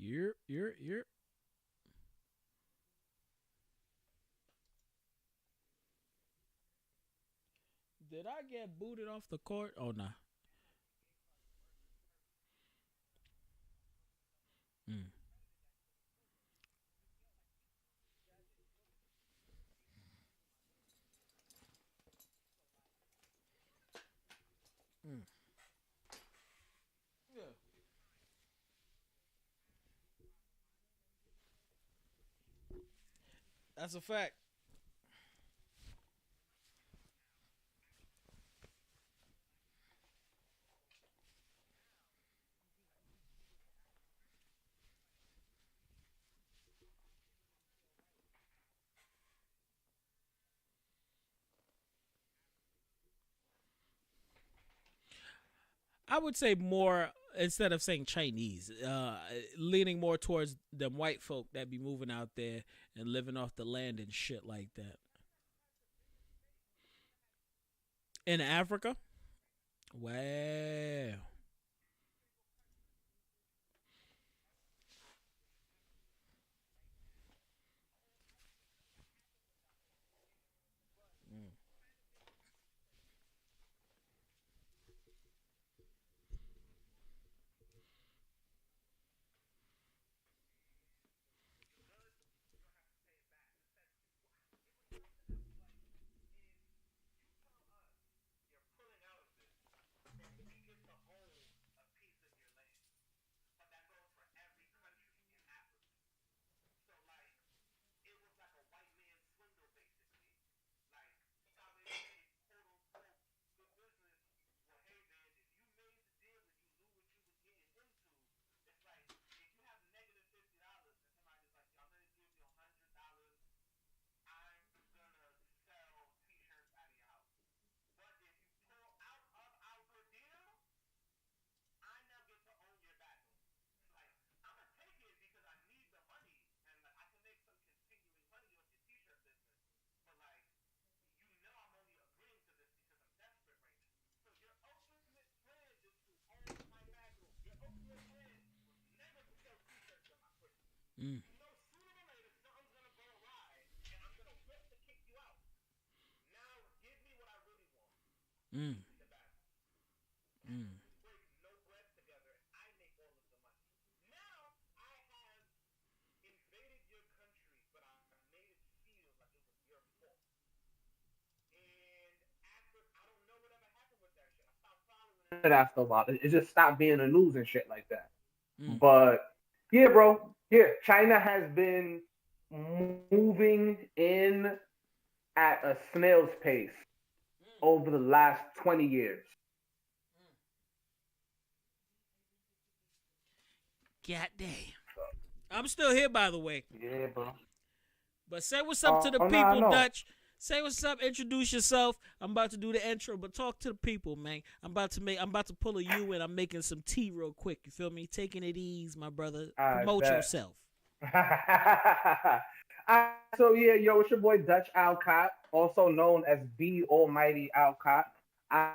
You're. Did I get booted off the court? Oh nah. Mm, mm. Yeah, that's a fact. I would say more instead of saying Chinese, leaning more towards them white folk that be moving out there and living off the land and shit like that. In Africa, wow. Mm. Mm. Mm. Mm. After a while, it just stopped being the news and shit like that. Mm. But yeah, bro, yeah, China has been moving in at a snail's pace over the last 20 years. God damn. I'm still here, by the way. Yeah, bro. But say what's up to the Oh, no, I people, know. Dutch. Say what's up. Introduce yourself. I'm about to do the intro, but talk to the people, man. I'm about to pull a U, and I'm making some tea real quick. You feel me? Taking it easy, my brother. I Promote bet. yourself. So yeah, yo, it's your boy Dutch Alcott, also known as B Almighty Alcott. I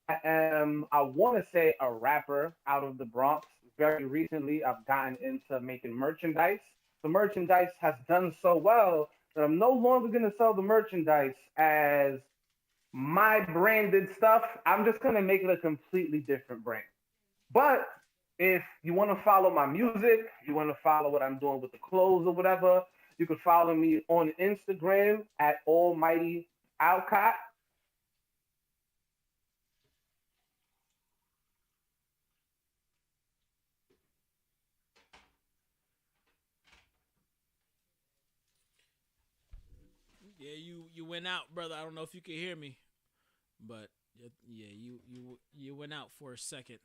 I want to say a rapper out of the Bronx. Very recently, I've gotten into making merchandise. The merchandise has done so well that I'm no longer gonna sell the merchandise as my branded stuff. I'm just gonna make it a completely different brand. But if you want to follow my music, you want to follow what I'm doing with the clothes or whatever, you can follow me on Instagram at Almighty Alcott. Yeah, you went out, brother. I don't know if you can hear me, but yeah, you went out for a second.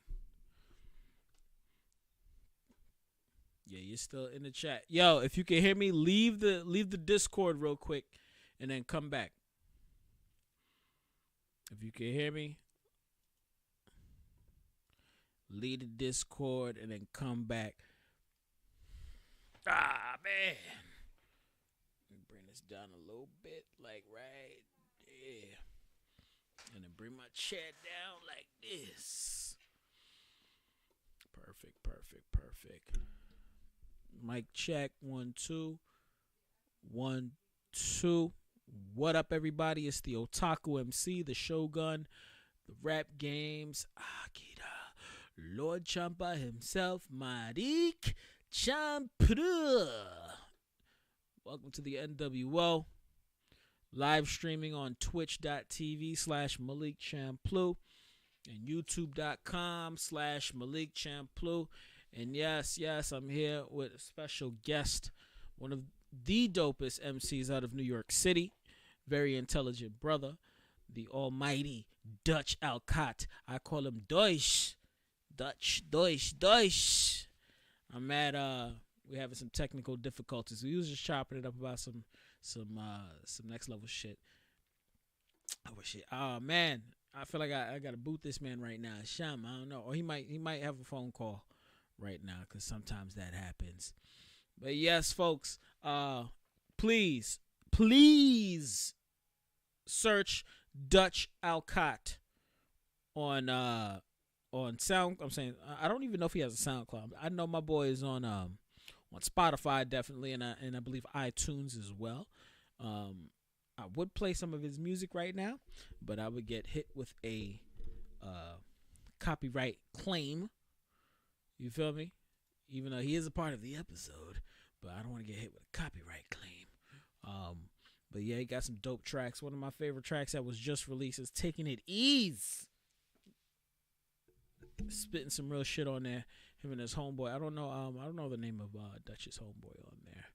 Yeah, you're still in the chat. Yo, if you can hear me, leave the Discord real quick, and then come back. If you can hear me, leave the Discord and then come back. Ah man, let me bring this down a little bit, like right there, and then bring my chat down like this. Perfect, perfect, perfect. Mic check 1 2 1 2. What up, everybody? It's the Otaku MC, the Shogun, the Rap Games, Akira, Lord Champa himself, Malik Champloo. Welcome to the NWO. Live streaming on twitch.tv/Malik Champloo and youtube.com/Malik Champloo. And yes, I'm here with a special guest, one of the dopest MCs out of New York City, very intelligent brother, the almighty Dutch Alcott. I call him Deutsch. Deutsch. I'm mad we're having some technical difficulties. We was just chopping it up about some next level shit. Oh man, I feel like I gotta boot this man right now. Sham, I don't know, or he might have a phone call right now, because sometimes that happens. But yes, folks, please search Dutch Alcott on Sound. I'm saying I don't even know if he has a SoundCloud. I know my boy is on Spotify definitely, and I believe iTunes as well. I would play some of his music right now, but I would get hit with a copyright claim. You feel me? Even though he is a part of the episode, but I don't want to get hit with a copyright claim. But yeah, he got some dope tracks. One of my favorite tracks that was just released is "Taking It Ease." Spitting some real shit on there. Him and his homeboy. I don't know the name of Dutch's homeboy on there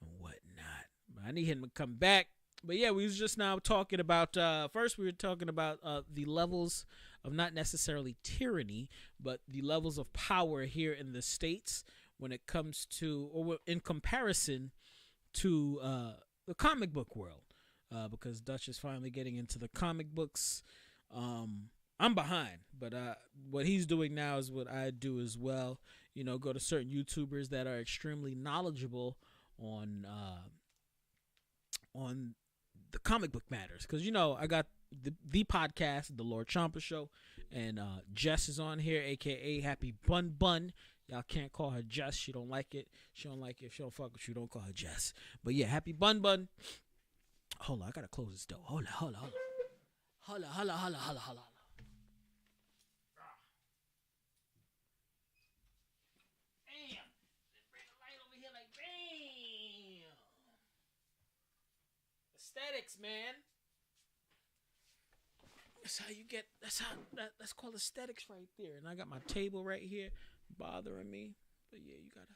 and whatnot. But I need him to come back. But yeah, we was just now talking about, first we were talking about the levels of not necessarily tyranny, but the levels of power here in the States when it comes to, or in comparison to the comic book world. Because Dutch is finally getting into the comic books. I'm behind, but what he's doing now is what I do as well. You know, go to certain YouTubers that are extremely knowledgeable on the comic book matters, because you know I got the podcast, the Lord Champa Show, and Jess is on here, aka Happy Bun. Y'all can't call her Jess. She don't like it. If she don't fuck with you, don't call her Jess. But yeah, Happy Bun. Hold on, I gotta close this door. Hold on. Aesthetics, man. That's called aesthetics right there. And I got my table right here bothering me. But yeah, you gotta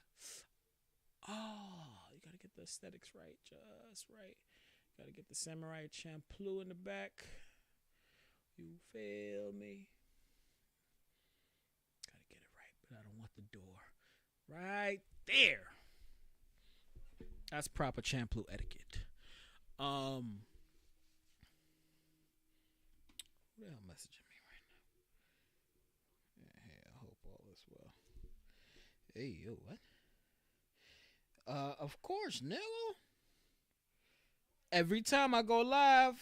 get the aesthetics right, just right. Gotta get the Samurai Champloo in the back. You feel me? Gotta get it right, but I don't want the door right there. That's proper Champloo etiquette. Who the hell messaging me right now? Hey, I hope all is well. Hey, yo, what? Of course, nigga. Every time I go live.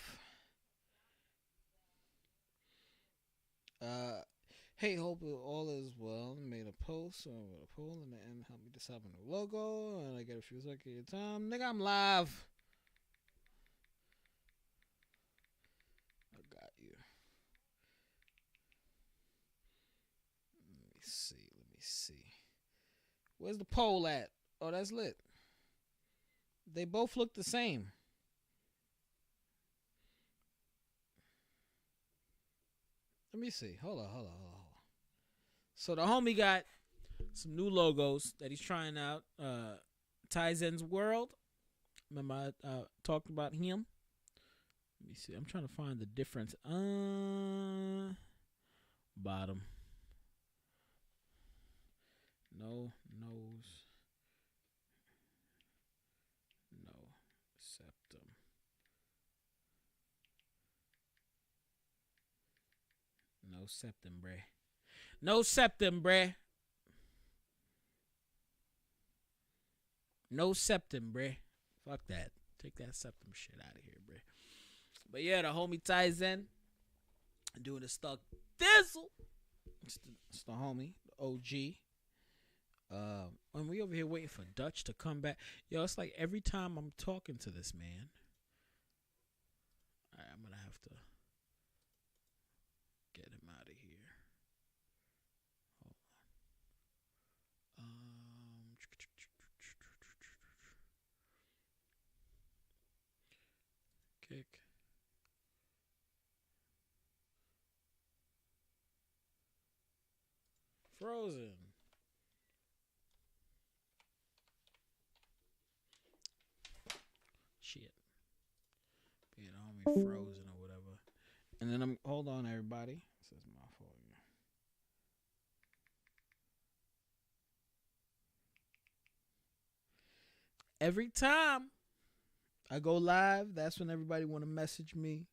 Hey, hope all is well. Made a post with a poll in the end. Help me decide on the logo, and I get a few seconds of your time. Nigga, I'm live. I got you. Let me see. Where's the poll at? Oh, that's lit. They both look the same. Let me see. Hold on. So the homie got some new logos that he's trying out. Taizen's World. Remember I talked about him? Let me see. I'm trying to find the difference. Bottom. No nose. No septum. No septum, bruh. Fuck that. Take that septum shit out of here, bruh. But yeah, the homie Taizen doing the stuck thizzle. It's the homie, the OG. And we over here waiting for Dutch to come back. Yo, it's like every time I'm talking to this man, I'm gonna have to get him out of here. Hold on. Kick. Frozen. Shit. Being homie frozen or whatever. And then I'm hold on everybody. This is my fault. Every time I go live, that's when everybody want to message me.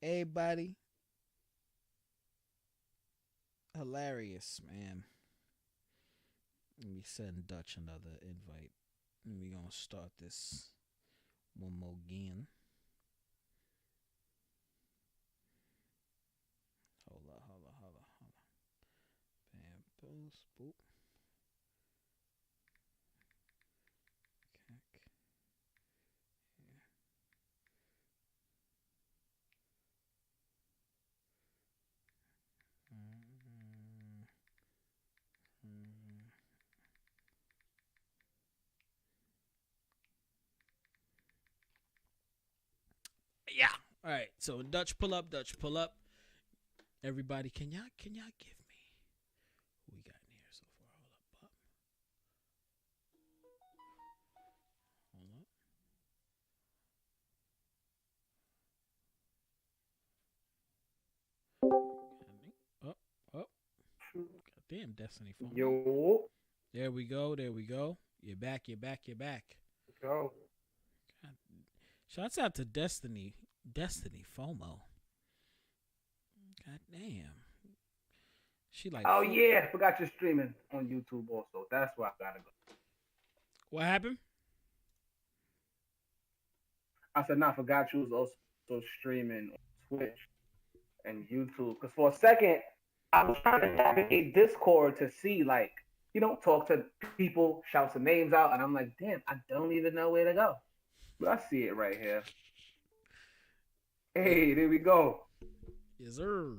Everybody, hilarious, man. Let me send Dutch another invite. And we gonna start this one more again. Hold on. Bam, boost, boop. Yeah. All right. So Dutch pull up. Everybody, can y'all give me who we got in here so far? Hold up. Oh. Goddamn Destiny phone. Yo. There we go. You're back. Go. God. Shouts out to Destiny FOMO. God damn. She like. Oh yeah, forgot you're streaming on YouTube also. That's why I gotta go. What happened? I said, I forgot you was also streaming on Twitch and YouTube. Because for a second, I was trying to navigate Discord to see, like, talk to people, shout some names out, and I'm like, damn, I don't even know where to go. But I see it right here. Hey, there we go. Yes, sir.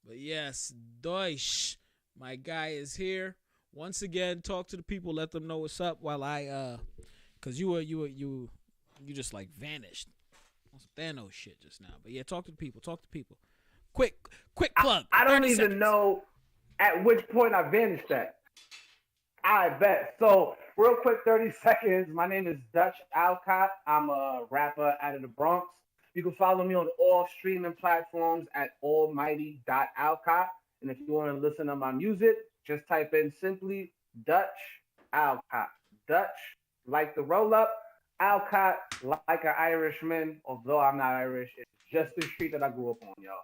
But yes, Deutsch, my guy is here. Once again, talk to the people, let them know what's up while I cause you just like vanished. Thanos shit just now. But yeah, talk to the people. Quick plug. I don't even seconds. know at which point I vanished at. I bet. So, real quick, 30 seconds. My name is Dutch Alcott. I'm a rapper out of the Bronx. You can follow me on all streaming platforms at almighty.alcott. And if you want to listen to my music, just type in simply Dutch Alcott. Dutch, like the roll up. Alcott, like an Irishman. Although I'm not Irish, it's just the street that I grew up on, y'all.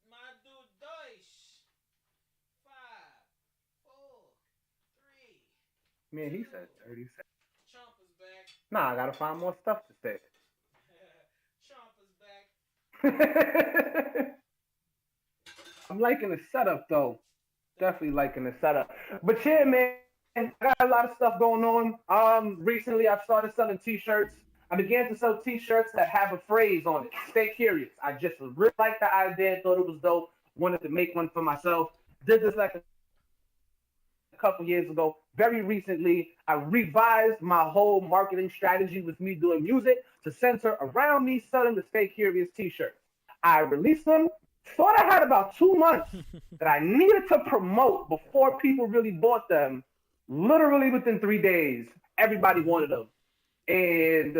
My dude Deutsch. 5, 4, 3. Man, he said 30 seconds. Chomp is back. Nah, I gotta find more stuff to say. Chomp is back. I'm liking the setup though. Definitely liking the setup. But yeah, man, I got a lot of stuff going on. Recently I've started selling t-shirts. I began to sell t-shirts that have a phrase on it. Stay curious. I just really liked the idea, thought it was dope, wanted to make one for myself. Did this like a couple years ago. Very recently, I revised my whole marketing strategy with me doing music to center around me selling the Stay Curious t-shirts. I released them. Thought I had about 2 months that I needed to promote before people really bought them. Literally within 3 days, everybody wanted them. And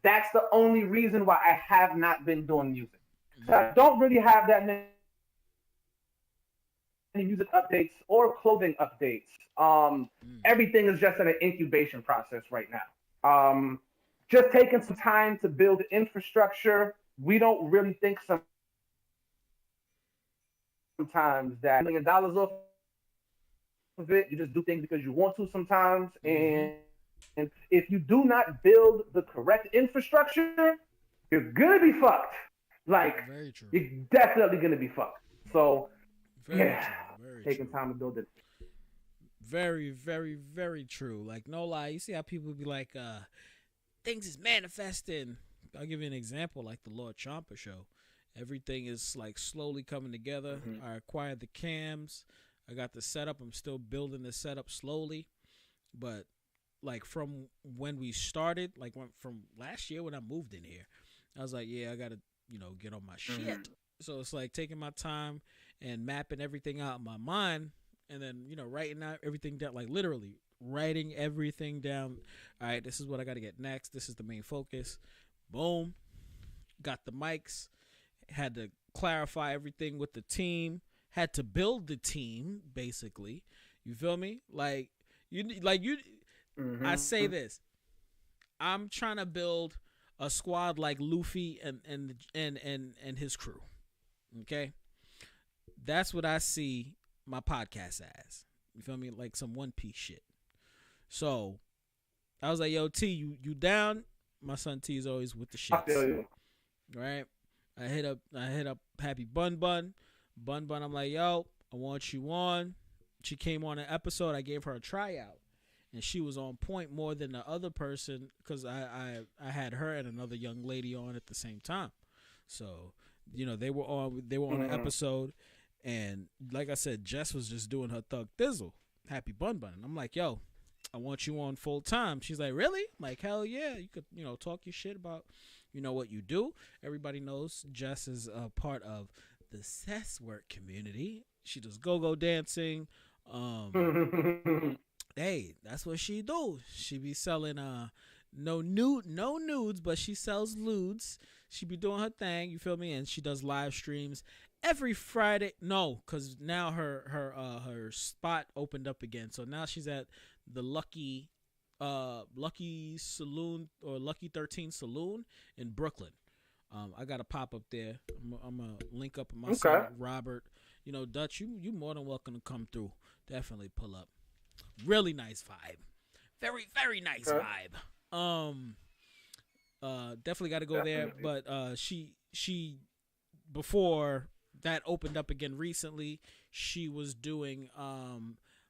that's the only reason why I have not been doing music. So I don't really have that many music updates or clothing updates. Everything is just in an incubation process right now. Just taking some time to build infrastructure. We don't really think sometimes that $1 million off of it. You just do things because you want to sometimes. And if you do not build the correct infrastructure, you're gonna be fucked. Like, you're definitely gonna be fucked. So Very yeah, true. Very taking true. time to build it. Very, very, very true. Like no lie, you see how people be like, things is manifesting. I'll give you an example, like the Lord Champa show. Everything is like slowly coming together. Mm-hmm. I acquired the cams. I got the setup. I'm still building the setup slowly, but like from when we started, from last year when I moved in here, I was like, yeah, I gotta, get on my Mm-hmm. shit. So it's like taking my time and mapping everything out in my mind, and then writing out everything down, like literally writing everything down. All right, this is what I gotta get next. This is the main focus. Boom, got the mics. Had to clarify everything with the team. Had to build the team basically. You feel me? You. I say Mm-hmm. this. I'm trying to build a squad like Luffy and his crew. Okay, that's what I see my podcast as. You feel me? Like some One Piece shit. So I was like, "Yo, T, you down?" My son T is always with the I feel shits, you. right? I hit up Happy Bun Bun. Bun Bun, I'm like, "Yo, I want you on." She came on an episode. I gave her a tryout, and she was on point more than the other person because I had her and another young lady on at the same time. So they were on an Mm-hmm. episode, and like I said, Jess was just doing her thug thizzle, Happy Bun Bun. And I'm like, yo, I want you on full time. She's like, really? I'm like, hell yeah, you could talk your shit about what you do. Everybody knows Jess is a part of the sex work community. She does go-go dancing. Um, hey, that's what she do. She be selling no nudes, but she sells lewds. She be doing her thing, you feel me? And she does live streams every Friday. No, cuz now her spot opened up again. So now she's at the Lucky Saloon or Lucky 13 Saloon in Brooklyn. I got to pop up there. I'm gonna link up with my Okay. son Robert. Dutch, you more than welcome to come through. Definitely pull up. Really nice vibe. Very, very nice Okay. vibe. Definitely got to go there. Definitely. But she before that opened up again recently, she was doing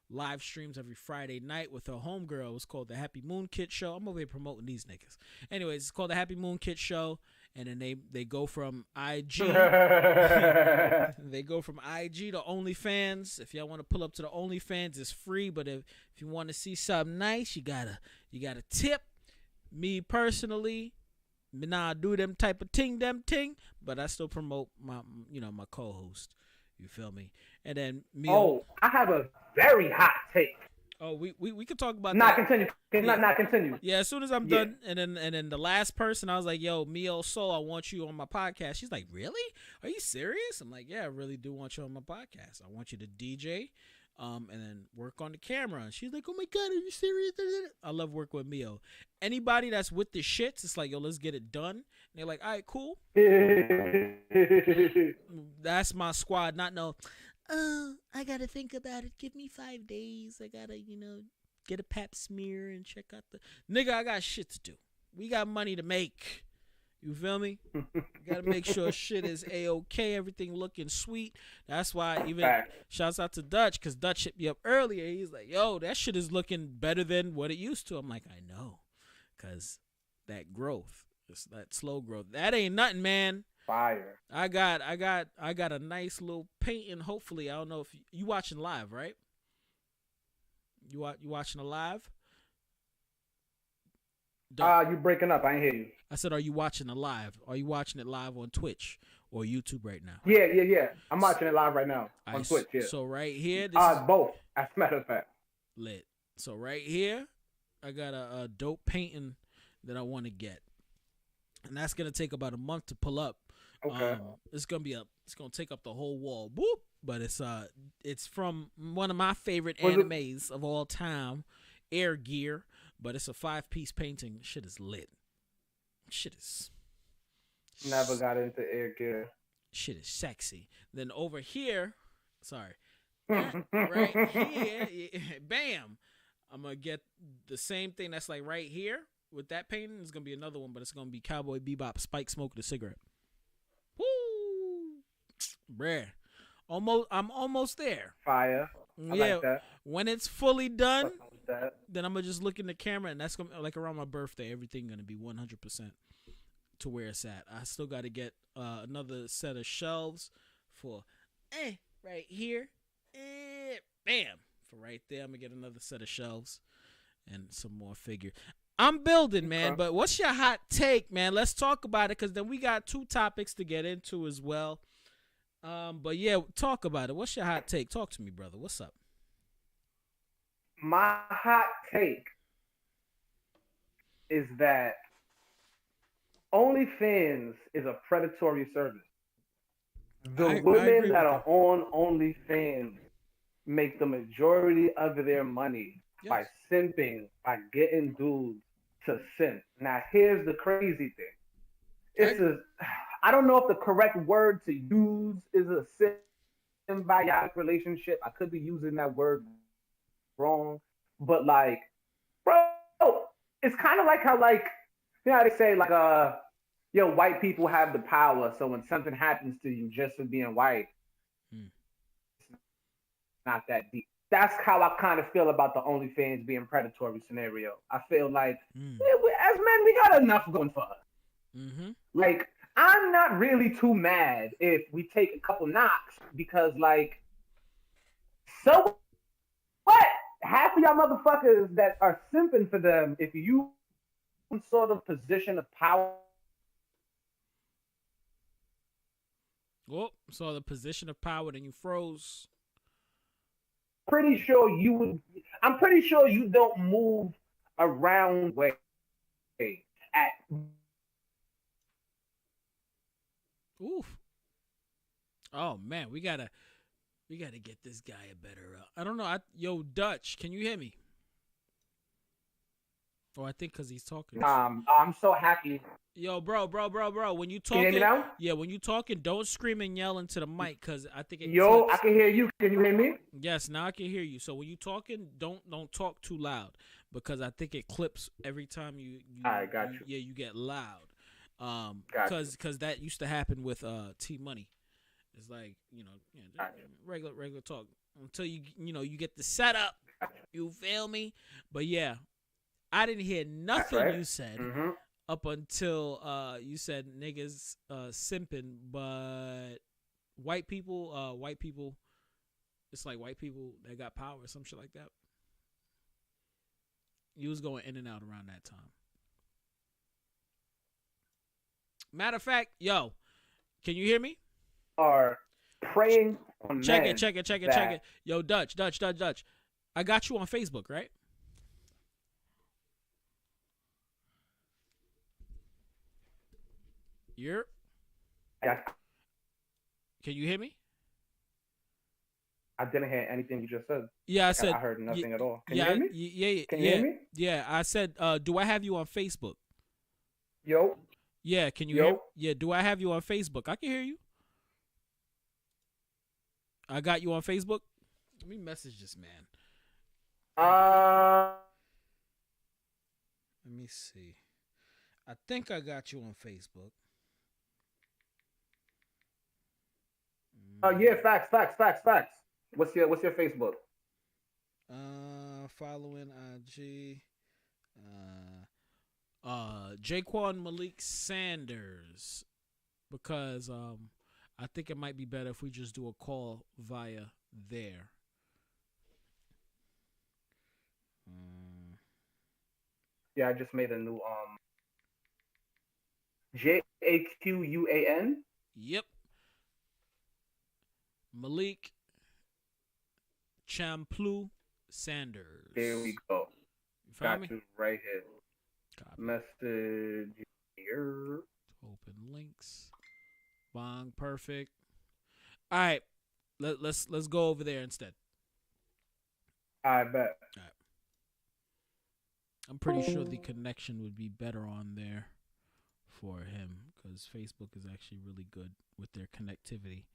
live streams every Friday night with her homegirl. It was called the Happy Moon Kit Show. I'm over here promoting these niggas. Anyways, it's called the Happy Moon Kit Show, and then they go from IG. They go from IG to OnlyFans. If y'all want to pull up to the OnlyFans, it's free. But if you want to see something nice, you gotta tip. Me personally, nah, do them type of ting, but I still promote my co-host. You feel me? And then Mio. Oh, I have a very hot take. Oh, we could talk about Not that. continue. Yeah. Not continue. Yeah, as soon as I'm Yeah. done, and then the last person, I was like, "Yo, Mio Soul, I want you on my podcast." She's like, "Really? Are you serious?" I'm like, "Yeah, I really do want you on my podcast. I want you to DJ, and then work on the camera." And she's like, "Oh my god, are you serious?" I love working with Mio. Anybody that's with the shits, it's like, "Yo, let's get it done." And they're like, "All right, cool." That's my squad. Not no. Oh, I gotta think about it. Give me 5 days. I gotta, get a pap smear and check out the nigga. I got shit to do. We got money to make. You feel me? Gotta make sure shit is a-okay. Everything looking sweet. That's why even shouts out to Dutch, because Dutch hit me up earlier. He's like, yo, that shit is looking better than what it used to. I'm like, I know, because that growth, it's that slow growth. That ain't nothing, man. Fire. I got a nice little painting. Hopefully, I don't know if you watching live, right? You watching a live? You breaking up? I ain't hear you. I said, are you watching a live? Are you watching it live on Twitch or YouTube right now? Yeah. I'm watching it live right now on Twitch. Yeah. So right here, this is both. As a matter of fact. lit. So right here, I got a dope painting that I want to get, and that's gonna take about a month to pull up. Okay. It's gonna take up the whole wall. Whoop! But it's from one of my favorite animes of all time, Air Gear. But it's a 5-piece painting. Shit is lit. Shit is. Never got into Air Gear. Shit is sexy. Then over here, sorry, right here, bam! I'm gonna get the same thing that's like right here with that painting. It's gonna be another one, but it's gonna be Cowboy Bebop Spike smoking a cigarette. Woo, bruh. I'm almost there. Fire. I Yeah, like that. when it's fully done, Fucking with that. then I'm gonna just look in the camera, and that's gonna like around my birthday. Everything gonna be 100% to where it's at. I still got to get another set of shelves for, right here, bam, for right there. I'm gonna get another set of shelves and some more figure. I'm building, man. But what's your hot take, man? Let's talk about it, because then we got 2 topics to get into as well. But yeah, talk about it. What's your hot take? Talk to me, brother. What's up? My hot take is that OnlyFans is a predatory service. The women that are on OnlyFans make the majority of their money by simping, by getting dudes to simp. Now, here's the crazy thing. I don't know if the correct word to use is a symbiotic relationship. I could be using that word wrong, but like, bro, it's kind of like how, like, you know how they say, like, white people have the power, so when something happens to you just for being white, it's not that deep. That's how I kind of feel about the OnlyFans being predatory scenario. I feel like, as men, we got enough going for us. Mm-hmm. Like, I'm not really too mad if we take a couple knocks, because, like, so what? Half of y'all motherfuckers that are simping for them, if you some sort of position of power. Oh, so the position of power, then you froze. Pretty sure you would. I'm pretty sure you don't move around way at. Oof. Oh man, we gotta get this guy a better. I don't know. Yo, Dutch, can you hear me? Oh, I think because he's talking. I'm so happy. Yo, bro. When you talking, can you hear me now? Yeah, when you talking, don't scream and yell into the mic, because I think it. Yo, clips. I can hear you. Can you hear me? Yes, now I can hear you. So when you talking, don't talk too loud, because I think it clips every time you. I got you. Yeah, you get loud. Because that used to happen with T Money. It's like, regular talk until you get the setup. You feel me? But yeah, I didn't hear nothing you said up until you said niggas simping, but white people, it's like white people that got power or some shit like that. You was going in and out around that time. Matter of fact, yo, can you hear me? Are preying on check men. Check it. Yo, Dutch. I got you on Facebook, right? Yeah. Can you hear me? I didn't hear anything you just said. Yeah, I said. I heard nothing at all. Can you hear me? Yeah. Can you hear me? Yeah, I said, do I have you on Facebook? Yo. Yeah, can you hear? Yeah, do I have you on Facebook? I can hear you. I got you on Facebook. Let me message this man. Let me see. I think I got you on Facebook. Yeah, facts. What's your Facebook? Following IG. Jaquan Malik Sanders, because I think it might be better if we just do a call via there. Yeah, I just made a new Jaquan. Yep. Malik Champloo Sanders. There we go. Got me? You right here. Copy. Message here. Open links. Bong, perfect. All right, let's go over there instead. I bet. All right. I'm pretty sure the connection would be better on there for him, because Facebook is actually really good with their connectivity.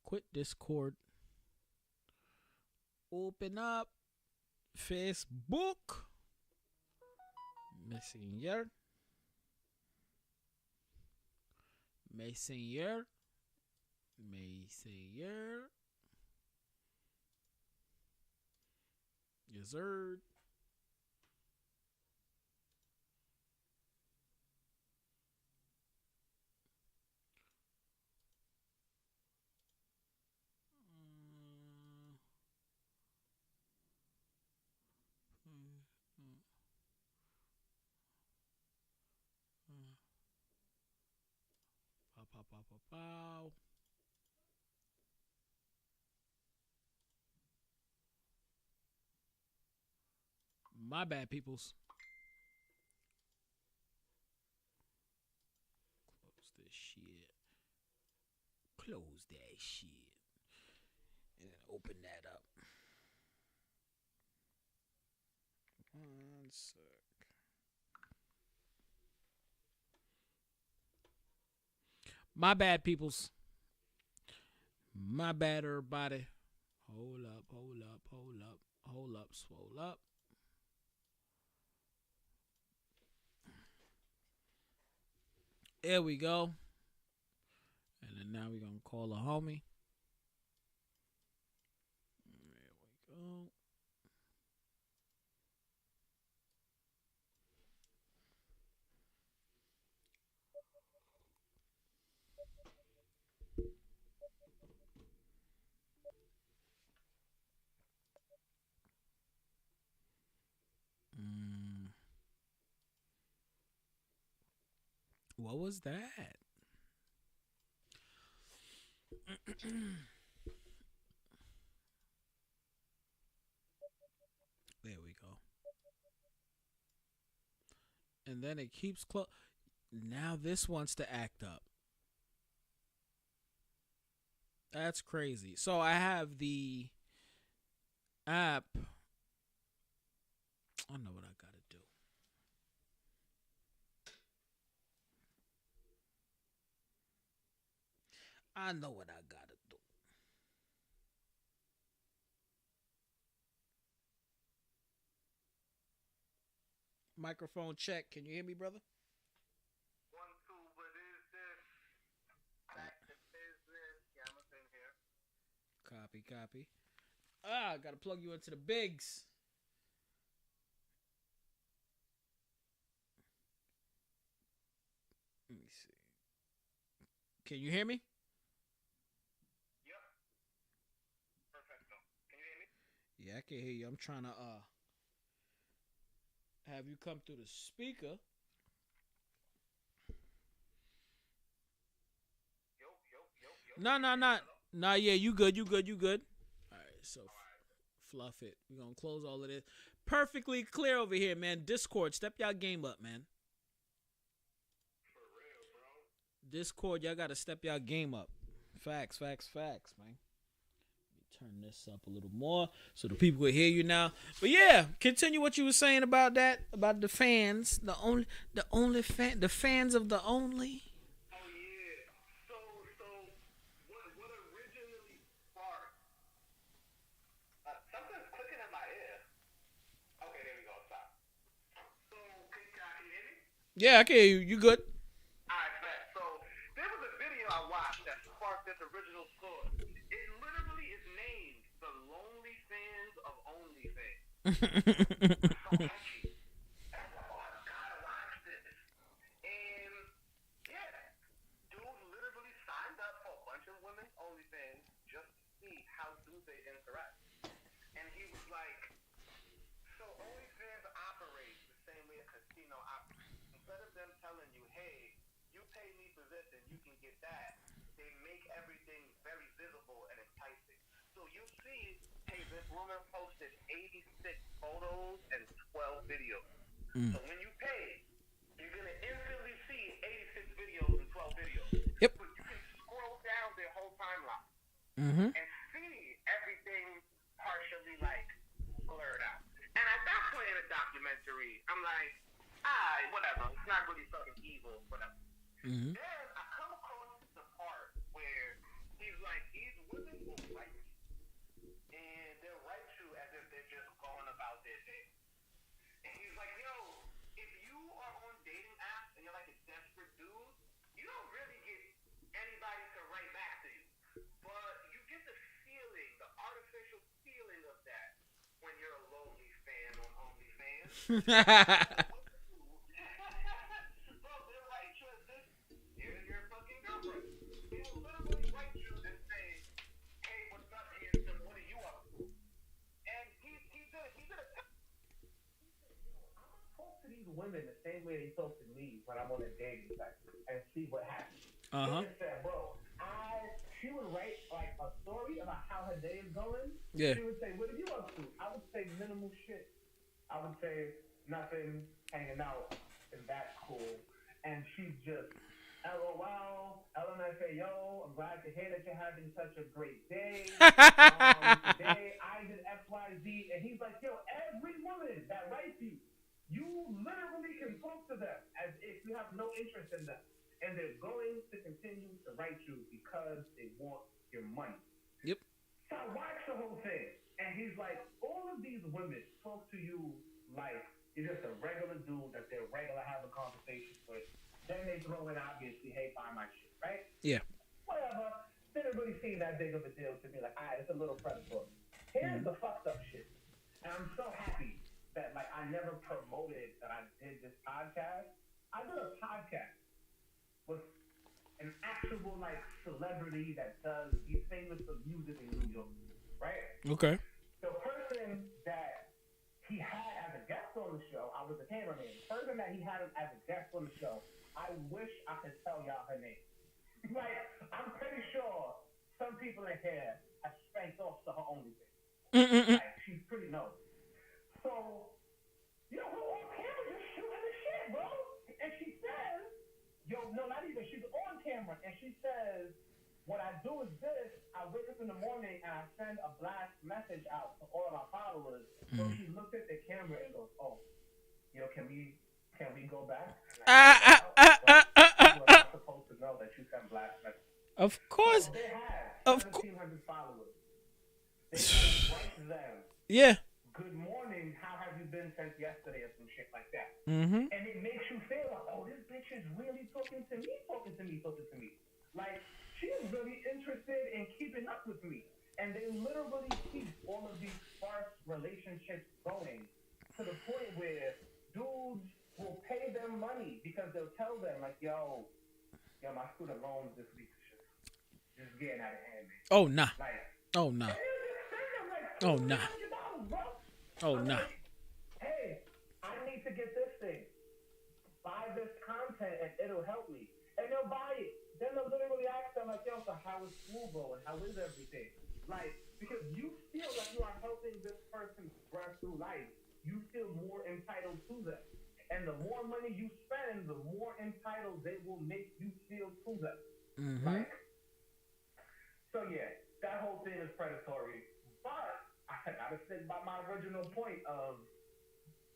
Quit Discord. Open up Facebook. Messenger. Masayer. Yazard. Pow, pow, pow, pow, pow. My bad, peoples. Close this shit. Close that shit. And then open that up. One sec. My bad, peoples. My bad, everybody. Hold up, hold up, hold up, hold up, swole up. There we go. And then now we're going to call a homie. There we go. What was that? There we go. And then it keeps close. Now this wants to act up. That's crazy. So I have the app. I know what I gotta do. I know what I gotta do. Microphone check. Can you hear me, brother? 1, 2, what is this? Back to business. Gamma's in here. Copy, copy. I gotta plug you into the bigs. Let me see. Can you hear me? Yep. Perfecto. Can you hear me? Yeah, I can hear you. I'm trying to have you come through the speaker. Yo. Nah, yeah, you good. All right, so fluff it. We're gonna close all of this. Perfectly clear over here, man. Discord, step y'all game up, man. For real, bro. Discord, y'all gotta step y'all game up. Facts, man. Turn this up a little more so the people will hear you now. But yeah, continue what you were saying about that, about the fans, the fans of the only. Oh yeah. So what originally sparked? Something's clicking in my ear. Okay, there we go. Stop. So can you hear me? Yeah, I can hear you. You good? I bet. So there was a video I watched that sparked this original source. It literally is named "The Lonely Fans of OnlyFans." So catchy. And I'm like, oh, I gotta watch this. And yeah, dude literally signed up for a bunch of women's OnlyFans just to see how do they interact. And he was like, so OnlyFans operates the same way a casino operates. Instead of them telling you, hey, you pay me for this and you can get that, they make everything very visible and enticing. So you see, hey, this woman posted 86 photos and 12 videos. So when you pay, you're going to instantly see 86 videos and 12 videos. Yep. But you can scroll down their whole timeline and see everything partially, like, blurred out. And at that point in the documentary, I'm like, whatever. It's not really something evil, whatever. Then I come across the part where he's like, these women will write you. And they'll write you as if they're just going about their day. And he's like, yo, if you are on dating apps and you're like a desperate dude, you don't really get anybody to write back to you. Talk to these women the same way they talk to me when I'm on a dating site and see what happens. Uh She huh. just said, bro, she would write like a story about how her day is going. Yeah. She would say, what are you up to? I would say minimal shit. I would say nothing, hanging out, and that's cool. And she's just, LOL, LMFAO, I'm glad to hear that you're having such a great day. Today I did XYZ. And he's like, yo, every woman that writes you literally can talk to them as if you have no interest in them. And they're going to continue to write you because they want your money. Yep. So I watched the whole thing, and he's like, all of these women talk to you like you're just a regular dude that they're regular having conversations with. Then they throw in, obviously, hey, buy my shit, right? Yeah. Whatever. Didn't really seem that big of a deal to me. Like, all right, it's a little predatory. Here's the fucked up shit. And I'm so happy that, like, I never promoted that I did this podcast. I did a podcast with an actual, like, celebrity that he's famous for music in New York, right? Okay. The person that he had as a guest on the show, I was a cameraman. The person that he had as a guest on the show, I wish I could tell y'all her name. Like, I'm pretty sure some people in here have spanked off to her OnlyFans. Like, she's pretty known. So, we're on camera just shooting the shit, bro. And she says, no, not even. She's on camera, and she says, what I do is this. I wake up in the morning, and I send a blast message out to all of our followers. So she looked at the camera and goes, oh, can we go back? You were not supposed to know that you sent blast messages. Of course. So they have 1,700 followers. They can write them. Yeah. Good morning, how have you been since yesterday, or some shit like that. Mm-hmm. And it makes you feel like, oh, this bitch is really talking to me. Like, she's really interested in keeping up with me. And they literally keep all of these sparse relationships going to the point where dudes will pay them money because they'll tell them, like, yo, my student loans this week just getting out of hand, man. Oh, nah. Like, Oh, nah. Oh, nah. Oh, nah. Hey, I need to get this thing. Buy this content and it'll help me. And they'll buy it. Then they'll literally ask them, like, yo, so how is school going? How is everything? Like, because you feel like you are helping this person progress through life. You feel more entitled to them. And the more money you spend, the more entitled they will make you feel to them. Mm-hmm. Like, so yeah, that whole thing is predatory. But I gotta stick by my original point of,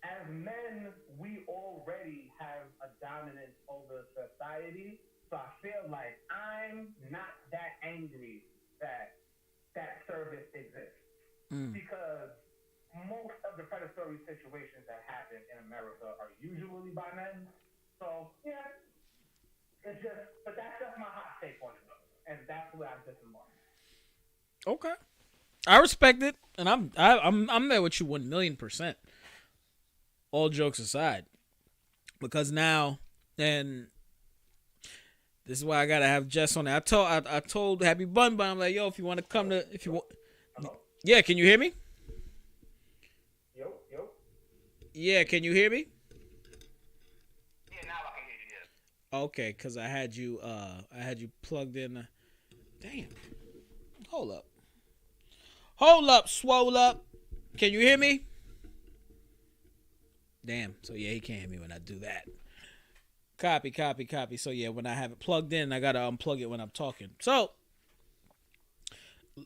as men, we already have a dominance over society. So I feel like I'm not that angry that that service exists. Because most of the predatory situations that happen in America are usually by men. So yeah, it's just, but that's just my hot take on it, and that's where I disembark. Okay. I respect it, and I'm there with you 1,000,000%. All jokes aside, because now, and this is why I gotta have Jess on it. I told Happy Bun, I'm like, yo, if you want to come to, if you want, yeah, can you hear me? Yo. Yeah, can you hear me? Yeah, now I can hear you. Okay, cause I had you plugged in. Damn. Hold up, swole up. Can you hear me? Damn. So yeah, he can't hear me when I do that. Copy. So yeah, when I have it plugged in, I gotta unplug it when I'm talking. So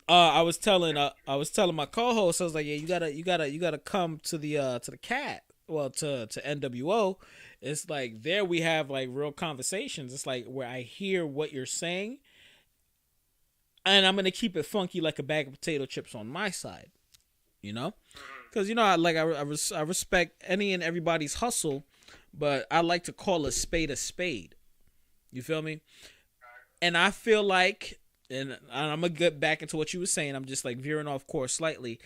I was telling my co-host, I was like, yeah, you gotta come to the cat. Well, to NWO. It's like there we have like real conversations. It's like where I hear what you're saying, and I'm gonna keep it funky like a bag of potato chips on my side, because I respect any and everybody's hustle, but I like to call a spade a spade. You feel me? And I feel like, and I'm gonna get back into what you were saying. I'm just like veering off course slightly.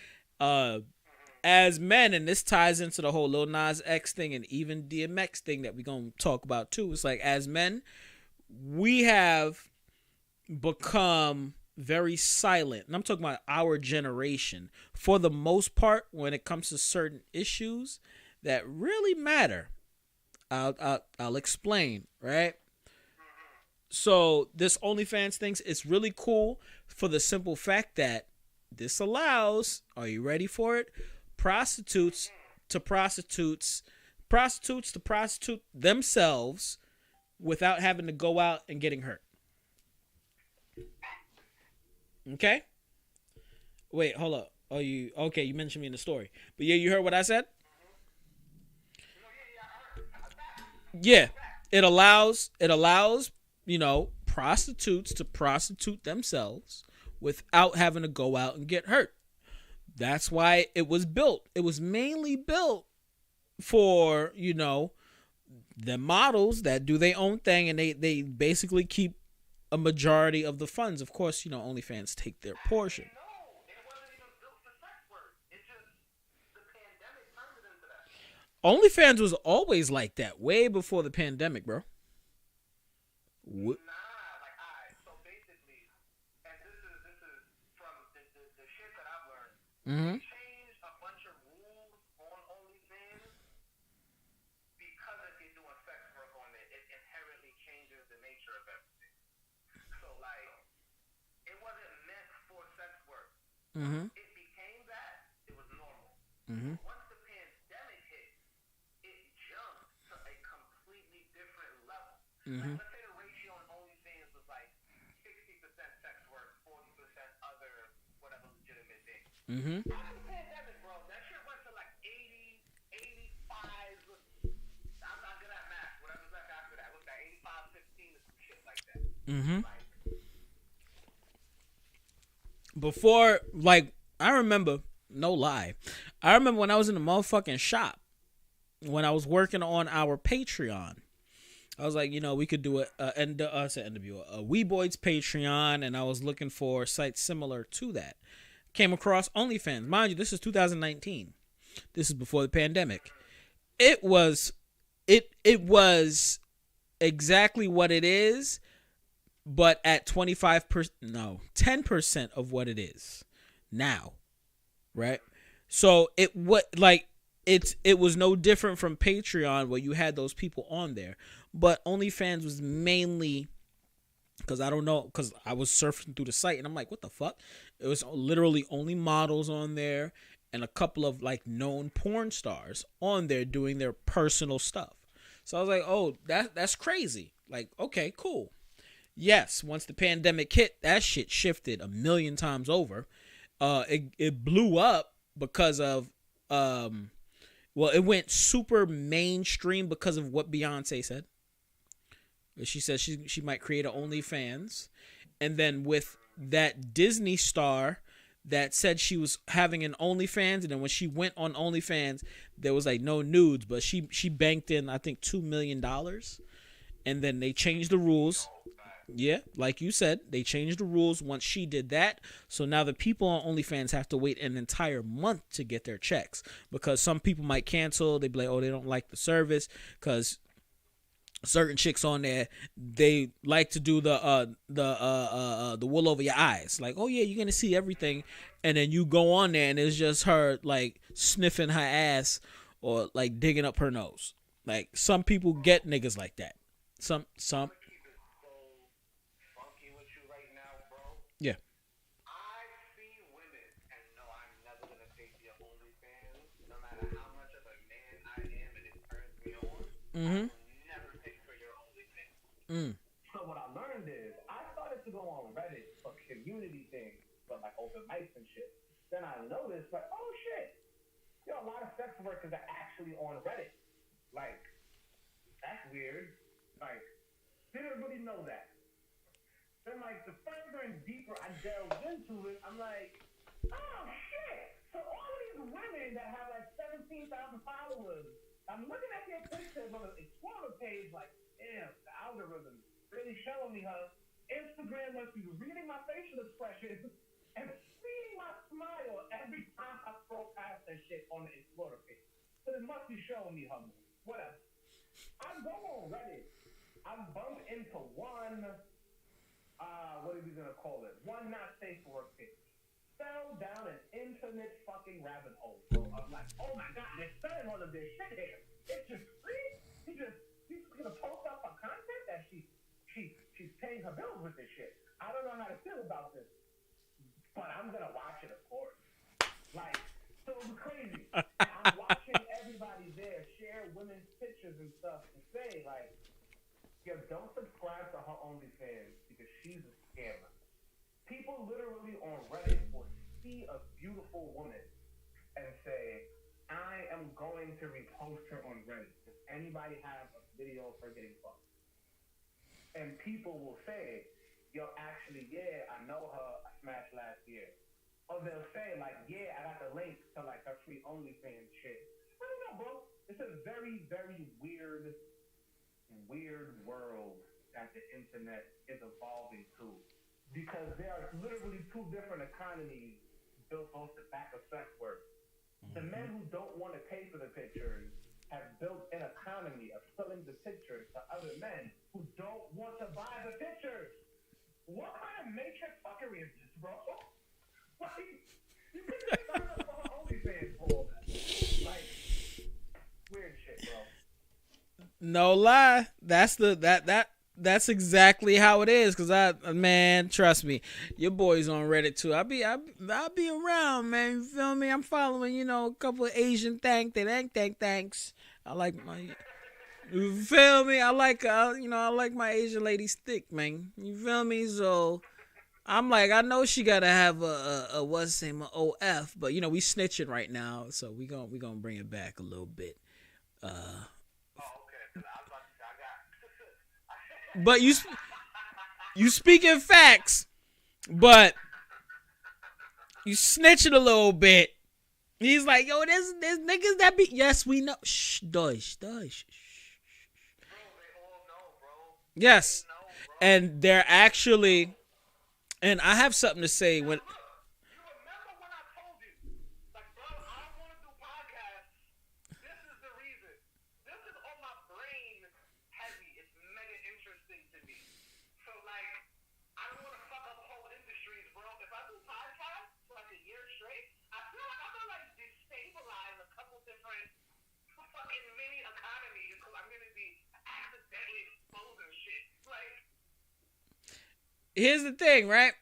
as men, and this ties into the whole Lil Nas X thing and even DMX thing that we're going to talk about too. It's like, as men, we have become very silent. And I'm talking about our generation for the most part when it comes to certain issues that really matter. I'll explain, right? So this OnlyFans thing, it's really cool for the simple fact that this allows, are you ready for it? Prostitutes to prostitute themselves without having to go out and getting hurt. Okay? Wait, hold up. Oh, you okay, you mentioned me in the story. But yeah, you heard what I said? Yeah. It allows, prostitutes to prostitute themselves without having to go out and get hurt. That's why it was built. It was mainly built for, the models that do their own thing, and they basically keep a majority of the funds. Of course, OnlyFans take their portion. OnlyFans was always like that, way before the pandemic, bro. So basically, and this is from the shit that I've learned. Mm-hmm. They changed a bunch of rules on OnlyFans because if you're doing sex work on it, it inherently changes the nature of everything. So like, it wasn't meant for sex work. Mm-hmm. It became that. It was normal. Mm-hmm. Once the pandemic hit, it jumped to a completely different level. Mm-hmm. Like, let's say the ratio on OnlyFans was like 60% sex work, 40% other whatever legitimate thing. Mm-hmm. After the pandemic, bro, that shit went to like 80, 85. I'm not good at math. Whatever's left after that. What's that? 85, 15 or some shit like that. Mm-hmm. Like, Before, I remember, no lie, I remember when I was in the motherfucking shop, when I was working on our Patreon, I was like, we could do NWO, a Wee Boys Patreon, and I was looking for sites similar to that. Came across OnlyFans. Mind you, this is 2019. This is before the pandemic. It was exactly what it is, but at 10% of what it is now, right? So it was no different from Patreon where you had those people on there, but OnlyFans was mainly, because I was surfing through the site and I'm like, what the fuck? It was literally only models on there and a couple of known porn stars on there doing their personal stuff. So I was like, oh, that's crazy. Okay, cool. Yes, once the pandemic hit, that shit shifted a million times over. It blew up because of it went super mainstream because of what Beyonce said. She said she might create an OnlyFans, and then with that Disney star that said she was having an OnlyFans, and then when she went on OnlyFans, there was no nudes, but she banked in I think $2 million, and then they changed the rules. Yeah, like you said, they changed the rules once she did that. So now the people on OnlyFans have to wait an entire month to get their checks because some people might cancel. They be like, oh, they don't like the service because certain chicks on there, they like to do the wool over your eyes. Like, oh yeah, you're gonna see everything, and then you go on there and it's just her sniffing her ass or digging up her nose. Some people get niggas like that. Some. Yeah. I see women, and no, I'm never gonna pay for your OnlyFans, no matter how much of a man I am, and it turns me on. Mm-hmm. I will never pay for your OnlyFans. So what I learned is I started to go on Reddit for community things, for open mics and shit. Then I noticed oh shit, a lot of sex workers are actually on Reddit. That's weird. Didn't really know that. Then the further and deeper I delved into it, I'm like, oh shit! So all of these women that have 17,000 followers, I'm looking at their pictures on the Explorer page, damn, the algorithm really showing me her. Instagram must be reading my facial expressions and seeing my smile every time I scroll past that shit on the Explorer page. So it must be showing me her movie. Whatever. I go on Reddit. I bump into one, what are we gonna call it? One not safe for work page. Fell down an infinite fucking rabbit hole, bro. I'm like, oh my god, they're selling all of this shit here. It's just free. She's gonna post up her content that she's paying her bills with this shit. I don't know how to feel about this, but I'm gonna watch it, of course. Like, so it was crazy. I'm watching everybody there share women's pictures and stuff and say like, yo, don't subscribe to her OnlyFans because she's a scammer. People literally on Reddit will see a beautiful woman and say, I am going to repost her on Reddit. Does anybody have a video of her getting fucked? And people will say, yo, actually, yeah, I know her. I smashed last year. Or they'll say, like, yeah, I got the link to, like, her free OnlyFans shit. I don't know, bro. It's a very, very weird world that the internet is evolving to. Because there are literally two different economies built off the back of sex work. The men who don't want to pay for the pictures have built an economy of selling the pictures to other men who don't want to buy the pictures. What kind of matrix fuckery is this, bro? Like, you could just sign up for OnlyFans for all that. Like, weird shit, bro. No lie, that's exactly how it is. Cause man, trust me, your boy's on Reddit too. I'll be around, man. You feel me? I'm following, a couple of Asian thanks. I like my, you feel me? I like my Asian lady's thick, man. You feel me? So I'm like, I know she gotta have a what's name, OF, but we snitching right now, so we gonna bring it back a little bit. But you speaking facts, but you snitching a little bit. He's like, yo, there's niggas that be. Yes, we know. Shh, dosh. Bro, they all know, bro. Yes, They know, bro. and they're actually. And I have something to say when. You remember when I told you, like, bro, I don't want to do podcasts. This is the reason. This is on my brain heavy. It's mega interesting to me. So, like, I don't want to fuck up whole industries, bro. If I do podcasts for like a year straight, I feel like I'm gonna like destabilize a couple different fucking mini economies because I'm gonna be accidentally exposing shit. Like, Here's the thing, right?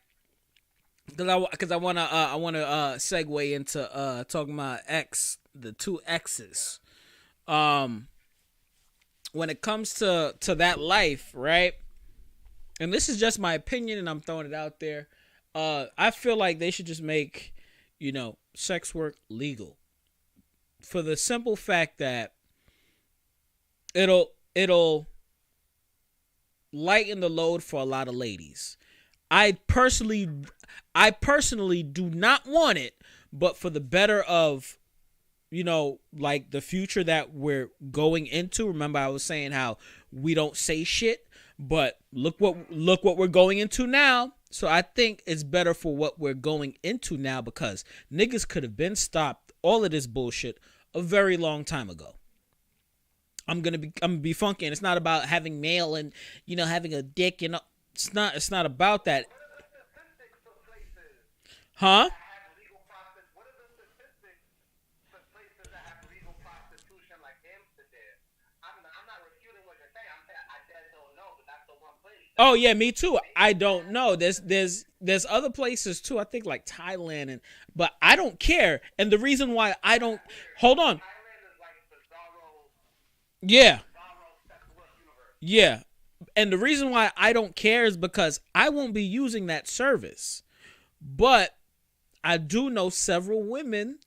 Because I wanna segue into talking about the two X's. When it comes to that life, right? And this is just my opinion, and I'm throwing it out there. I feel like they should just make, sex work legal, for the simple fact that it'll lighten the load for a lot of ladies. I personally do not want it, but for the better of, like the future that we're going into. Remember, I was saying how we don't say shit, but look what we're going into now. So I think it's better for what we're going into now, because niggas could have been stopped all of this bullshit a very long time ago. I'm gonna be funky, and it's not about having mail and having a dick. It's not about that. what are the statistics for places Huh? that have legal prostitution? What are the statistics for places that have legal prostitution like Amsterdam? I'm not refuting what you're saying. I'm saying I just don't know, but that's the one place. Oh yeah, me too. I don't know. There's other places too. I think like Thailand, but I don't care. And the reason why I don't, hold on. Thailand is like bizarro Yeah. sex work universe. Yeah. And the reason why I don't care is because I won't be using that service. But I do know several women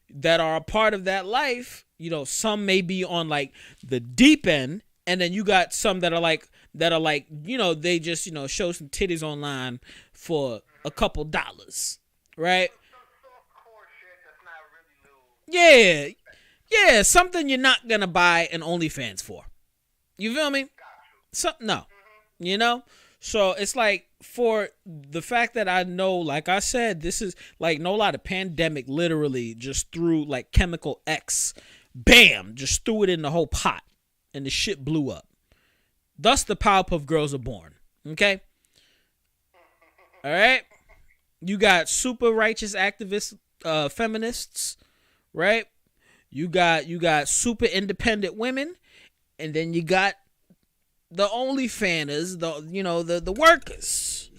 that are a part of that life. Some may be on like the deep end, and then you got some that are like they just show some titties online for a couple dollars, right? Some softcore shit that's not really new. Yeah, something you're not gonna buy an OnlyFans for. You feel me? No, So it's like, for the fact that I know, like I said, this is like, no lie, the pandemic literally just threw like chemical X, bam, just threw it in the whole pot, and the shit blew up. Thus the Powerpuff Girls are born. Okay? All right? You got super righteous activists, feminists, right? You got super independent women, and then you got the OnlyFanners, the workers.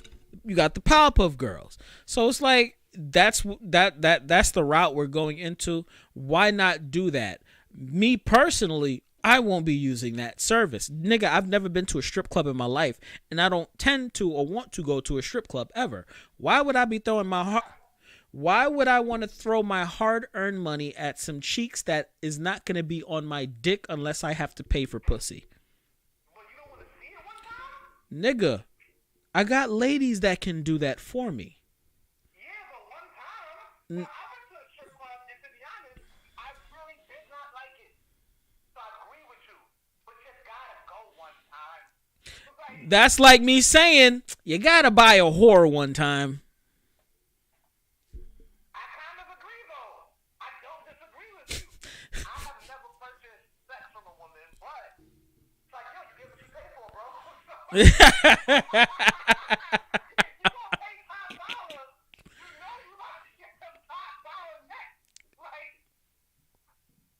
You got the Powerpuff Girls. So it's like, that's the route we're going into. Why not do that? Me personally, I won't be using that service. Nigga, I've never been to a strip club in my life, and I don't tend to or want to go to a strip club ever. Why would I be throwing Why would I want to throw my hard-earned money at some cheeks that is not going to be on my dick unless I have to pay for pussy? But you don't want to see it one time? Nigga, I got ladies that can do that for me. Yeah, but one time. Well, I went to a strip club, and to be honest, I really did not like it. So I agree with you. But you gotta go one time. Like, That's like me saying, you got to buy a whore one time. I kind of agree, though. I don't disagree with you. I have never purchased sex from a woman, but it's like, yo, you get what you pay for, bro. You gonna pay $5, you know you about to get them $5 next. Like,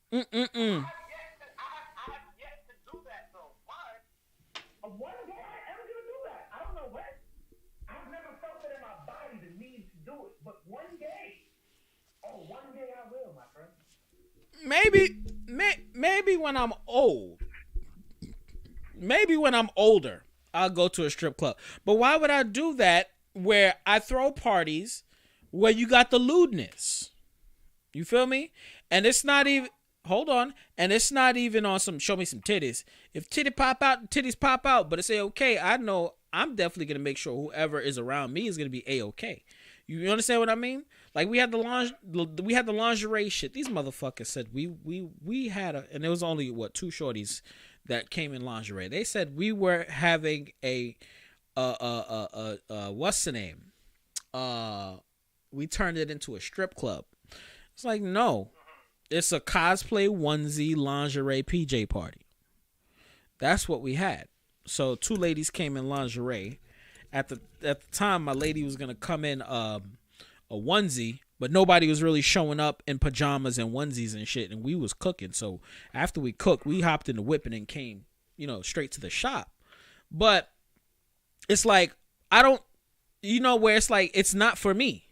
Mm-mm-mm. I have yet to do that, though. But one day I am gonna do that. I don't know when. I've never felt it in my body the need to do it, but one day, one day I will, my friend. Maybe when I'm old. Maybe when I'm older, I'll go to a strip club. But why would I do that where I throw parties where you got the lewdness? You feel me? And it's not even, hold on, and it's not even on some show me some titties. If titties pop out, but it's A-okay, I know I'm definitely going to make sure whoever is around me is going to be A-okay. You understand what I mean? Like, we had the lingerie shit. These motherfuckers said we had and it was only two shorties that came in lingerie. They said we were having a what's the name? We turned it into a strip club. It's like, no. It's a cosplay onesie lingerie PJ party. That's what we had. So 2 ladies came in lingerie. At the time, my lady was gonna come in a onesie, but nobody was really showing up in pajamas and onesies and shit, and we was cooking. So after we cooked, we hopped in the whip and came, straight to the shop. But it's like, I don't, where it's like, it's not for me.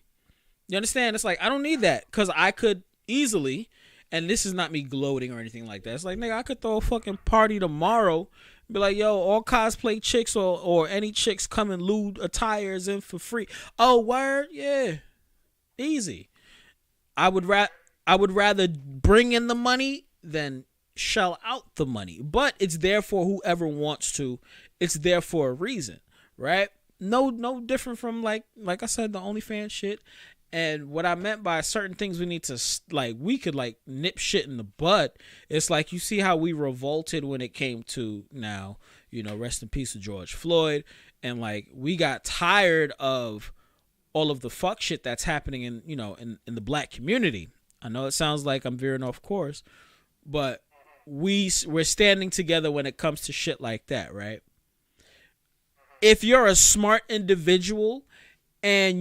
You understand? It's like, I don't need that, because I could easily, and this is not me gloating or anything like that. It's like, nigga, I could throw a fucking party tomorrow. Be like, yo, all cosplay chicks or any chicks come in lewd attires in for free. Oh, word? Yeah. Easy. I would rather bring in the money than shell out the money. But it's there for whoever wants to. It's there for a reason, right? No different from like I said, the OnlyFans shit. And what I meant by certain things we need to, we could nip shit in the bud. It's like, you see how we revolted when it came to now, rest in peace to George Floyd. And we got tired of all of the fuck shit that's happening in the black community. I know it sounds like I'm veering off course, but we're standing together when it comes to shit like that, right? If you're a smart individual, and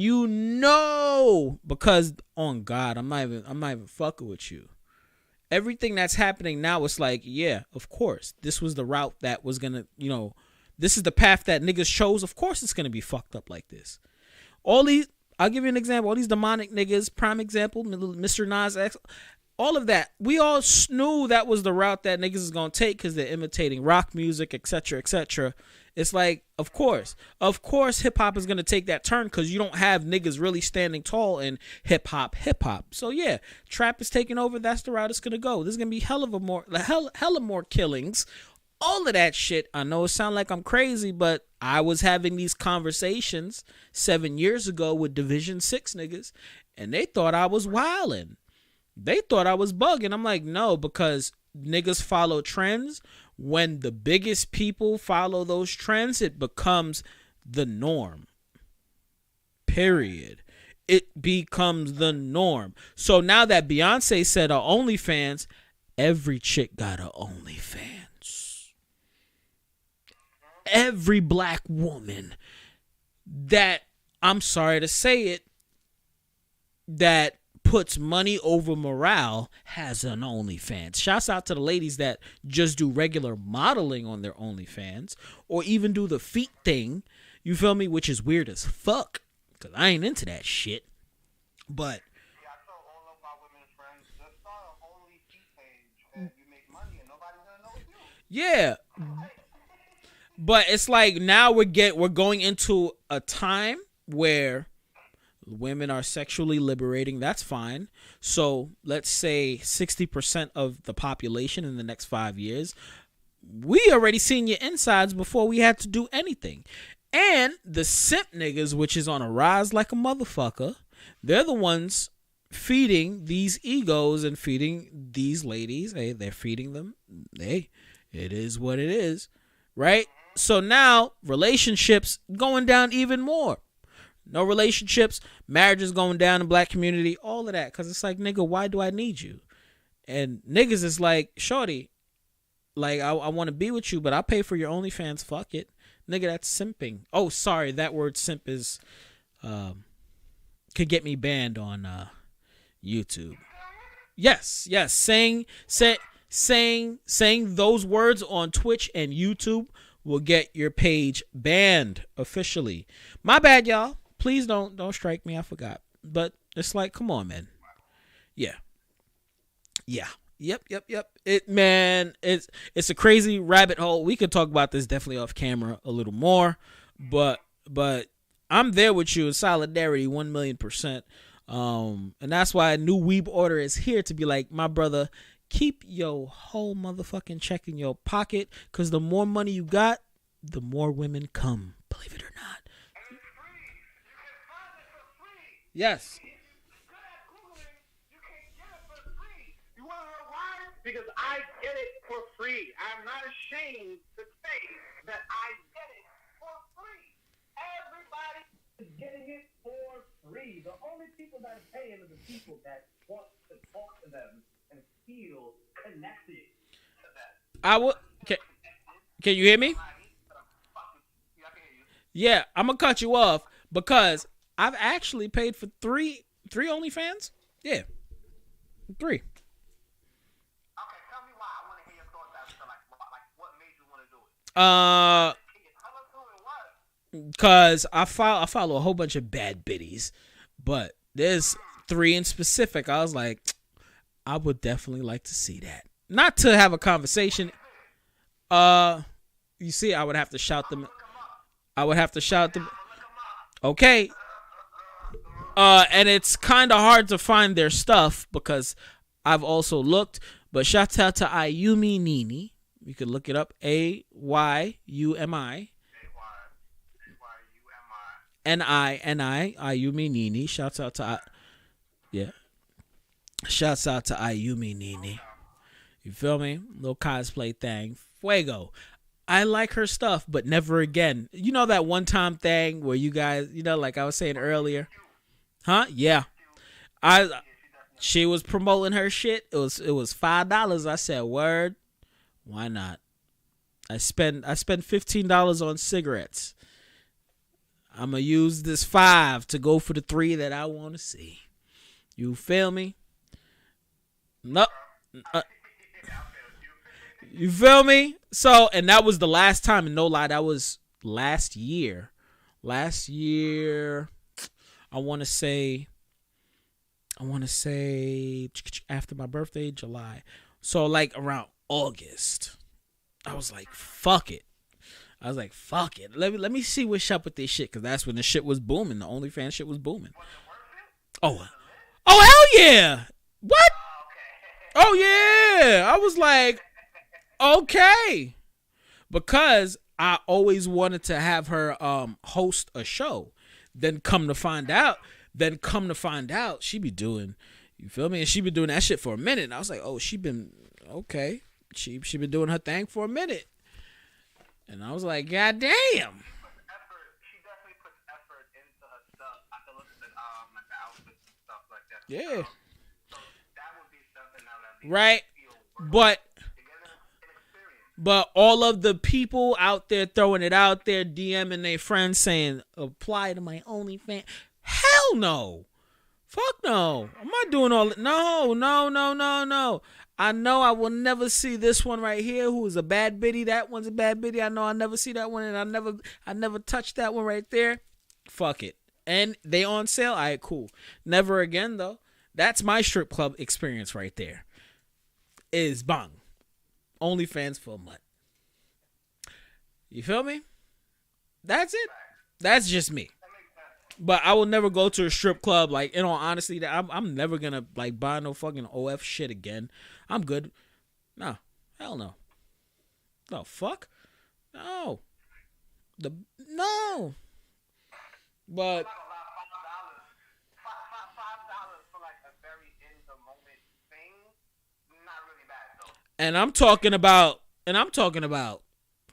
because on God, I'm not even fucking with you. Everything that's happening now, it's like, yeah, of course, this was the route that was gonna, this is the path that niggas chose. Of course, it's gonna be fucked up like this. I'll give you an example. All these demonic niggas, prime example, Mr. Nas X, all of that. We all knew that was the route that niggas is gonna take because they're imitating rock music, etc., etc. It's like, of course, hip hop is gonna take that turn because you don't have niggas really standing tall in hip hop. So yeah, trap is taking over. That's the route it's gonna go. There's gonna be hella more killings, all of that shit. I know it sounds like I'm crazy, but I was having these conversations 7 years ago with Division 6 niggas, and they thought I was wildin'. They thought I was bugging. I'm like, no, because niggas follow trends. When the biggest people follow those trends, it becomes the norm. Period. It becomes the norm. So now that Beyonce said her OnlyFans, every chick got a OnlyFans. Every black woman that, I'm sorry to say it, that puts money over morale has an OnlyFans. Shouts out to the ladies that just do regular modeling on their OnlyFans or even do the feet thing. You feel me? Which is weird as fuck because I ain't into that shit. But yeah, I told all of my women's friends, just start an only feet page and you make money and nobody's gonna know it's you. yeah, but it's like now we're going into a time where women are sexually liberating. That's fine. So let's say 60% of the population in the next 5 years, we already seen your insides before we had to do anything. And the simp niggas, which is on a rise like a motherfucker, they're the ones feeding these egos and feeding these ladies. Hey, they're feeding them. Hey, it is what it is, right? So now relationships going down even more. No relationships, marriages going down in black community, all of that. Because it's like, nigga, why do I need you? And niggas is like, shorty, like, I want to be with you, but I'll pay for your OnlyFans. Fuck it. Nigga, that's simping. Oh, sorry. That word simp is, could get me banned on YouTube. Yes. Saying those words on Twitch and YouTube will get your page banned officially. My bad, y'all. Please don't strike me. I forgot. But it's like, come on, man. Yeah. Yep. It's a crazy rabbit hole. We could talk about this definitely off camera a little more, but I'm there with you in solidarity 1,000,000%. And that's why New Weeb Order is here to be like, my brother, keep your whole motherfucking check in your pocket, because the more money you got, the more women come. Believe it or not. Yes. Because I get it for free. I'm not ashamed to say that I get it for free. Everybody is getting it for free. The only people that are paying are the people that want to talk to them and feel connected to them. I will. Can you hear me? Yeah, I'm gonna cut you off because I've actually paid for three OnlyFans. Yeah, 3. Cause I follow a whole bunch of bad biddies, but there's 3 in specific. I was like, I would definitely like to see that. Not to have a conversation. You see, I would have to shout them. Okay. And it's kind of hard to find their stuff because I've also looked. But shout out to Ayumi Nini. You can look it up. Ayumi. N-I. Ayumi Nini. Shouts out to Ayumi Nini. You feel me? Little cosplay thing. Fuego. I like her stuff, but never again. You know that one time thing where you guys, like I was saying earlier. Huh? Yeah. She was promoting her shit. It was $5. I said, word. Why not? I spent $15 on cigarettes. I'm going to use this 5 to go for the 3 that I want to see. You feel me? No. You feel me? So, and that was the last time, and no lie, that was last year. Last year, I want to say after my birthday, July. So, like around August, I was like, fuck it. Let me see what's up with this shit, because that's when the shit was booming. The OnlyFans shit was booming. Oh, hell yeah. What? Oh, yeah. I was like, okay. Because I always wanted to have her host a show. Then come to find out, she be doing, you feel me? And she been doing that shit for a minute. And I was like, oh, she been doing her thing for a minute. And I was like, God damn. Yeah. So that would be something that would be Right. feel But together an experience. but all of the people out there throwing it out there, DMing their friends saying apply to my OnlyFans. Hell no. Fuck no. I'm not doing all that. No, no, no, no, no. I know I will never see this one right here who is a bad biddy. That one's a bad biddy. I know I'll never see that one, and I never touch that one right there. Fuck it. And they on sale? All right, cool. Never again though. That's my strip club experience right there. Is bang. OnlyFans for a month. You feel me? That's it. That's just me. But I will never go to a strip club. Like, in all honesty, that I'm never gonna like buy no fucking OF shit again. I'm good. No, hell no. No fuck. No. No. But $5 for like a very in the moment thing, not really bad though. and I'm talking about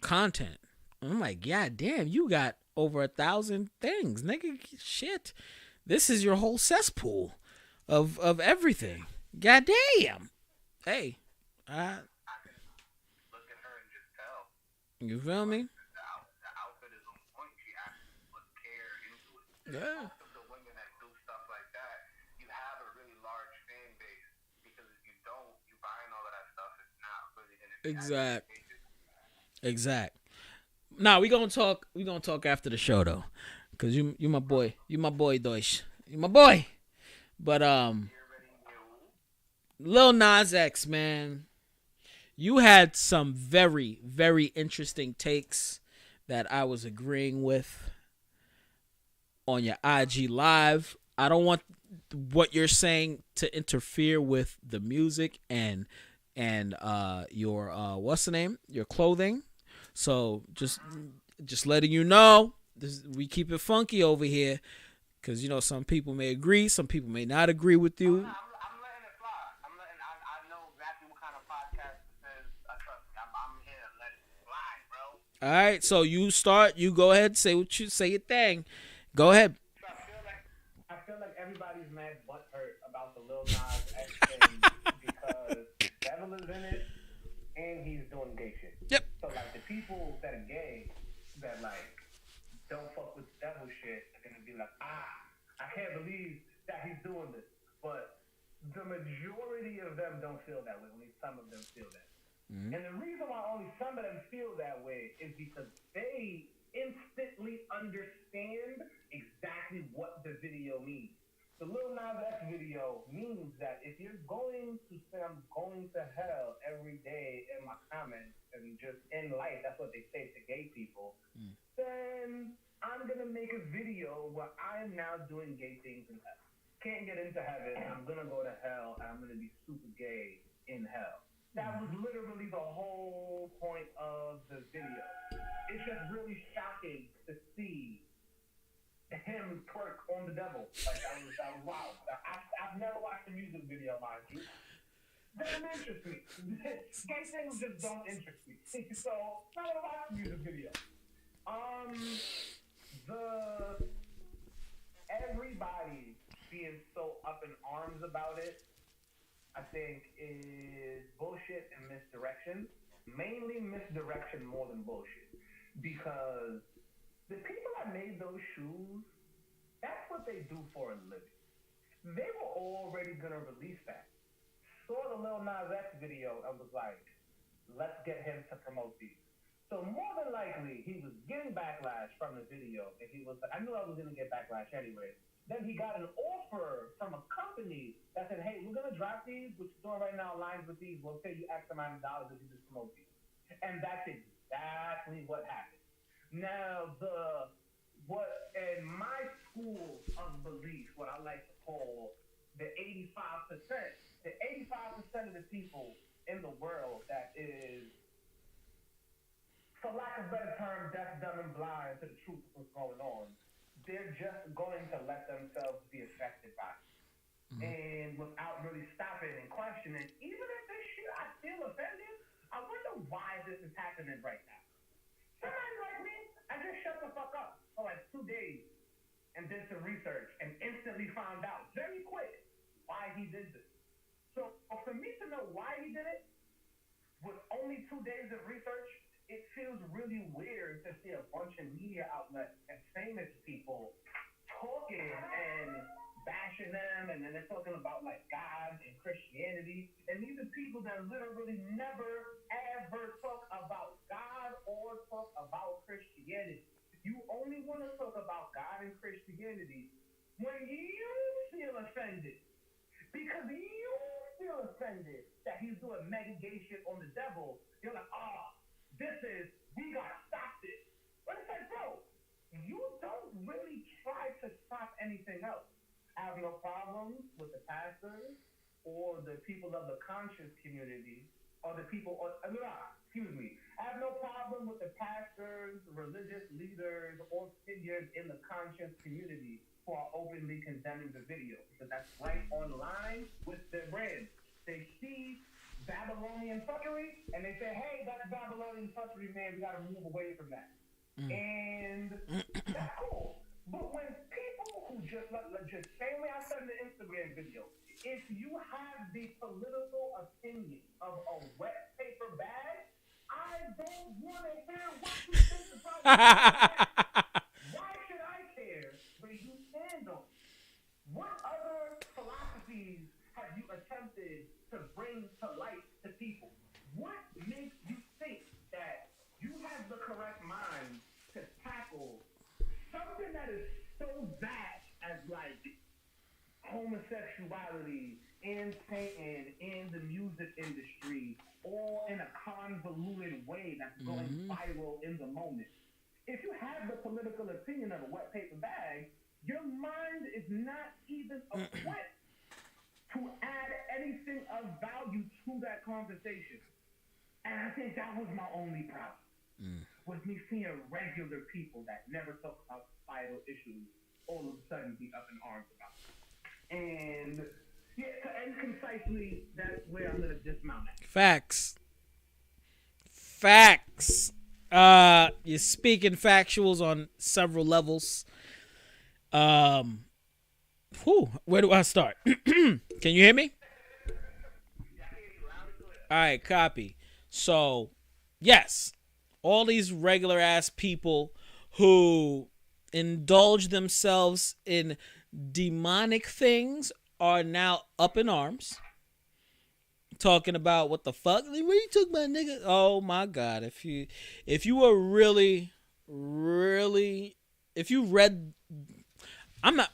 content. I'm like, God damn, you got over 1,000 things, nigga. Shit, this is your whole cesspool of everything. God damn. Hey, I can look at her and just tell. you feel me? The outfit is on point. She actually put care into it. Yeah. Most of the women that do stuff like that, you have a really large fan base because if you don't, you buying all of that stuff. It's not really gonna be Exact. Nah, we gonna talk after the show though, cause you my boy, Deutsch, you my boy. But Lil Nas X, man, you had some very, very interesting takes that I was agreeing with on your IG live. I don't want what you're saying to interfere with the music and your what's the name? Your clothing. So just letting you know, we keep it funky over here, because you know some people may agree, some people may not agree with you. I'm letting it fly. I know exactly what kind of podcast this is. Trust me, I'm here to let it fly, bro. All right, so you go ahead, say your thing. Go ahead. I feel like everybody's mad butthurt about the Lil Nas X thing because Devil is in it and he's doing gay shit. Yep. So like the people that are gay that like don't fuck with devil shit are gonna be like, I can't believe that he's doing this. But the majority of them don't feel that way. Only some of them feel that. Mm-hmm. And the reason why only some of them feel that way is because they instantly understand exactly what the video means. The Lil Nas X video means that if you're going to say I'm going to hell every day in my comments and just in life, that's what they say to gay people, then I'm going to make a video where I am now doing gay things in hell. Can't get into heaven, I'm going to go to hell, and I'm going to be super gay in hell. That was literally the whole point of the video. It's just really shocking to see him twerk on the devil. Like, that was wow. I've never watched a music video, mind you. Doesn't interest me. Gay things just don't interest me. So, I'm not gonna watch a music video. Everybody being so up in arms about it, I think, is bullshit and misdirection. Mainly misdirection more than bullshit. Because the people that made those shoes, that's what they do for a living. They were already going to release that. Saw the Lil Nas X video and was like, let's get him to promote these. So more than likely, he was getting backlash from the video. And he was like, I knew I was going to get backlash anyway. Then he got an offer from a company that said, hey, we're going to drop these, which is doing right now lines with these. We'll pay you X amount of dollars if you just promote these. And that's exactly what happened. Now, what in my school of belief, what I like to call the 85%, the 85% of the people in the world that is, for lack of a better term, deaf, dumb, and blind to the truth of what's going on, they're just going to let themselves be affected by it. And without really stopping and questioning, even if this shit I feel offended, I wonder why this is happening right now. Somebody like me, I just shut the fuck up for like 2 days and did some research and instantly found out very quick why he did this. So for me to know why he did it, with only 2 days of research, it feels really weird to see a bunch of media outlets and famous people talking and bashing them, and then they're talking about like God and Christianity, and these are people that literally never ever talk about God or talk about Christianity. You only want to talk about God and Christianity when you feel offended. Because you feel offended that he's doing negation on the devil. You're like, we gotta stop this. But it's like, bro, you don't really try to stop anything else. I have no problem with the pastors or the people of the conscious community or the people, I have no problem with the pastors, religious leaders, or figures in the conscious community who are openly condemning the video, because that's right online with their brand. They see Babylonian fuckery and they say, hey, that's Babylonian fuckery, man, we gotta move away from that. And that's cool. But when people who just same way I said in the Instagram video, if you have the political opinion of a wet paper bag, I don't want to hear what you think about it. Why should I care where you stand on? What other philosophies have you attempted to bring to light to people? What makes you think that you have the correct mind to tackle something that is so vast as like homosexuality and Satan in the music industry, all in a convoluted way that's going viral in the moment? If you have the political opinion of a wet paper bag, your mind is not even equipped to add anything of value to that conversation. And I think that was my only problem, was me seeing regular people that never talk about societal issues all of a sudden be up in arms about it. And yeah, to end concisely, that's where I'm going to dismount at. Facts. You're speaking factuals on several levels. Where do I start? Can you hear me? All right, copy. So, yes, all these regular ass people who indulge themselves in demonic things are now up in arms, talking about what the fuck? What you talking about, nigga? Oh my God! If you were really, if you read, I'm not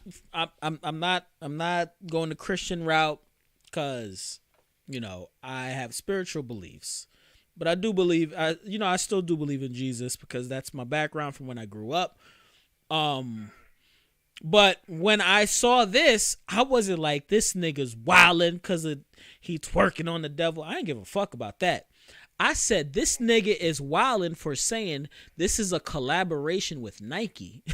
going the Christian route, because I have spiritual beliefs, but I do believe I still do believe in Jesus, because that's my background from when I grew up. But when I saw this, I wasn't like, this nigga's wildin' because he twerking on the devil. I didn't give a fuck about that. I said, this nigga is wildin' for saying this is a collaboration with Nike.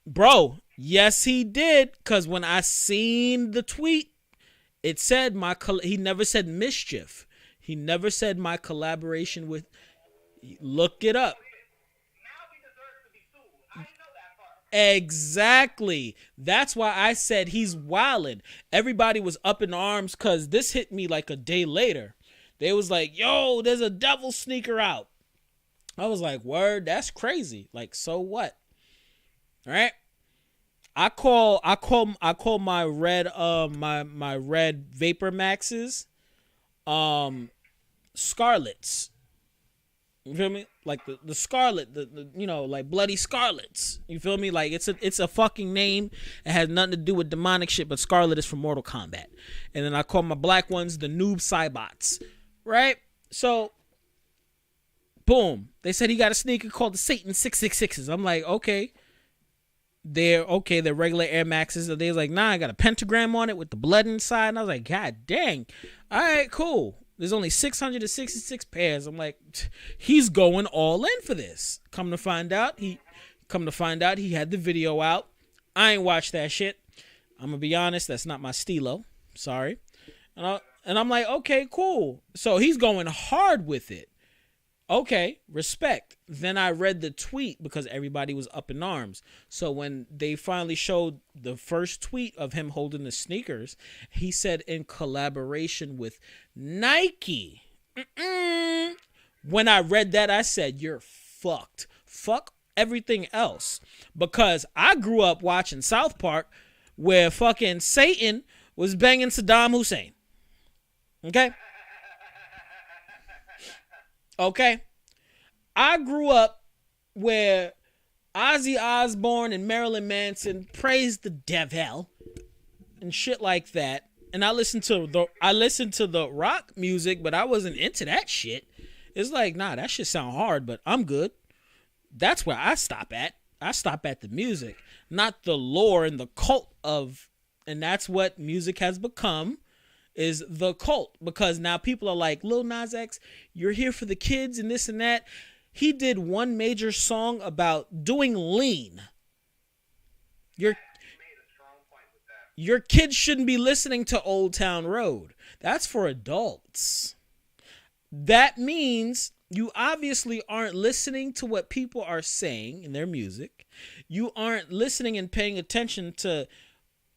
Bro, yes he did, because when I seen the tweet, it said he never said mischief. He never said my collaboration with. Look it up. Exactly. That's why I said he's wildin'. Everybody was up in arms because this hit me like a day later. They was like, yo, there's a devil sneaker out. I was like, word, that's crazy. Like, so what? All right. I call my red my red Vapor Maxes Scarlets. You feel me? Like the Scarlet, the like bloody Scarlets. You feel me? Like it's a fucking name. It has nothing to do with demonic shit, but Scarlet is from Mortal Kombat. And then I call my black ones the Noob Cybots. Right? So boom. They said he got a sneaker called the Satan 666s. I'm like, okay. They're regular Air Maxes. They was like, nah, I got a pentagram on it with the blood inside. And I was like, God dang. All right, cool. There's only 666 pairs. I'm like, he's going all in for this. Come to find out, he had the video out. I ain't watched that shit. I'm gonna be honest, that's not my stilo. Sorry. And I'm like, okay, cool. So he's going hard with it. Okay, respect. Then I read the tweet because everybody was up in arms. So when they finally showed the first tweet of him holding the sneakers, he said in collaboration with Nike. When I read that, I said, you're fucked. Fuck everything else. Because I grew up watching South Park where fucking Satan was banging Saddam Hussein. Okay? Okay? I grew up where Ozzy Osbourne and Marilyn Manson praised the devil and shit like that. And I listened to the rock music, but I wasn't into that shit. It's like, nah, that shit sound hard, but I'm good. That's where I stop at. I stop at the music, not the lore and the cult of, and that's what music has become, is the cult. Because now people are like, Lil Nas X, you're here for the kids and this and that. He did one major song about doing lean. Your kids shouldn't be listening to Old Town Road. That's for adults. That means you obviously aren't listening to what people are saying in their music. You aren't listening and paying attention to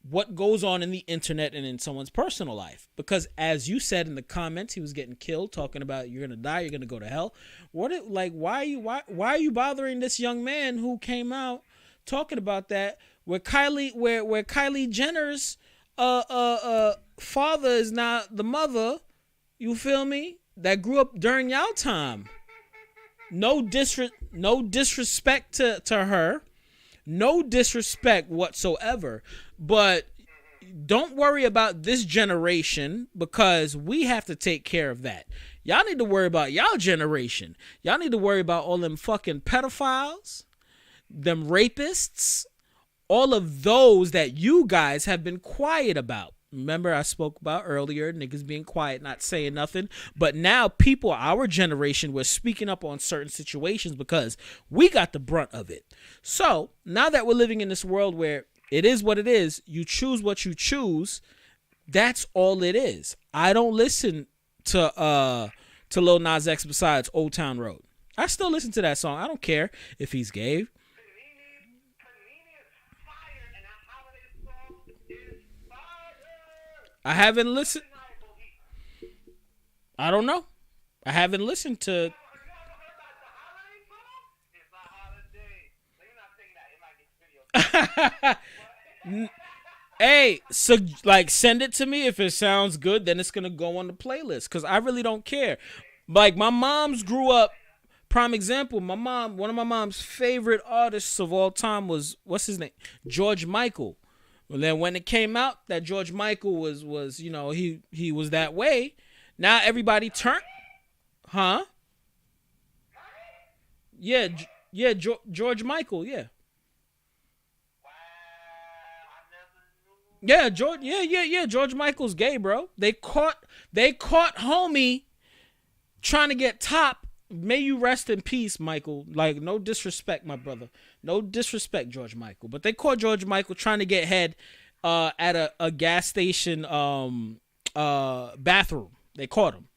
what goes on in the internet and in someone's personal life. Because as you said in the comments, he was getting killed, talking about you're gonna die, you're gonna go to hell. Why are you bothering this young man who came out talking about that? Where Kylie Jenner's father is not the mother, you feel me? That grew up during y'all time. No disrespect to her. No disrespect whatsoever. But don't worry about this generation because we have to take care of that. Y'all need to worry about y'all generation. Y'all need to worry about all them fucking pedophiles, them rapists, all of those that you guys have been quiet about. Remember I spoke about earlier, niggas being quiet, not saying nothing. But now people, our generation, we're speaking up on certain situations because we got the brunt of it. So now that we're living in this world where it is what it is, you choose what you choose, that's all it is. I don't listen to Lil Nas X besides Old Town Road. I still listen to that song. I don't care if he's gay. I haven't listened. I don't know. I haven't listened to. Hey, so like send it to me if it sounds good, then it's gonna go on the playlist because I really don't care. Like my mom's grew up. Prime example, one of my mom's favorite artists of all time was what's his name, George Michael. Well, then when it came out that George Michael was you know he was that way, now everybody turned, huh? Yeah, George Michael, yeah. Yeah, George Michael's gay, bro. They caught homie trying to get top. May you rest in peace, Michael. Like, no disrespect, my brother. No disrespect, George Michael. But they caught George Michael trying to get head at a gas station bathroom. They caught him.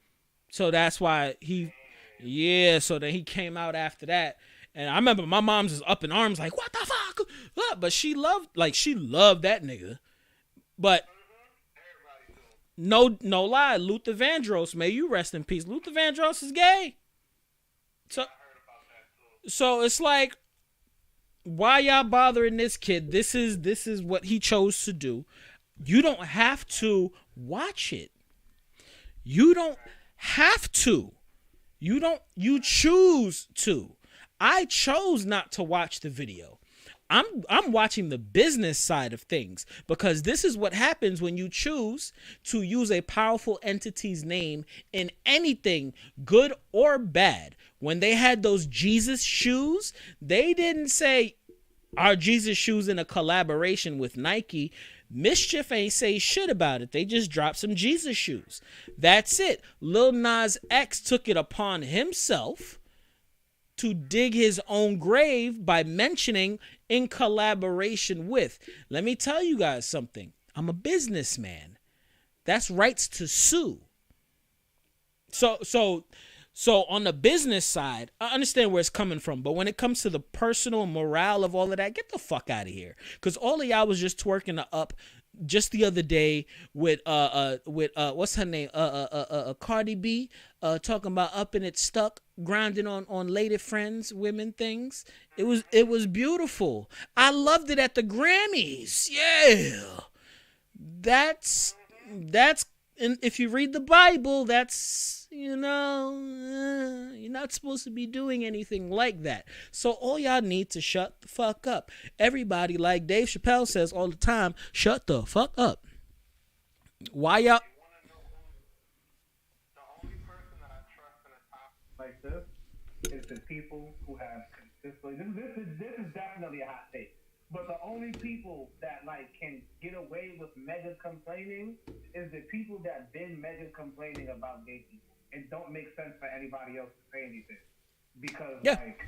So that's why so then he came out after that. And I remember my mom's just up in arms like, what the fuck? But she loved that nigga. But no lie, Luther Vandross, may you rest in peace. Luther Vandross is gay. So it's like, why y'all bothering this kid? This is what he chose to do. You don't have to watch it. You don't have to. You choose to. I chose not to watch the video. I'm watching the business side of things because this is what happens when you choose to use a powerful entity's name in anything, good or bad. When they had those Jesus shoes, they didn't say our Jesus shoes in a collaboration with Nike. Mischief ain't say shit about it. They just dropped some Jesus shoes. That's it. Lil Nas X took it upon himself to dig his own grave by mentioning in collaboration with. Let me tell you guys something. I'm a businessman. That's rights to sue. So So on the business side, I understand where it's coming from, but when it comes to the personal morale of all of that, get the fuck out of here. Because all of y'all was just twerking up just the other day with what's her name, Cardi B, talking about up and it stuck, grinding on Lady Friends women things. It was beautiful. I loved it at the Grammys. Yeah, that's and if you read the Bible, that's, you're not supposed to be doing anything like that. So all y'all need to shut the fuck up. Everybody, like Dave Chappelle says all the time, shut the fuck up. Why y'all? The only person that I trust in a topic like this is the people who have consistently. This is definitely a hot take. But the only people that like can get away with mega complaining is the people that been mega complaining about gay people. It don't make sense for anybody else to say anything because like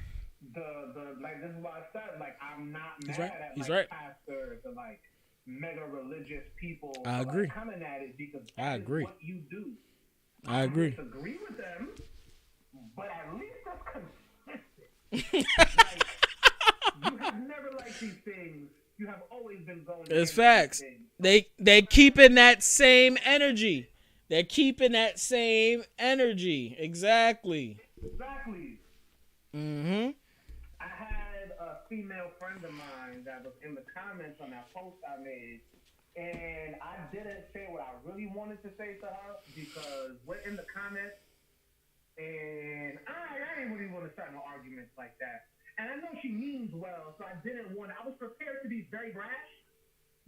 the like this is why I said like I'm not mad at like pastors and like mega religious people. I agree. Like, coming at it because I agree. What you do. I agree. Disagree with them, but at least that's consistent. Like, you have never liked these things. You have always been going. It's facts. They keeping that same energy. They're keeping that same energy. Exactly. Exactly. Mm-hmm. I had a female friend of mine that was in the comments on that post I made, and I didn't say what I really wanted to say to her because we're in the comments, and I didn't really want to start no arguments like that. And I know she means well, so I didn't want to. I was prepared to be very brash,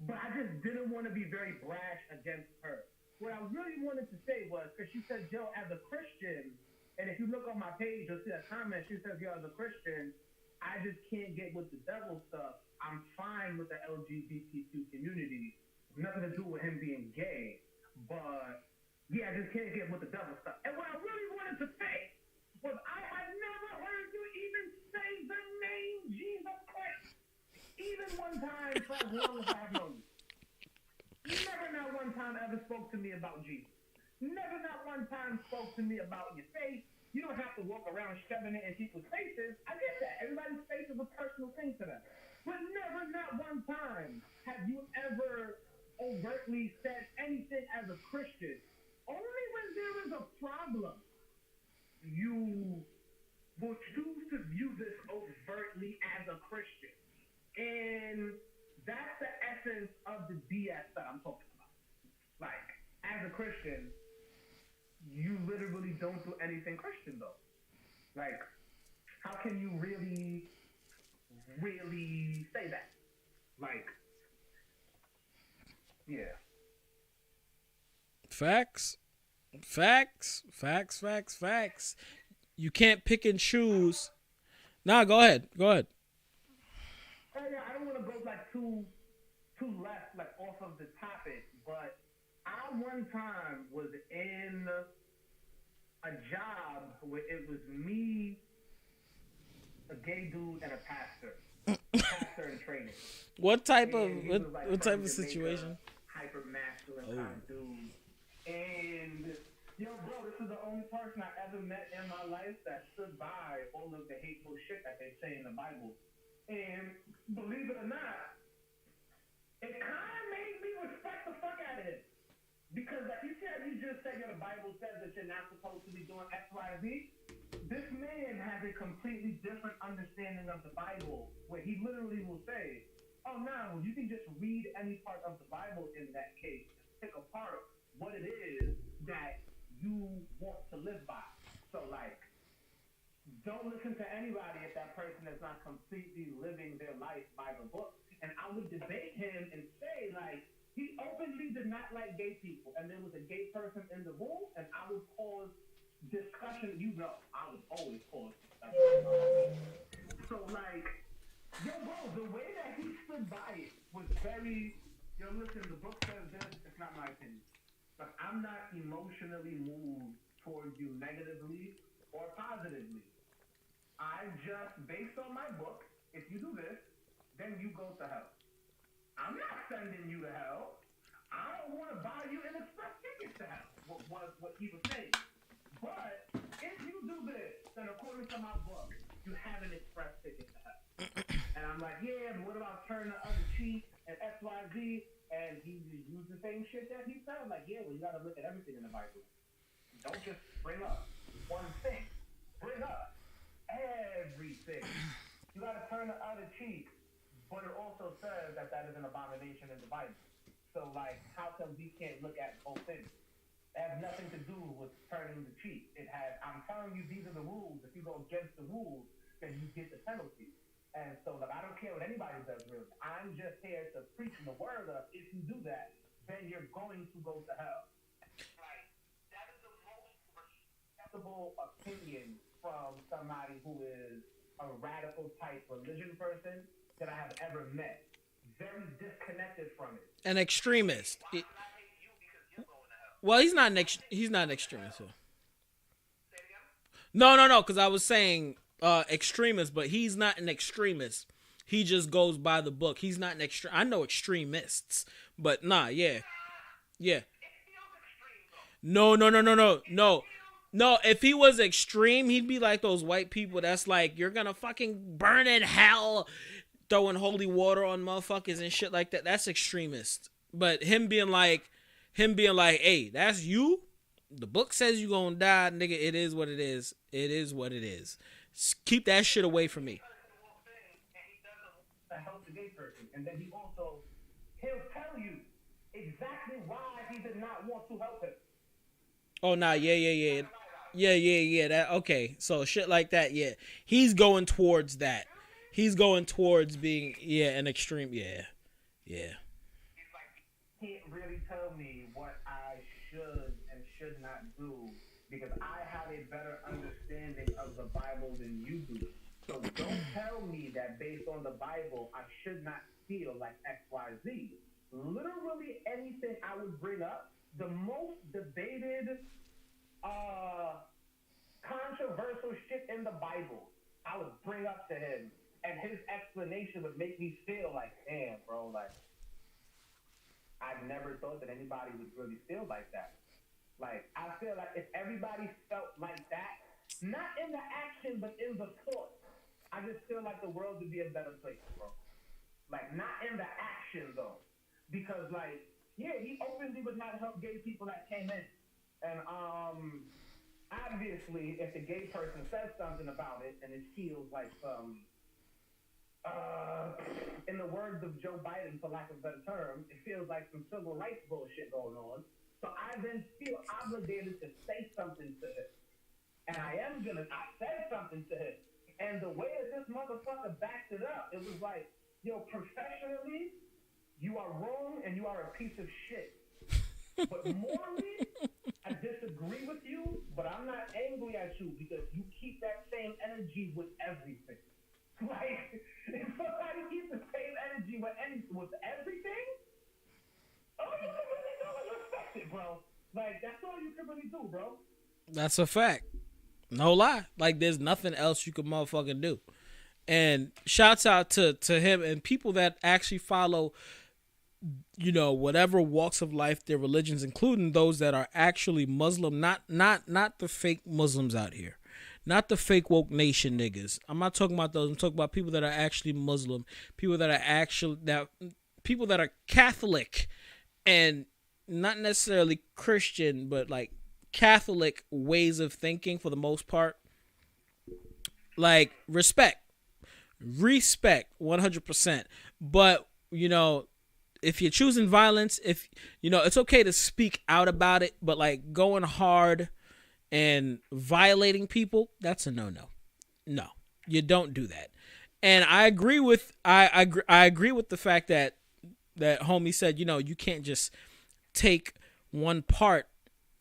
but I just didn't want to be very brash against her. What I really wanted to say was, because she said, Joe, as a Christian, and if you look on my page, you'll see a comment. She says, yo, as a Christian, I just can't get with the devil stuff. I'm fine with the LGBTQ community. Nothing to do with him being gay. But, yeah, I just can't get with the devil stuff. And what I really wanted to say was I had never heard you even say the name Jesus Christ. Even one time for as long as I've known you. You never not one time ever spoke to me about Jesus. Never not one time spoke to me about your faith. You don't have to walk around shoving it in people's faces. I get that. Everybody's faith is a personal thing to them. But never not one time have you ever overtly said anything as a Christian. Only when there is a problem, you will choose to view this overtly as a Christian. And that's the essence of the BS that I'm talking about. Like, as a Christian, you literally don't do anything Christian, though. Like, how can you really say that? Like, yeah. Facts. You can't pick and choose. Nah, go ahead. Yeah, I don't want to go like too left, like off of the topic, but I one time was in a job where it was me, a gay dude, and a pastor in training. What type of like what type of situation? Hyper masculine kind of dude. And yo, bro, this is the only person I ever met in my life that stood by all of the hateful shit that they say in the Bible. And believe it or not, it kind of made me respect the fuck out of it. Because like you said, you just said, the Bible says that you're not supposed to be doing X, Y, Z. This man has a completely different understanding of the Bible, where he literally will say, oh, no, you can just read any part of the Bible in that case, pick apart what it is that you want to live by. So, like, don't listen to anybody if that person is not completely living their life by the book. And I would debate him and say, like, he openly did not like gay people, and there was a gay person in the room, and I would cause discussion. I would always cause discussion. So, like, yo, bro, the way that he stood by it was very, listen, the book says this, it's not my opinion. But I'm not emotionally moved towards you negatively or positively. I just, based on my book, if you do this, then you go to hell. I'm not sending you to hell. I don't want to buy you an express ticket to hell, was what he was saying. But if you do then according to my book, you have an express ticket to hell. And I'm like, yeah, but what about turn the other cheek and XYZ? And he used the same shit that he said. I'm like, yeah, well, you got to look at everything in the Bible. Don't just bring up one thing. Bring up everything. You got to turn the other cheek. But it also says that that is an abomination in the Bible. So, like, how come we can't look at both things? It has nothing to do with turning the cheek. It has, I'm telling you, these are the rules. If you go against the rules, then you get the penalty. And so, like, I don't care what anybody does, really. I'm just here to preach the word of, if you do that, then you're going to go to hell. Right. That is the most respectable opinion from somebody who is a radical type religion person that I have ever met. Very disconnected from it. An extremist. Well, he's not an extremist. So. No, because I was saying extremist, but he's not an extremist. He just goes by the book. He's not an extreme. I know extremists, but nah, yeah. No. No, if he was extreme, he'd be like those white people that's like, you're gonna fucking burn in hell, throwing holy water on motherfuckers and shit like that. That's extremist. But him being like, hey, that's you? The book says you gonna die, nigga. It is what it is. It is what it is. Keep that shit away from me. Help the gay person. And then he'll tell you exactly why he did not want to help him. Oh, nah, yeah. That okay. So shit like that, yeah. He's going towards that. He's going towards being, an extreme, yeah. He can't really tell me what I should and should not do because I have a better understanding of the Bible than you do. So don't tell me that based on the Bible, I should not feel like X, Y, Z. Literally anything I would bring up, the most debated, controversial shit in the Bible, I would bring up to him, and his explanation would make me feel like, damn, bro, like, I never thought that anybody would really feel like that. Like, I feel like if everybody felt like that, not in the action, but in the thought, I just feel like the world would be a better place, bro. Like, not in the action, though. Because, like, yeah, he openly would not help gay people that came in. And, obviously, if the gay person says something about it and it feels like some, in the words of Joe Biden, for lack of a better term, it feels like some civil rights bullshit going on. So I then feel obligated to say something to him. And I said something to him. And the way that this motherfucker backed it up, it was like, yo, professionally, you are wrong and you are a piece of shit. But morally, I disagree with you, but I'm not angry at you because you keep that same energy with everything. Like, if somebody keeps the same energy with everything, all you can really do is respect it, bro. Like, that's all you can really do, bro. That's a fact. No lie. Like, there's nothing else you can motherfucking do. And shouts out to him and people that actually follow, whatever walks of life, their religions, including those that are actually Muslim, not the fake Muslims out here. Not the fake woke nation niggas. I'm not talking about those. I'm talking about people that are actually Muslim, people that are Catholic and not necessarily Christian, but like Catholic ways of thinking for the most part. Like respect 100%. But, if you're choosing violence, if, it's okay to speak out about it, but like going hard and violating people, that's a no-no. No, you don't do that. And I agree with I agree with the fact that homie said, you can't just take one part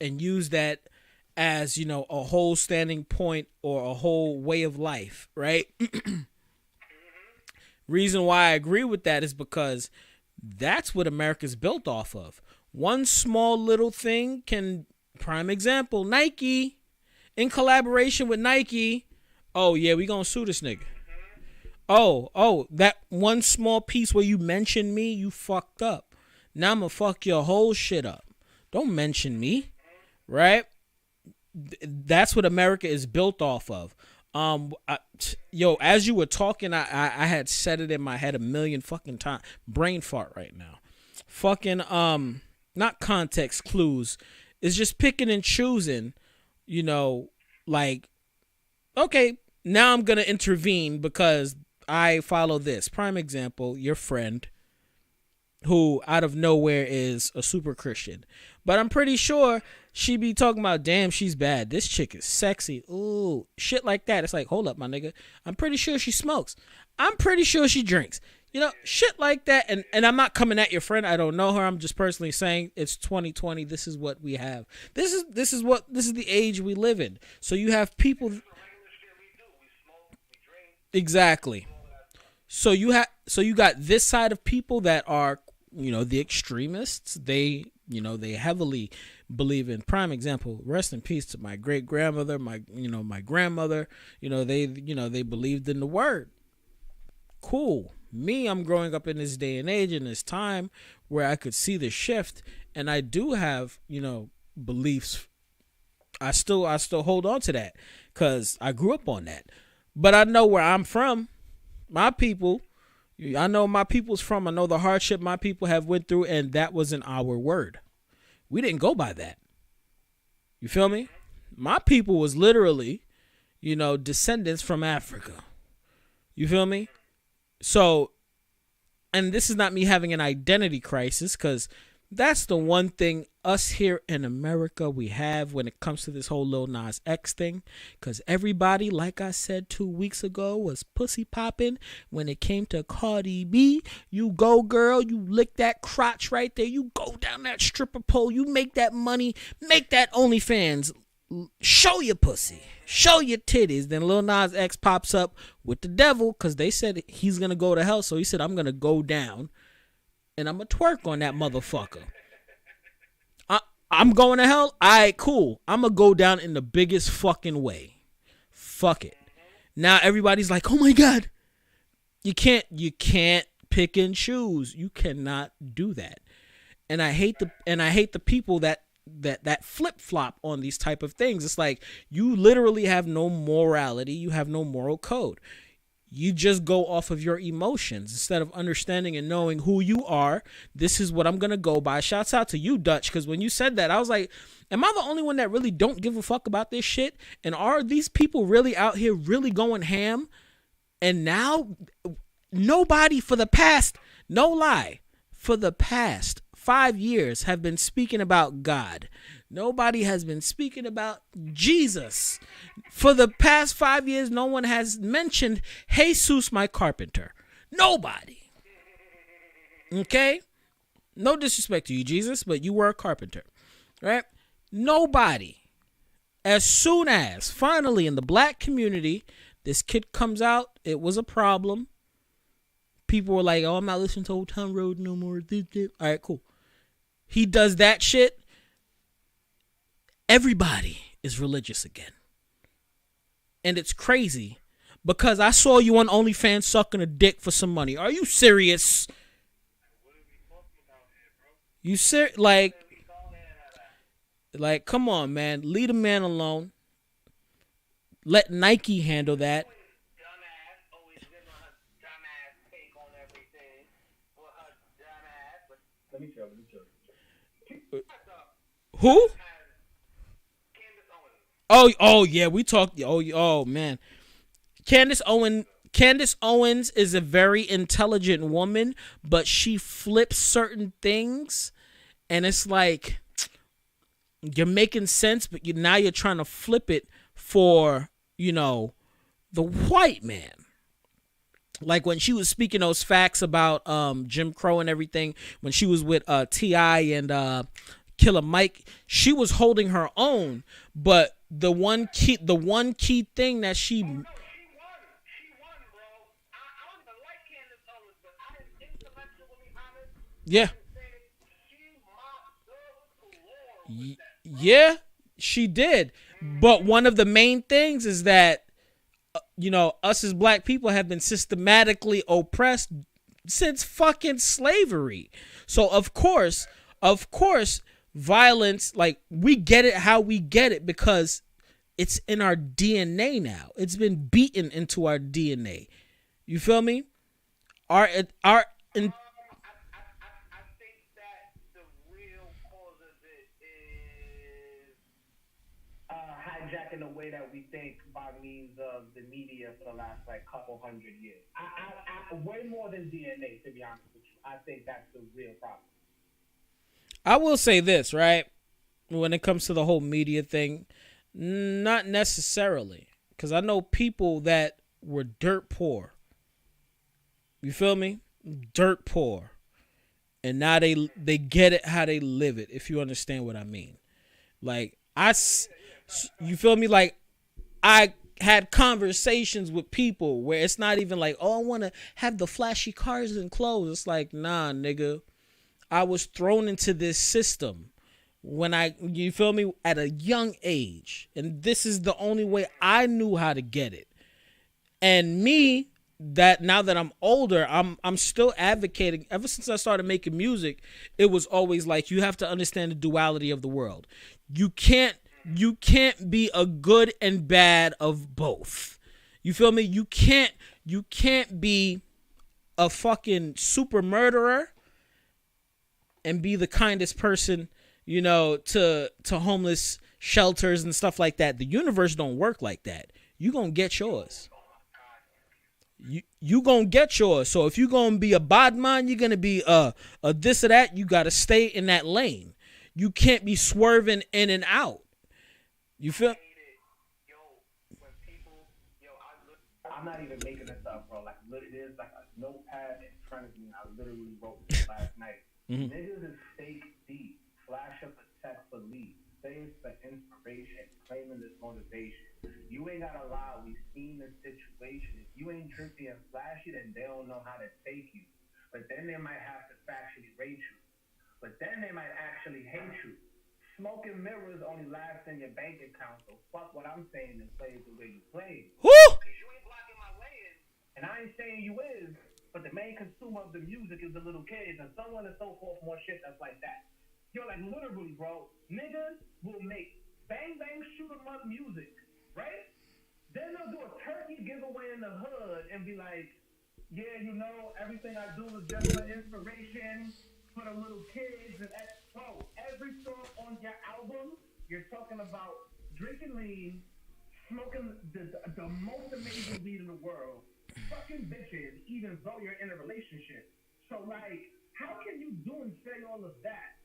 and use that as, a whole standing point or a whole way of life, right? Reason why I agree with that is because that's what America's built off of. One small little thing can, prime example, Nike, in collaboration with Nike. Oh yeah, we gonna sue this nigga. Oh, that one small piece where you mentioned me, you fucked up. Now I'm gonna fuck your whole shit up. Don't mention me, right? That's what America is built off of. As you were talking, I had said it in my head a million fucking times. Brain fart right now. Fucking not context clues. It's just picking and choosing. Like, okay, now I'm gonna intervene because I follow this. Prime example, your friend, who out of nowhere is a super Christian, but I'm pretty sure she be talking about, damn, she's bad. This chick is sexy. Ooh, shit like that. It's like, hold up, my nigga. I'm pretty sure she smokes. I'm pretty sure she drinks. Shit like that. And I'm not coming at your friend. I don't know her. I'm just personally saying it's 2020. This is what we have. This is the age we live in. So you have people. Exactly. So you got this side of people that are, the extremists. They heavily believe in, prime example, rest in peace to my great grandmother, my grandmother, they believed in the word. Cool. Me, I'm growing up in this day and age, in this time where I could see the shift, and I do have, beliefs. I still hold on to that because I grew up on that. But I know where I'm from. My people, I know my people's from. I know the hardship my people have went through, and that wasn't our word. We didn't go by that. You feel me? My people was literally, descendants from Africa. You feel me? So, and this is not me having an identity crisis, because that's the one thing us here in America we have when it comes to this whole Lil Nas X thing. Because everybody, like I said 2 weeks ago, was pussy popping when it came to Cardi B. You go, girl, you lick that crotch right there. You go down that stripper pole. You make that money. Make that OnlyFans. Show your pussy. Show your titties. Then Lil Nas X pops up with the devil because they said he's going to go to hell. So he said, I'm going to go down and I'm going to twerk on that motherfucker. I'm going to hell? All right, cool. I'm going to go down in the biggest fucking way. Fuck it. Now everybody's like, oh my God. You can't pick and choose. You cannot do that. And I hate the people that flip-flop on these type of things. It's like you literally have no morality. You have no moral code. You just go off of your emotions instead of understanding and knowing who you are. This is what I'm going to go by. Shouts out to you, Dutch, because when you said that, I was like, am I the only one that really don't give a fuck about this shit? And are these people really out here really going ham? And now nobody for the past, no lie, for the past 5 years have been speaking about God. Nobody has been speaking about Jesus. For the past 5 years, no one has mentioned Jesus, my carpenter. Nobody. Okay? No disrespect to you, Jesus, but you were a carpenter. Right? Nobody. As soon as, finally, in the black community, this kid comes out, it was a problem. People were like, oh, I'm not listening to Old Town Road no more. All right, cool. He does that shit. Everybody is religious again. And it's crazy because I saw you on OnlyFans sucking a dick for some money. Are you serious? You like, come on, man. Leave a man alone. Let Nike handle that. Who? Oh yeah, we talked. Oh man, Candace Owens is a very intelligent woman, but she flips certain things, and it's like you're making sense, but now you're trying to flip it for the white man. Like when she was speaking those facts about Jim Crow and everything, when she was with T.I. and Killer Mike, she was holding her own, but the one key thing that she won, bro. I don't even like Candace Owens, but I am intellectually honest. Yeah. Yeah, she did. But one of the main things is that us as black people have been systematically oppressed since fucking slavery. So of course, violence, like we get it how we get it because it's in our DNA now. It's been beaten into our DNA. You feel me? Our in, I think that the real cause of it is hijacking the way that we think by means of the media for the last like couple hundred years. I way more than DNA, to be honest with you. I think that's the real problem. I will say this, right? When it comes to the whole media thing, not necessarily, because I know people that were dirt poor. You feel me? Dirt poor, and now they get it how they live it. If you understand what I mean, like you feel me? Like I had conversations with people where it's not even like, oh, I want to have the flashy cars and clothes. It's like, nah, nigga. I was thrown into this system you feel me, at a young age. And this is the only way I knew how to get it. And me, that now that I'm older, I'm still advocating. Ever since I started making music, it was always like, you have to understand the duality of the world. You can't be a good and bad of both. You feel me? You can't be a fucking super murderer and be the kindest person, you know, to homeless shelters and stuff like that. The universe don't work like that. You gonna get yours. You gonna get yours. So if you gonna be a bad man, you're gonna be a this or that. You gotta stay in that lane. You can't be swerving in and out. You feel? I'm not even making this up, bro. Like, there's like a notepad in front of me. I literally wrote this last night. Mm-hmm. Niggas is fake deep. Flash up a text for lead. Say it's for inspiration. Claiming this motivation. You ain't gotta lie. We've seen this situation. If you ain't trippy and flashy, then they don't know how to take you. But then they might have to factually rate you. But then they might actually hate you. Smoke and mirrors only last in your bank account. So fuck what I'm saying and play it the way you play. Woo! Because you ain't blocking my way in. And I ain't saying you is, but the main consumer of the music is the little kids and so on and so forth, more shit that's like that. Yo, like literally, bro, niggas will make bang bang shoot 'em up music, right? Then they'll do a turkey giveaway in the hood and be like, yeah, you know, everything I do is just for inspiration for the little kids. And bro, every song on your album, you're talking about drinking lean, smoking the most amazing weed in the world, fucking bitches, even though you're in a relationship. So, like, how can you do and say all of that?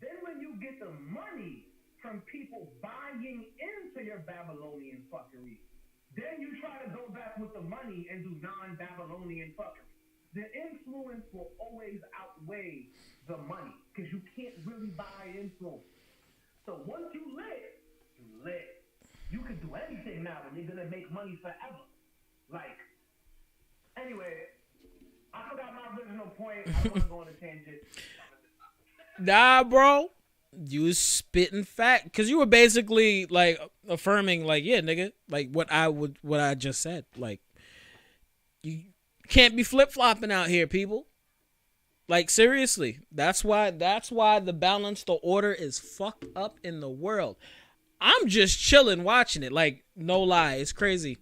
Then when you get the money from people buying into your Babylonian fuckery, then you try to go back with the money and do non-Babylonian fuckery. The influence will always outweigh the money because you can't really buy influence. So once you lit, you lit. You can do anything now and you're going to make money forever. Like, anyway, I forgot my original point. I want to go on a tangent. Nah, bro. You was spitting fact because you were basically like affirming, like, yeah, nigga, like what I just said. Like, you can't be flip flopping out here, people. Like, seriously, that's why the balance, the order is fucked up in the world. I'm just chilling watching it. Like, no lie, it's crazy.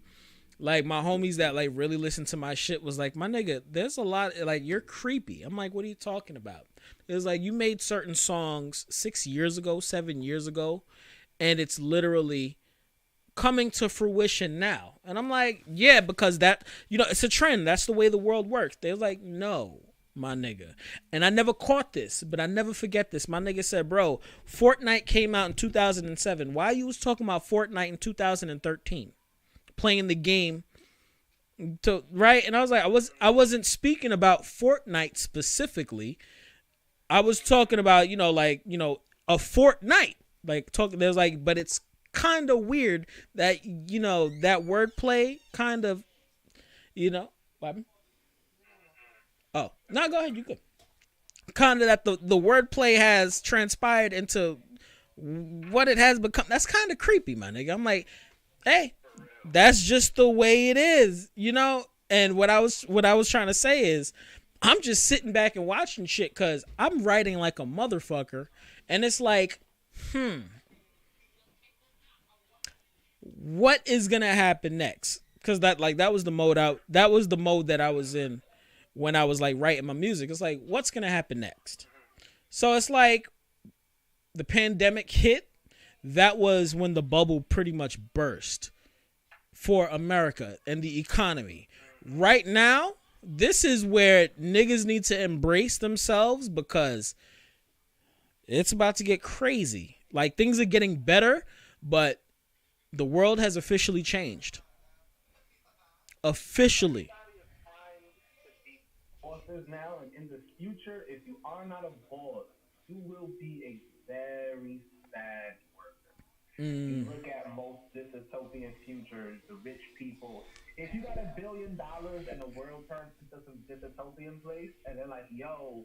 Like, my homies that like really listen to my shit was like, my nigga, there's a lot, like, you're creepy. I'm like, what are you talking about? It was like, you made certain songs 6 years ago, 7 years ago, and it's literally coming to fruition now. And I'm like, yeah, because that, you know, it's a trend. That's the way the world works. They're like, no, my nigga. And I never caught this, but I never forget this. My nigga said, bro, Fortnite came out in 2007. Why you was talking about Fortnite in 2013? Playing the game to right. And I was like, I wasn't speaking about Fortnite specifically. I was talking about, you know, like, you know, a Fortnite, like talking, there's like, but it's kind of weird that, you know, that wordplay kind of, you know, what happened? Oh, no, go ahead. You could kind of that the wordplay has transpired into what it has become. That's kind of creepy, my nigga. I'm like, hey, that's just the way it is, you know? And what I was trying to say is I'm just sitting back and watching shit because I'm writing like a motherfucker And it's like, what is gonna happen next? Because that was the mode that I was in when I was like writing my music. It's like, what's gonna happen next? So it's like the pandemic hit. That was when the bubble pretty much burst for America and the economy. Right now, this is where niggas need to embrace themselves because it's about to get crazy. Like, things are getting better, but the world has officially changed. Officially. Now and in the future, if you are not a boss, you will be a very sad worker. You look at most dystopian futures, the rich people. If you got $1 billion and the world turns into some dystopian place, and they're like, yo,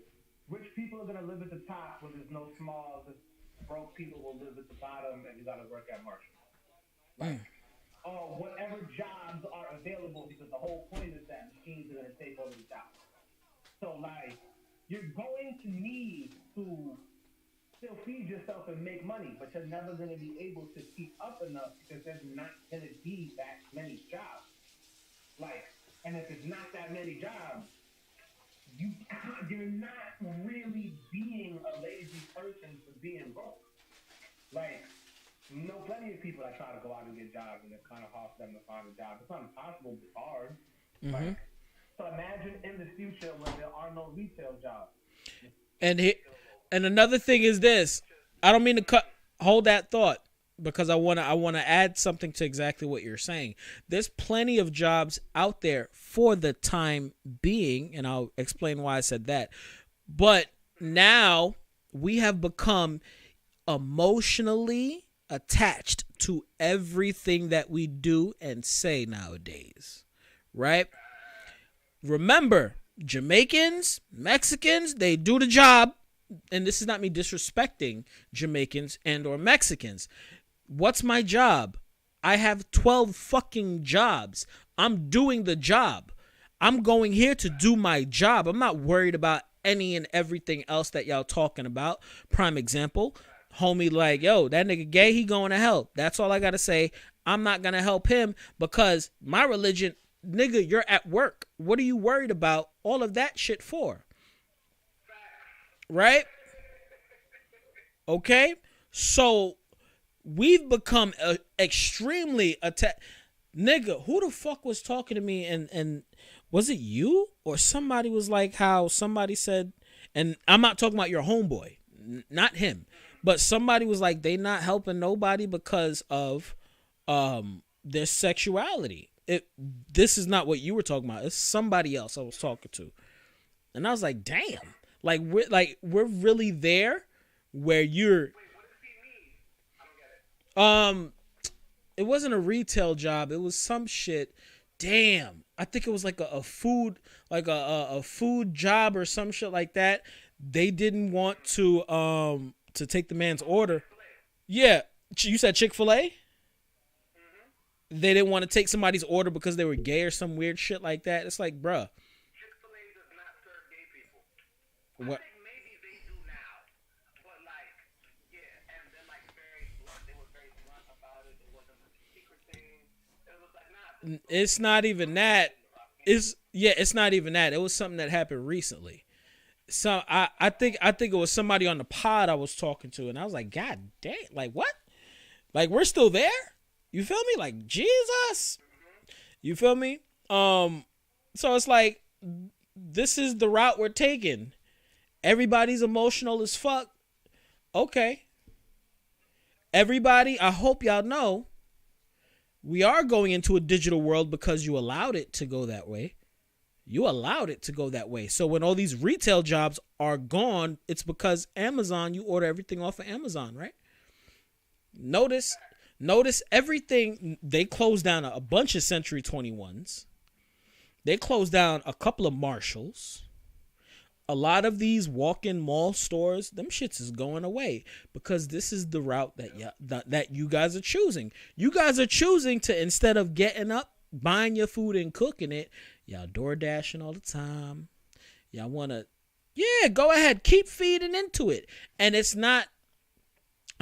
rich people are gonna live at the top where there's no small, just broke people will live at the bottom, and you gotta work at Marshall. Like, whatever jobs are available, because the whole point is that machines are gonna take over the jobs. So, like, you're going to need to still feed yourself and make money, but you're never going to be able to keep up enough because there's not going to be that many jobs. Like, and if it's not that many jobs, you're not really being a lazy person for being broke. Like, know plenty of people that try to go out and get jobs, and it's kind of hard for them to find a job. It's not impossible, but it's hard. Like, so imagine in the future when there are no retail jobs. And another thing is this. I don't mean to hold that thought because I want to add something to exactly what you're saying. There's plenty of jobs out there for the time being, and I'll explain why I said that. But now we have become emotionally attached to everything that we do and say nowadays, right? Remember, Jamaicans, Mexicans, they do the job. And this is not me disrespecting Jamaicans and or Mexicans. What's my job? I have 12 fucking jobs. I'm doing the job. I'm going here to do my job. I'm not worried about any and everything else that y'all talking about. Prime example, homie like, yo, that nigga gay, he going to hell. That's all I got to say. I'm not going to help him because my religion, nigga, you're at work. What are you worried about all of that shit for? Right? Okay? So we've become extremely attached. Nigga, who the fuck was talking to me and was it you? Or somebody was like how somebody said, and I'm not talking about your homeboy, not him, but somebody was like, they not helping nobody because of their sexuality. This is not what you were talking about. It's somebody else I was talking to. And I was like, damn. We're really there where you're. Wait, what does he mean? I don't get it. It wasn't a retail job. It was some shit. Damn. I think it was like a food, like a food job or some shit like that. They didn't want to take the man's order. Yeah. You said Chick-fil-A? They didn't want to take somebody's order because they were gay or some weird shit like that. It's like, bruh. Chick-fil-A does not serve gay people. What? I think maybe they do now, but like, yeah, and they're like very blunt. They were very blunt about it. It wasn't like a secret thing. It was like, nah. It's not even that. It's not even that. It was something that happened recently. So I think it was somebody on the pod I was talking to, and I was like, God damn, like what? Like we're still there? You feel me? Like Jesus. You feel me? So it's like this is the route we're taking. Everybody's emotional as fuck. Okay. Everybody, I hope y'all know we are going into a digital world because you allowed it to go that way. You allowed it to go that way. So when all these retail jobs are gone, it's because Amazon, you order everything off of Amazon, right? Notice everything. They closed down a bunch of Century 21s. They closed down a couple of Marshalls. A lot of these walk-in mall stores, them shits is going away because this is the route that you guys are choosing. You guys are choosing to, instead of getting up, buying your food and cooking it, y'all door dashing all the time. Y'all want to, yeah, go ahead. Keep feeding into it. And it's not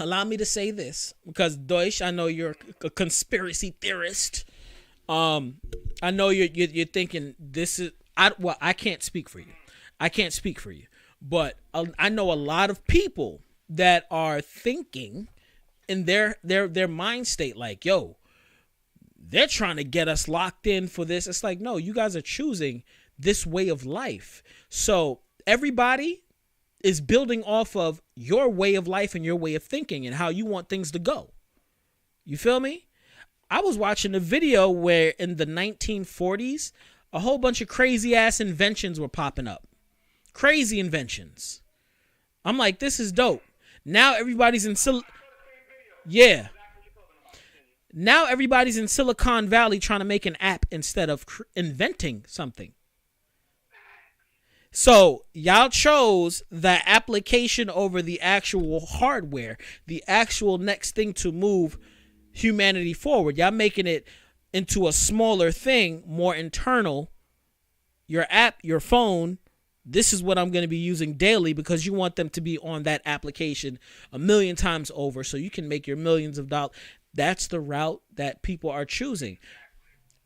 allow me to say this because Deutsch, I know you're a conspiracy theorist. I know you're thinking this is I can't speak for you. I can't speak for you, but I know a lot of people that are thinking in their mind state like, yo, they're trying to get us locked in for this. It's like, no, you guys are choosing this way of life. So everybody is building off of your way of life and your way of thinking and how you want things to go. You feel me? I was watching a video where in the 1940s, a whole bunch of crazy ass inventions were popping up. Crazy inventions. I'm like, this is dope. Now everybody's in yeah. Now everybody's in Silicon Valley trying to make an app instead of inventing something. So y'all chose the application over the actual hardware, the actual next thing to move humanity forward. Y'all making it into a smaller thing, more internal. Your app, your phone, this is what I'm going to be using daily because you want them to be on that application a million times over so you can make your millions of dollars. That's the route that people are choosing.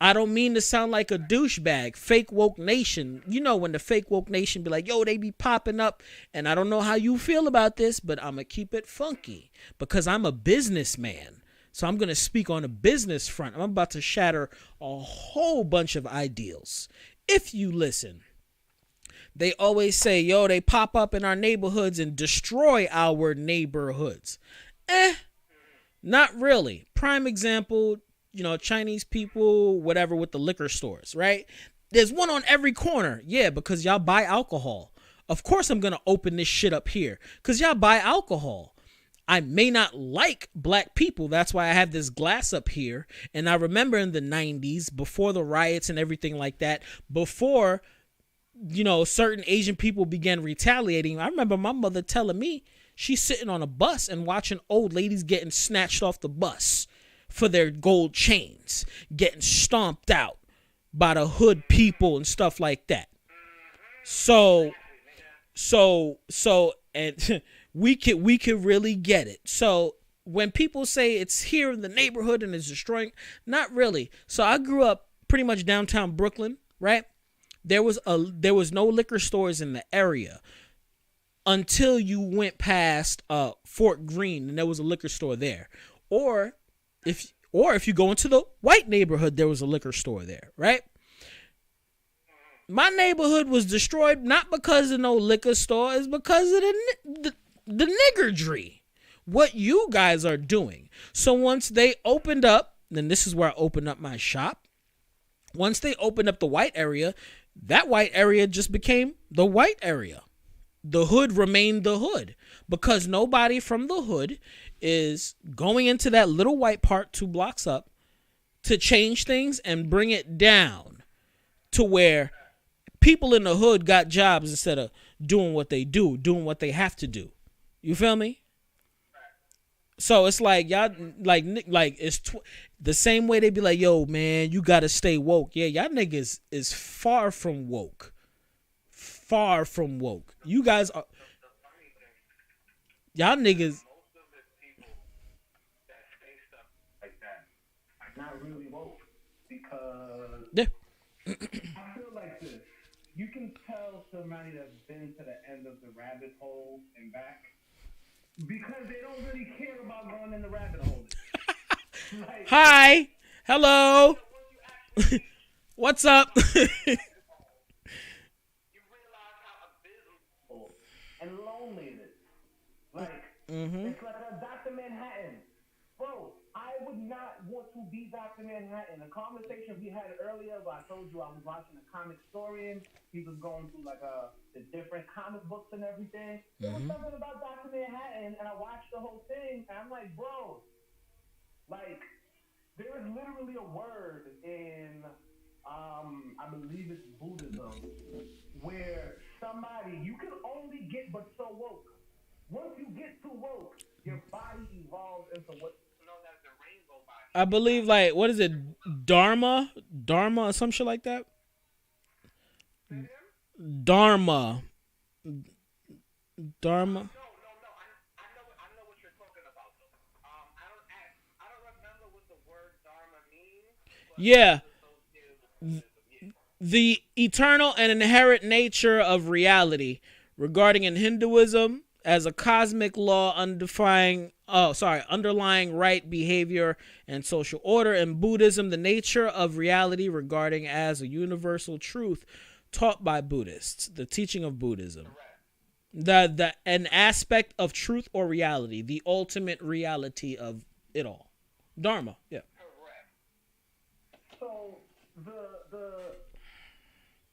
I don't mean to sound like a douchebag. Fake woke nation. You know when the fake woke nation be like, yo, they be popping up. And I don't know how you feel about this, but I'm going to keep it funky because I'm a businessman. So I'm going to speak on a business front. I'm about to shatter a whole bunch of ideals. If you listen, they always say, yo, they pop up in our neighborhoods and destroy our neighborhoods. Not really. Prime example, Chinese people, whatever, with the liquor stores, right? There's one on every corner. Yeah, because y'all buy alcohol. Of course I'm going to open this shit up here because y'all buy alcohol. I may not like black people. That's why I have this glass up here. And I remember in the 90s, before the riots and everything like that, before, certain Asian people began retaliating, I remember my mother telling me she's sitting on a bus and watching old ladies getting snatched off the bus for their gold chains, getting stomped out by the hood people and stuff like that. So, and we could really get it. So when people say it's here in the neighborhood and it's destroying, not really. So I grew up pretty much downtown Brooklyn, right? There was no liquor stores in the area until you went past Fort Greene and there was a liquor store there. Or if you go into the white neighborhood, there was a liquor store there, right? My neighborhood was destroyed not because of no liquor store, it's because of the niggardry. What you guys are doing. So once they opened up, then this is where I opened up my shop. Once they opened up the white area, that white area just became the white area. The hood remained the hood because nobody from the hood is going into that little white part 2 blocks up to change things and bring it down to where people in the hood got jobs instead of doing what they do, doing what they have to do. You feel me? So it's like y'all like it's the same way they be like, yo, man, you got to stay woke. Yeah, y'all niggas is far from woke. Far from woke. You guys are, y'all niggas. Most of the people that say stuff like that are not really woke because I feel like this. You can tell somebody that's been to the end of the rabbit hole and back because they don't really care about going in the rabbit hole. Like, Hi. Hello. What's up? and lonely it is. Like, Mm-hmm. it's like a Dr. Manhattan. Bro, I would not want to be Dr. Manhattan. A conversation we had earlier where I told you I was watching a comic historian. He was going through like the different comic books and everything. There was something about Dr. Manhattan, and I watched the whole thing, and I'm like, bro, like, there is literally a word in, I believe it's Buddhism, where somebody, you can only get but so woke. Once you get too woke, your body evolves into what's known as the rainbow body. I believe, like, what is it? Dharma or some shit like that? Dharma. No. I know what you're talking about. Yeah, the eternal and inherent nature of reality regarding in Hinduism as a cosmic law underlying right behavior and social order. In Buddhism, the nature of reality regarding as a universal truth taught by Buddhists, the teaching of Buddhism. The an aspect of truth or reality, the ultimate reality of it all. Dharma, yeah. Correct. So the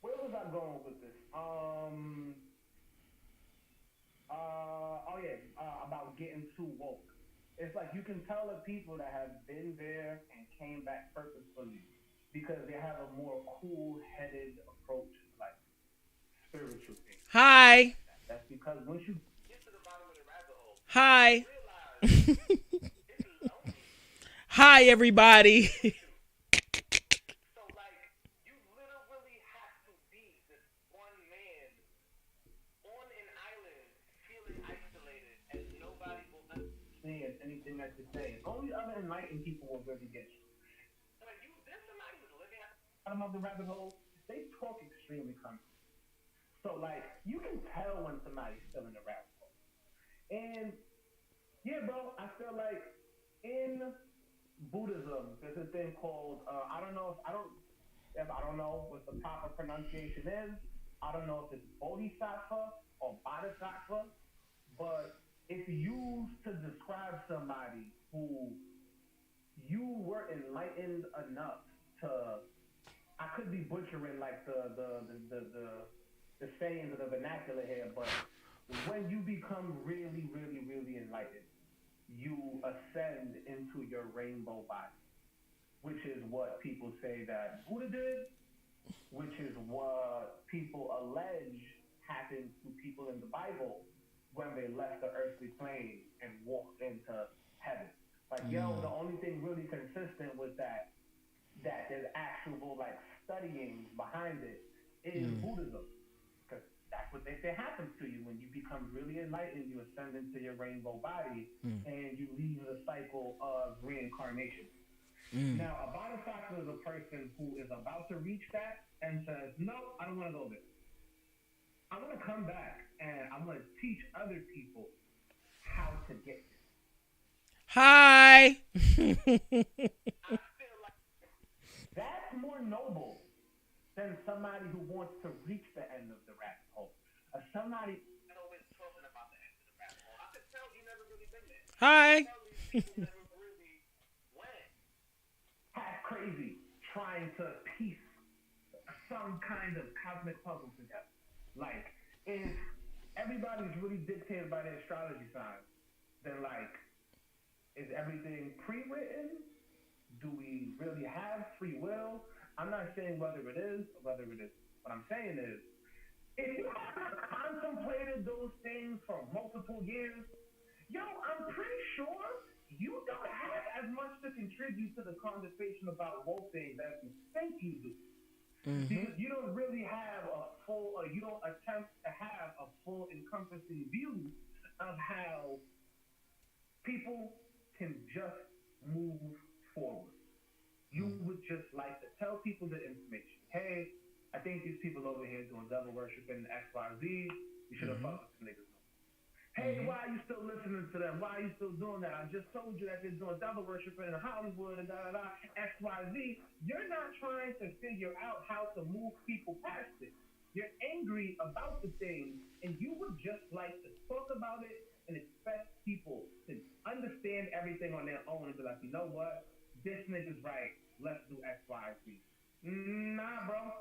where was I going with this? Oh yeah, about getting too woke. It's like you can tell the people that have been there and came back purposefully because they have a more cool-headed approach to like spiritual things and stuff Hi. like that. That's because once you Get to the bottom of the rabbit hole. Hi. Realize it's lonely. Hi, everybody. So like you literally have to be this one man on an island feeling isolated and nobody will understand anything that you say. Only other enlightened people will really get you. like you there's somebody who's living at the bottom of the rabbit hole, they talk extremely comfortable. So like you can tell when somebody's still in the rabbit hole. And yeah, bro, I feel like in Buddhism, there's a thing called I don't know what the proper pronunciation is. I don't know if it's bodhisattva or bodhisattva, but it's used to describe somebody who you were enlightened enough to. I could be butchering like the sayings of the vernacular here, but when you become really, really, really enlightened, you ascend into your rainbow body, which is what people say that Buddha did, which is what people allege happened to people in the Bible when they left the earthly plane and walked into heaven. Like, the only thing really consistent with that there's actual like studying behind it is Buddhism. Because that's what they say happens to you when you become really enlightened, you ascend into your rainbow body and you leave the cycle of reincarnation. Now, a bodhisattva is a person who is about to reach that and says, no, I don't want to go there. I'm going to come back and I'm going to teach other people how to get there. Hi. That's more noble than somebody who wants to reach the end of the rabbit hole. Somebody always talking about the end of the rabbit hole. I could tell you never really been there. Hi. You never really went. Half crazy trying to piece some kind of cosmic puzzle together. Like, if everybody's really dictated by their astrology signs, then like, is everything pre-written? Do we really have free will? I'm not saying whether it is or whether it isn't. What I'm saying is, if you have contemplated those things for multiple years, I'm pretty sure you don't have as much to contribute to the conversation about woke things as you think you do. Because you don't really have you don't attempt to have a full encompassing view of how people can just move forward. You would just like to tell people the information. Hey, I think these people over here doing devil worshiping XYZ. You should have fucked with the niggas. Hey, why are you still listening to them? Why are you still doing that? I just told you that they're doing devil worshiping in Hollywood and XYZ. You're not trying to figure out how to move people past it. You're angry about the thing, and you would just like to talk about it and expect people to understand everything on their own and be like, you know what? This nigga's right. Let's do XYZ. Nah, bro.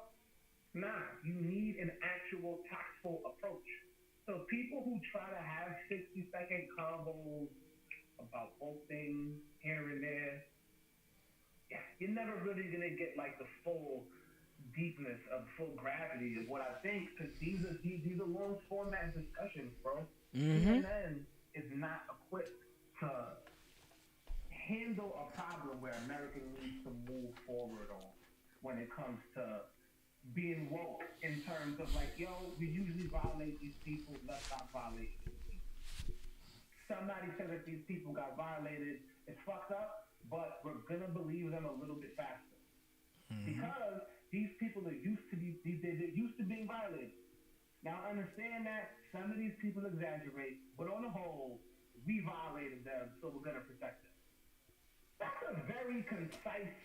Nah. You need an actual tactful approach. So people who try to have 60-second combos about both things here and there, you're never really gonna get like the full deepness of full gravity of what I think, because these are long format discussions, bro. CNN is not equipped to handle a problem where America needs to move forward on when it comes to being woke in terms of like, we usually violate these people, let's not violate these people. Somebody said that these people got violated, it's fucked up, but we're gonna believe them a little bit faster. because these people are used to they're used to being violated. Now, understand that some of these people exaggerate, but on the whole, we violated them, so we're gonna protect them. That's a very concise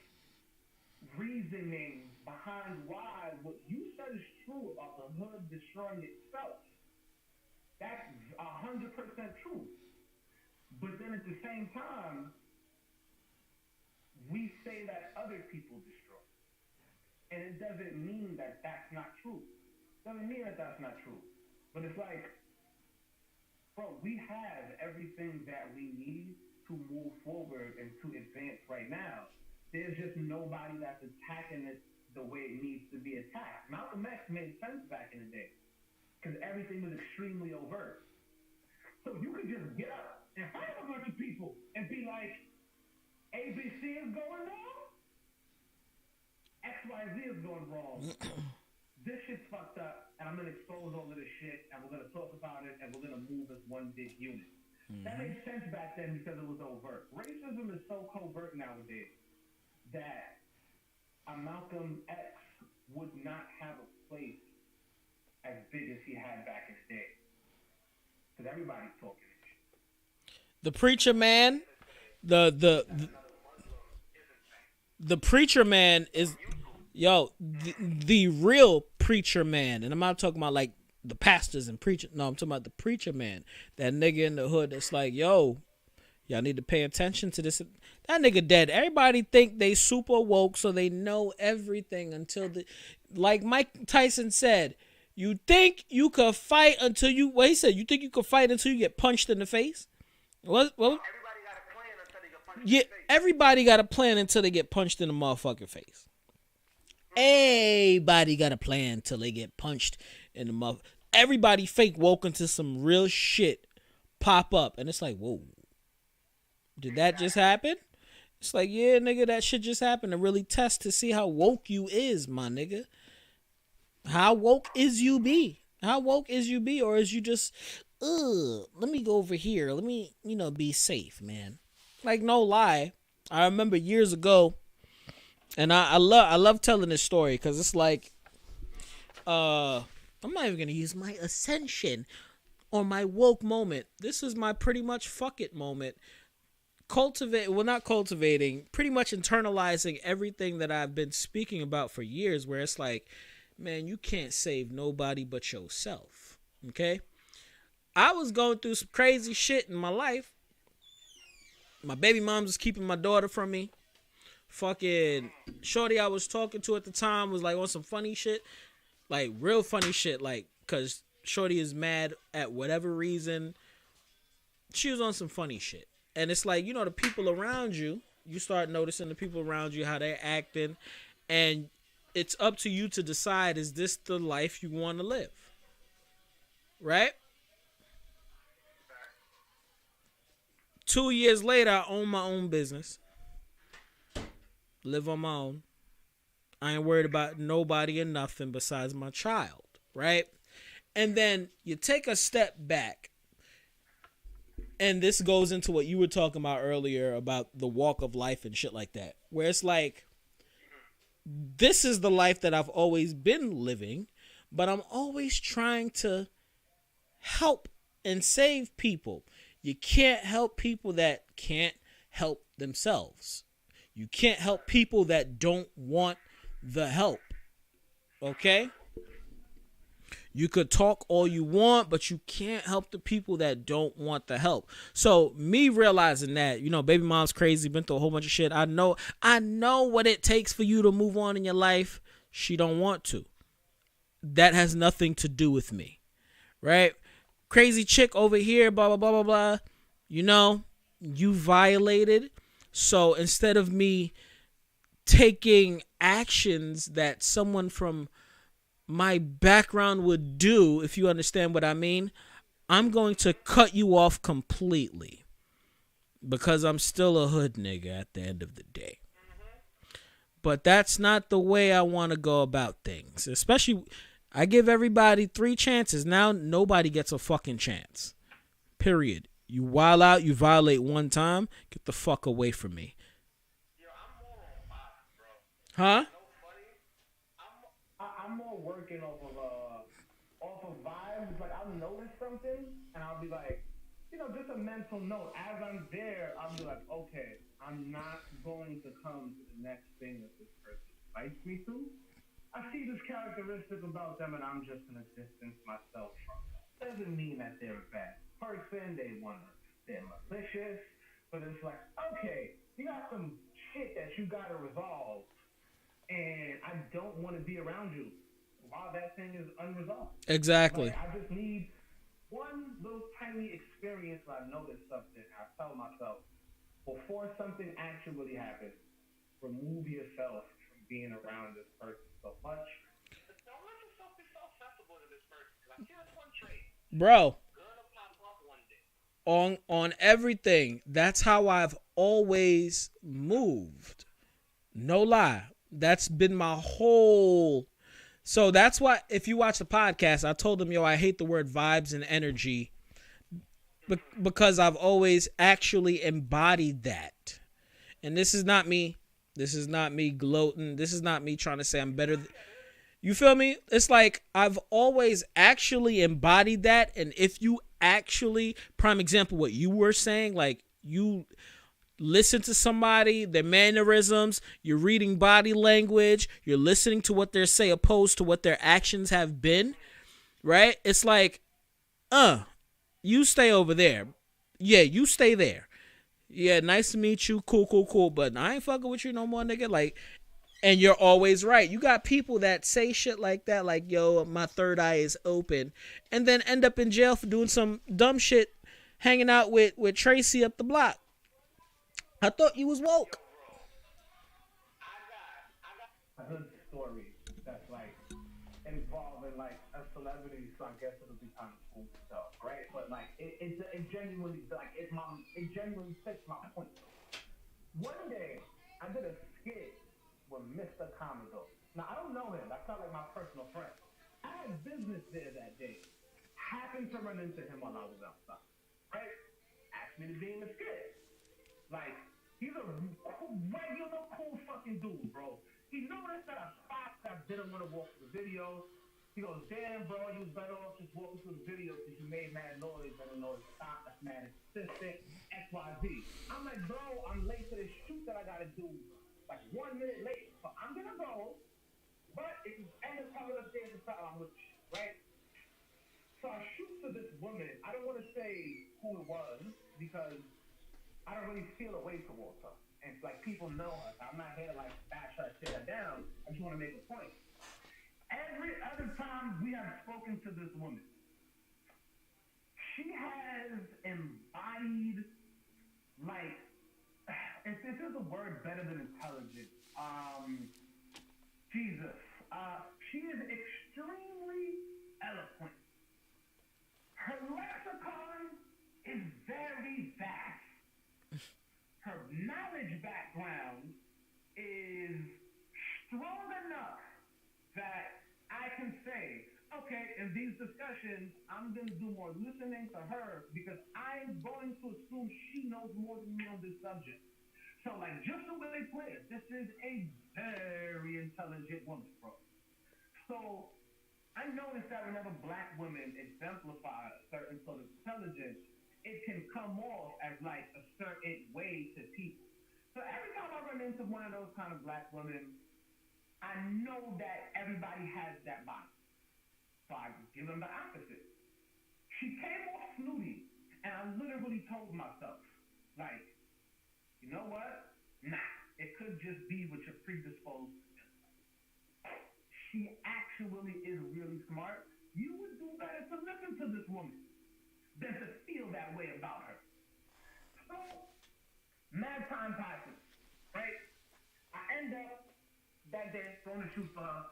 reasoning behind why what you said is true about the hood destroying itself. That's 100% true. But then at the same time, we say that other people destroy. And it doesn't mean that that's not true. It doesn't mean that that's not true. But it's like, bro, we have everything that we need to move forward and to advance right now. There's just nobody that's attacking it the way it needs to be attacked. Malcolm X made sense back in the day because everything was extremely overt. So you could just get up and fight a bunch of people and be like, ABC is going wrong, XYZ is going wrong. This shit's fucked up, and I'm going to expose all of this shit, and we're going to talk about it, and we're going to move as one big unit. That made sense back then because it was overt. Racism is so covert nowadays that a Malcolm X would not have a place as big as he had back in the day. Because everybody's talking shit. The preacher man, the preacher man is, the real preacher man, and I'm not talking about like the pastors and preachers. No, I'm talking about the preacher man, that nigga in the hood that's like, yo, y'all need to pay attention to this. That nigga dead. Everybody think they super woke, so they know everything until like Mike Tyson said, you think you could fight until you, what he said, you think you could fight until you get punched in the face? Well, Everybody got a plan until they get punched yeah, in the face. everybody got a plan until they get punched in the motherfucking face. Everybody got a plan till they get punched in the mother. Everybody fake woke into some real shit pop up, and it's like, whoa, did that just happen? It's like, yeah, nigga, that shit just happened to really test to see how woke you is, my nigga. How woke is you be? How woke is you be, or is you just, let me go over here. Let me, be safe, man. Like, no lie. I remember years ago, and I love telling this story because it's like, I'm not even gonna use my ascension or my woke moment. This is my pretty much fuck it moment. Not cultivating, pretty much internalizing everything that I've been speaking about for years, where it's like, man, you can't save nobody but yourself. Okay? I was going through some crazy shit in my life. My baby mom was keeping my daughter from me. Fucking shorty I was talking to at the time was like on some funny shit. Like real funny shit. Like, cause shorty is mad at whatever reason. She was on some funny shit. And it's like, the people around you, you start noticing the people around you, how they're acting. And it's up to you to decide, is this the life you want to live? Right? 2 years later, I own my own business. Live on my own. I ain't worried about nobody or nothing besides my child. Right? And then you take a step back. And this goes into what you were talking about earlier about the walk of life and shit like that. Where it's like, this is the life that I've always been living, but I'm always trying to help and save people. You can't help people that can't help themselves. You can't help people that don't want the help. Okay? You could talk all you want, but you can't help the people that don't want the help. So me realizing that, baby mom's crazy, been through a whole bunch of shit. I know what it takes for you to move on in your life. She don't want to. That has nothing to do with me. Right? Crazy chick over here, blah, blah, blah, blah, blah. You violated. So instead of me taking actions that someone from my background would do, if you understand what I mean, I'm going to cut you off completely because I'm still a hood nigga at the end of the day. But that's not the way I want to go about things. Especially, I give everybody 3 chances. Now nobody gets a fucking chance. Period. You wild out, you violate one time, get the fuck away from me. Yo, I'm more on Fox, bro. Huh? No I'm more working off of vibes. It's like I'll notice something and I'll be like, just a mental note. As I'm there, I'll be like, okay, I'm not going to come to the next thing that this person invites me to. I see this characteristic about them and I'm just gonna distance myself from them. Doesn't mean that they're a bad person. They're malicious, but it's like, okay, you got some shit that you gotta resolve, and I don't want to be around you while that thing is unresolved. Exactly. Like, I just need one little tiny experience where I notice something. I tell myself, before something actually happens, remove yourself from being around this person so much. But don't let yourself be so accessible to this person, because I see that's one trait. Bro, Gonna pop up one day. on everything, that's how I've always moved. No lie. That's been my whole. So that's why, if you watch the podcast, I told them, I hate the word vibes and energy because I've always actually embodied that. And this is not me. This is not me gloating. This is not me trying to say I'm better. You feel me? It's like I've always actually embodied that. And if you actually, prime example, what you were saying, like you listen to somebody, their mannerisms, you're reading body language, you're listening to what they're saying opposed to what their actions have been, right? It's like, you stay over there. Yeah, you stay there. Yeah, nice to meet you. Cool. But I ain't fucking with you no more, nigga. Like, and you're always right. You got people that say shit like that, like, yo, my third eye is open, and then end up in jail for doing some dumb shit, hanging out with Tracy up the block. I thought you was woke. A good story that's like involving like a celebrity, so I guess it'll be kind of cool stuff, right? But like it genuinely fits my point. One day I did a skit with Mr. Commodore. Now I don't know him. That's not like my personal friend. I had business there that day. Happened to run into him while I was outside. Right? Asked me to be in the skit. Like, he's a regular cool fucking dude, bro. He noticed that I stopped, I didn't want to walk through the video. He goes, damn, bro, you was better off just walking through the video because you made mad noise. Better noise stop, that's mad insistent, XYZ. I'm like, bro, I'm late to this shoot that I gotta do, like 1 minute late. So I'm gonna go, but if you end up coming upstairs and something, I'm with you, right? So I shoot to this woman. I don't want to say who it was because I don't really feel a way towards her. And it's like people know her. So I'm not here to like bash her, sit her down. I just want to make a point. Every other time we have spoken to this woman, she has embodied like, if this is a word better than intelligent, Jesus. She is extremely eloquent. Her lexicon is very vast. Her knowledge background is strong enough that I can say, okay, in these discussions, I'm going to do more listening to her because I'm going to assume she knows more than me on this subject. So, like, just so we're clear, this is a very intelligent woman, bro. So, I noticed that whenever black women exemplify a certain sort of intelligence, it can come off as like a certain way to people. So every time I run into one of those kind of black women, I know that everybody has that body. So I give them the opposite. She came off snooty, and I literally told myself, like, you know what? Nah, it could just be what you're predisposed to. She actually is really smart. You would do better to listen to this woman than to feel that way about her. So, mad time passes, right? I end up that day going to shoot for her.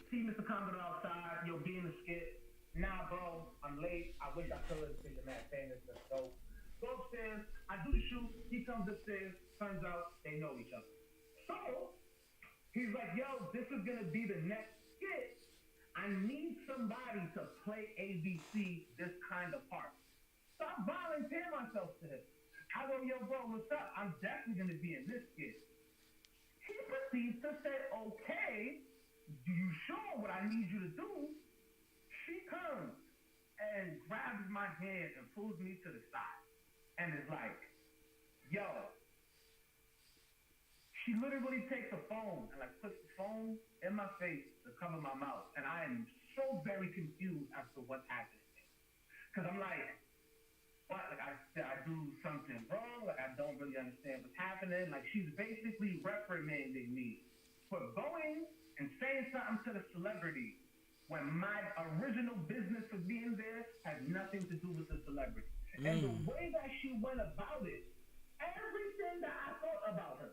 See Mr. Commodore outside, be in the skit. Nah, bro, I'm late. I wish I could because you're mad famous. So, go upstairs. I do the shoot. He comes upstairs. Turns out they know each other. So, he's like, yo, this is going to be the next skit. I need somebody to play ABC this kind of part. So I volunteer myself to him. I go, yo, bro, what's up? I'm definitely going to be in this skit. He proceeds to say, okay, do you sure what I need you to do? She comes and grabs my hand and pulls me to the side and is like, yo. She literally takes a phone and like puts the phone in my face to cover my mouth. And I am so very confused as to what's happening. Because I'm like, what? Like I do something wrong? Like I don't really understand what's happening. Like she's basically reprimanding me for going and saying something to the celebrity when my original business of being there had nothing to do with the celebrity. And the way that she went about it, everything that I thought about her,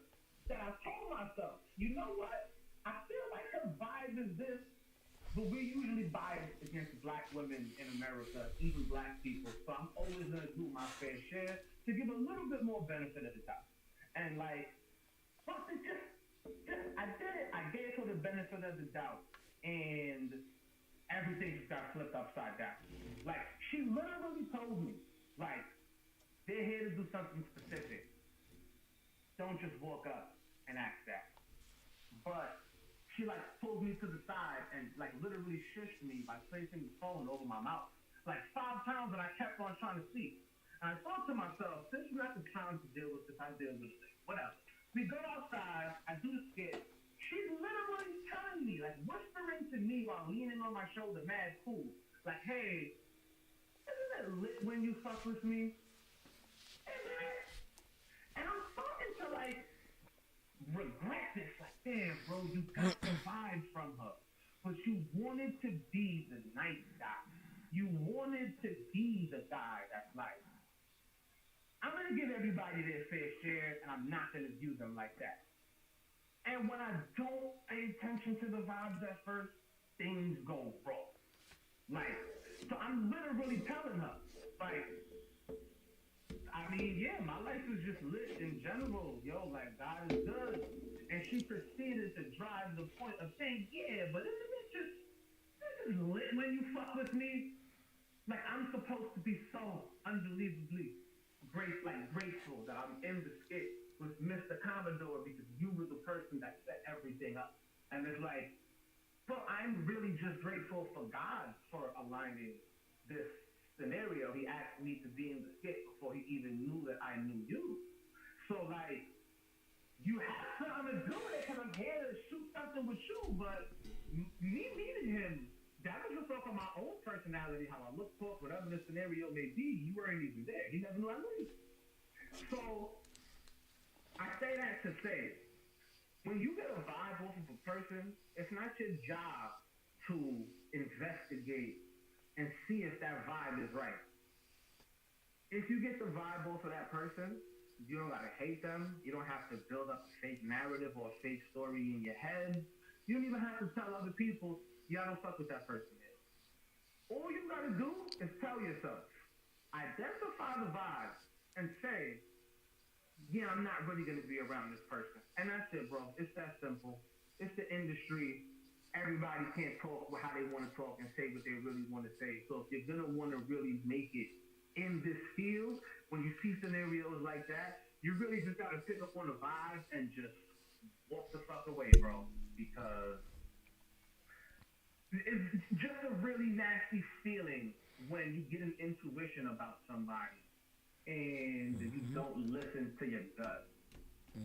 that I told myself, you know what? I feel like her vibe is this, but we're usually biased against black women in America, even black people. So I'm always gonna do my fair share to give a little bit more benefit of the doubt. And like, but it just I did it. I gave her the benefit of the doubt, and everything just got flipped upside down. Like she literally told me, like, they're here to do something specific. Don't just walk up and ask that. But she like pulled me to the side and like literally shushed me by placing the phone over my mouth like 5 times, and I kept on trying to speak. And I thought to myself, since you have the time to deal with this, I deal with it. Whatever. We go outside, I do the skit. She's literally telling me, like whispering to me while leaning on my shoulder, mad cool. Like, hey, isn't it lit when you fuck with me? And I'm starting to like regret this. Like, damn, bro, you got the vibe from her. But you wanted to be the nice guy. You wanted to be the guy that's like, I'm going to give everybody their fair share, and I'm not going to view them like that. And when I don't pay attention to the vibes at first, things go wrong. Like, so I'm literally telling her, like, I mean, yeah, my life is just lit in general, yo, like, God is good. And she proceeded to drive the point of saying, yeah, but isn't it just, this is lit when you fuck with me? Like, I'm supposed to be so unbelievably grateful that I'm in the skit with Mr. Commodore because you were the person that set everything up. And it's like, but I'm really just grateful for God for aligning this scenario. He asked me to be in the skit before he even knew that I knew you. So like, you have something to do with it because I'm here to shoot something with you, but me meeting him, that was just off of my own personality, how I look, talk, whatever the scenario may be. You weren't even there. He never knew I knew you. So I say that to say, when you get a vibe off of a person, it's not your job to investigate and see if that vibe is right. If you get the vibe off of that person, you don't gotta hate them. You don't have to build up a fake narrative or a fake story in your head. You don't even have to tell other people, y'all don't fuck with that person yet. All you gotta do is tell yourself, identify the vibe, and say, yeah, I'm not really gonna be around this person. And that's it, bro. It's that simple. It's the industry. Everybody can't talk how they want to talk and say what they really want to say. So if you're gonna want to really make it in this field, when you see scenarios like that, you really just gotta pick up on the vibe and just walk the fuck away, bro. Because it's just a really nasty feeling when you get an intuition about somebody and you don't listen to your gut.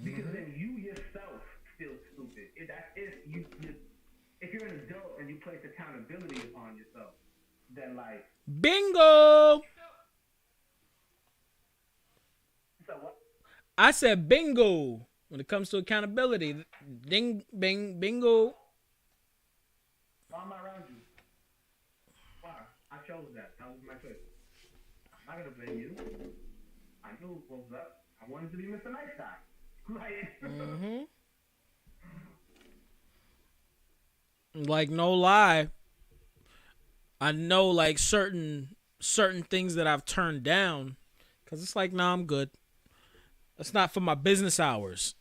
Because then you yourself feel stupid. If you're an adult and you place accountability upon yourself, then like bingo. So what? I said bingo when it comes to accountability. Bingo. Why am I around you? Why? I chose that. That was my choice. I'm not gonna blame you. I knew what was up. I wanted to be Mr. Nice Guy. Like, Like, no lie, I know like certain things that I've turned down because it's like, nah, I'm good. That's not for my business hours.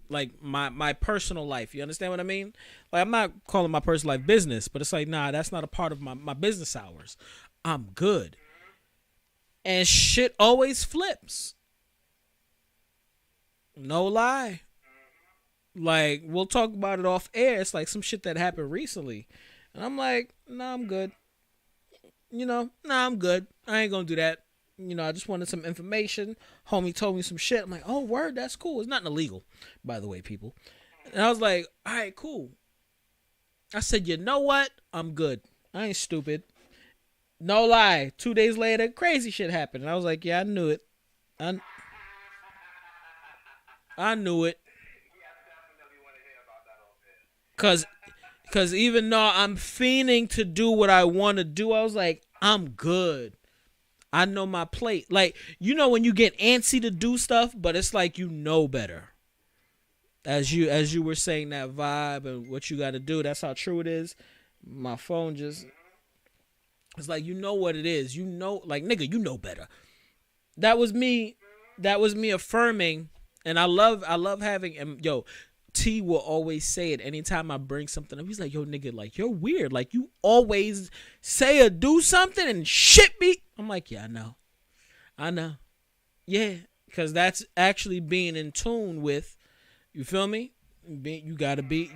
Like my personal life. You understand what I mean? Like, I'm not calling my personal life business, but it's like, nah, that's not a part of my business hours. I'm good. And shit always flips. No lie. Like, we'll talk about it off air. It's like some shit that happened recently. And I'm like, nah, I'm good. Nah, I'm good. I ain't gonna do that. I just wanted some information. Homie told me some shit. I'm like, oh, word, that's cool. It's not illegal, by the way, people. And I was like, all right, cool. I said, you know what? I'm good. I ain't stupid. No lie. 2 days later, crazy shit happened. And I was like, yeah, I knew it. I knew it. Cause even though I'm fiending to do what I want to do, I was like, I'm good. I know my plate. Like, when you get antsy to do stuff, but it's like better. As you were saying, that vibe and what you got to do, that's how true it is. My phone just, it's like, what it is. Like, nigga, you know better. That was me affirming, and I love having, and T will always say it anytime I bring something up. He's like, yo, nigga, like, you're weird. Like, you always say or do something and shit me. I'm like, yeah, I know. Yeah, because that's actually being in tune with, you feel me? You gotta be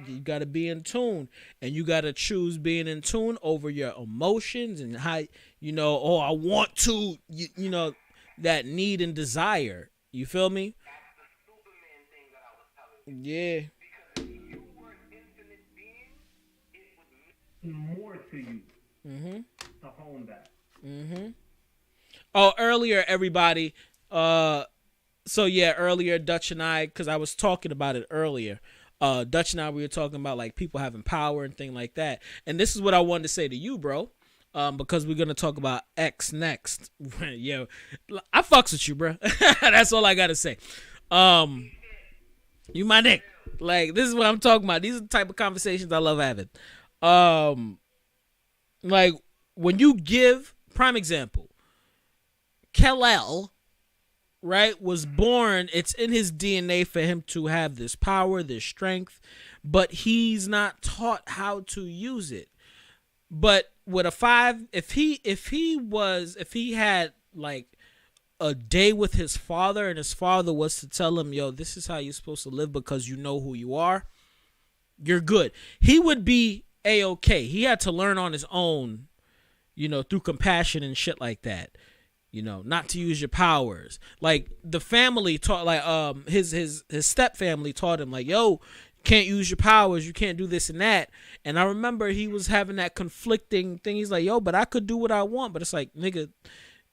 in tune, and you gotta choose being in tune over your emotions and how, I want to, that need and desire. You feel me? Yeah. Because if you were an infinite being, it would mean more to you to hone that. Oh, earlier, everybody. Earlier, Dutch and I, because I was talking about it earlier. Dutch and I, we were talking about like people having power and thing like that. And this is what I wanted to say to you, bro. Because we're gonna talk about X next. Yo, I fucks with you, bro. That's all I gotta say. You my dick. Like, this is what I'm talking about. These are the type of conversations I love having. Like, when you give, prime example, Kal-El, right, was born, it's in his DNA for him to have this power, this strength, but he's not taught how to use it. But with a 5, if he had like a day with his father, and his father was to tell him, yo, this is how you're supposed to live because you know who you are, you're good, he would be A-okay. He had to learn on his own, through compassion and shit like that, not to use your powers. Like, the family taught, like, his step family taught him, like, yo, you can't use your powers, you can't do this and that. And I remember he was having that conflicting thing. He's like, yo, but I could do what I want. But it's like, nigga,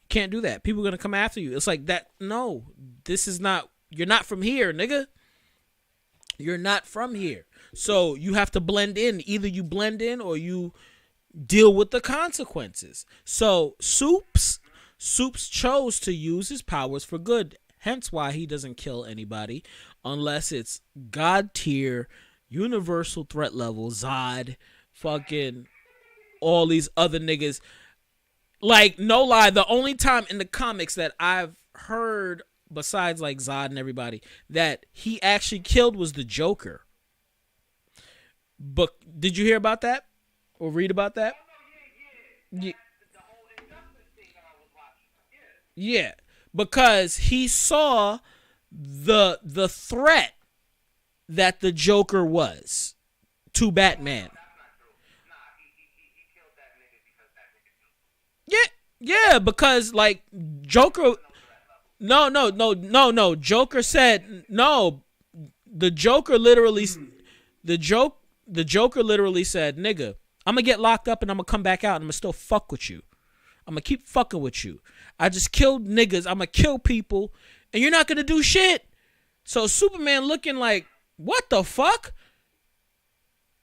can't do that. People are gonna come after you. It's like that. No, this is not. You're not from here, nigga. You're not from here. So you have to blend in. Either you blend in or you deal with the consequences. So Soups chose to use his powers for good. Hence why he doesn't kill anybody unless it's God tier, universal threat level, Zod, fucking all these other niggas. Like, no lie, the only time in the comics that I've heard, besides like Zod and everybody, that he actually killed was the Joker. But did you hear about that? Or read about that? Yeah. Yeah. Because he saw the threat that the Joker was to Batman. Yeah, because like Joker, no. Joker said no. The Joker literally said, "Nigga, I'm gonna get locked up and I'm gonna come back out and I'm gonna still fuck with you. I'm gonna keep fucking with you. I just killed niggas. I'm gonna kill people, and you're not gonna do shit." So Superman looking like, what the fuck?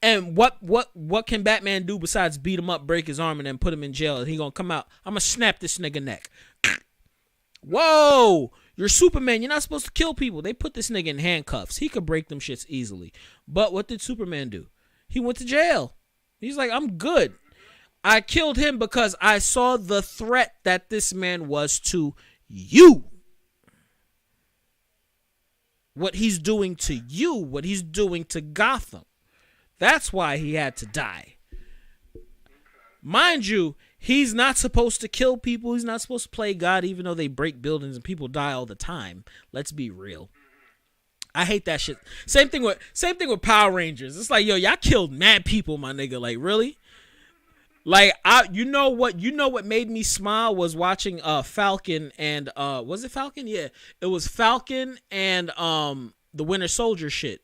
And what can Batman do besides beat him up, break his arm, and then put him in jail? He gonna come out, I'm gonna snap this nigga neck. Whoa, you're Superman. You're not supposed to kill people. They put this nigga in handcuffs. He could break them shits easily. But what did Superman do? He went to jail. He's like, I'm good. I killed him because I saw the threat that this man was to you. What he's doing to you, what he's doing to Gotham. That's why he had to die. Mind you, he's not supposed to kill people. He's not supposed to play God, even though they break buildings and people die all the time. Let's be real. I hate that shit. Same thing with Power Rangers. It's like, yo, y'all killed mad people, my nigga. Like, really? Like, you know what made me smile was watching Falcon and was it Falcon? Yeah, it was Falcon and the Winter Soldier shit.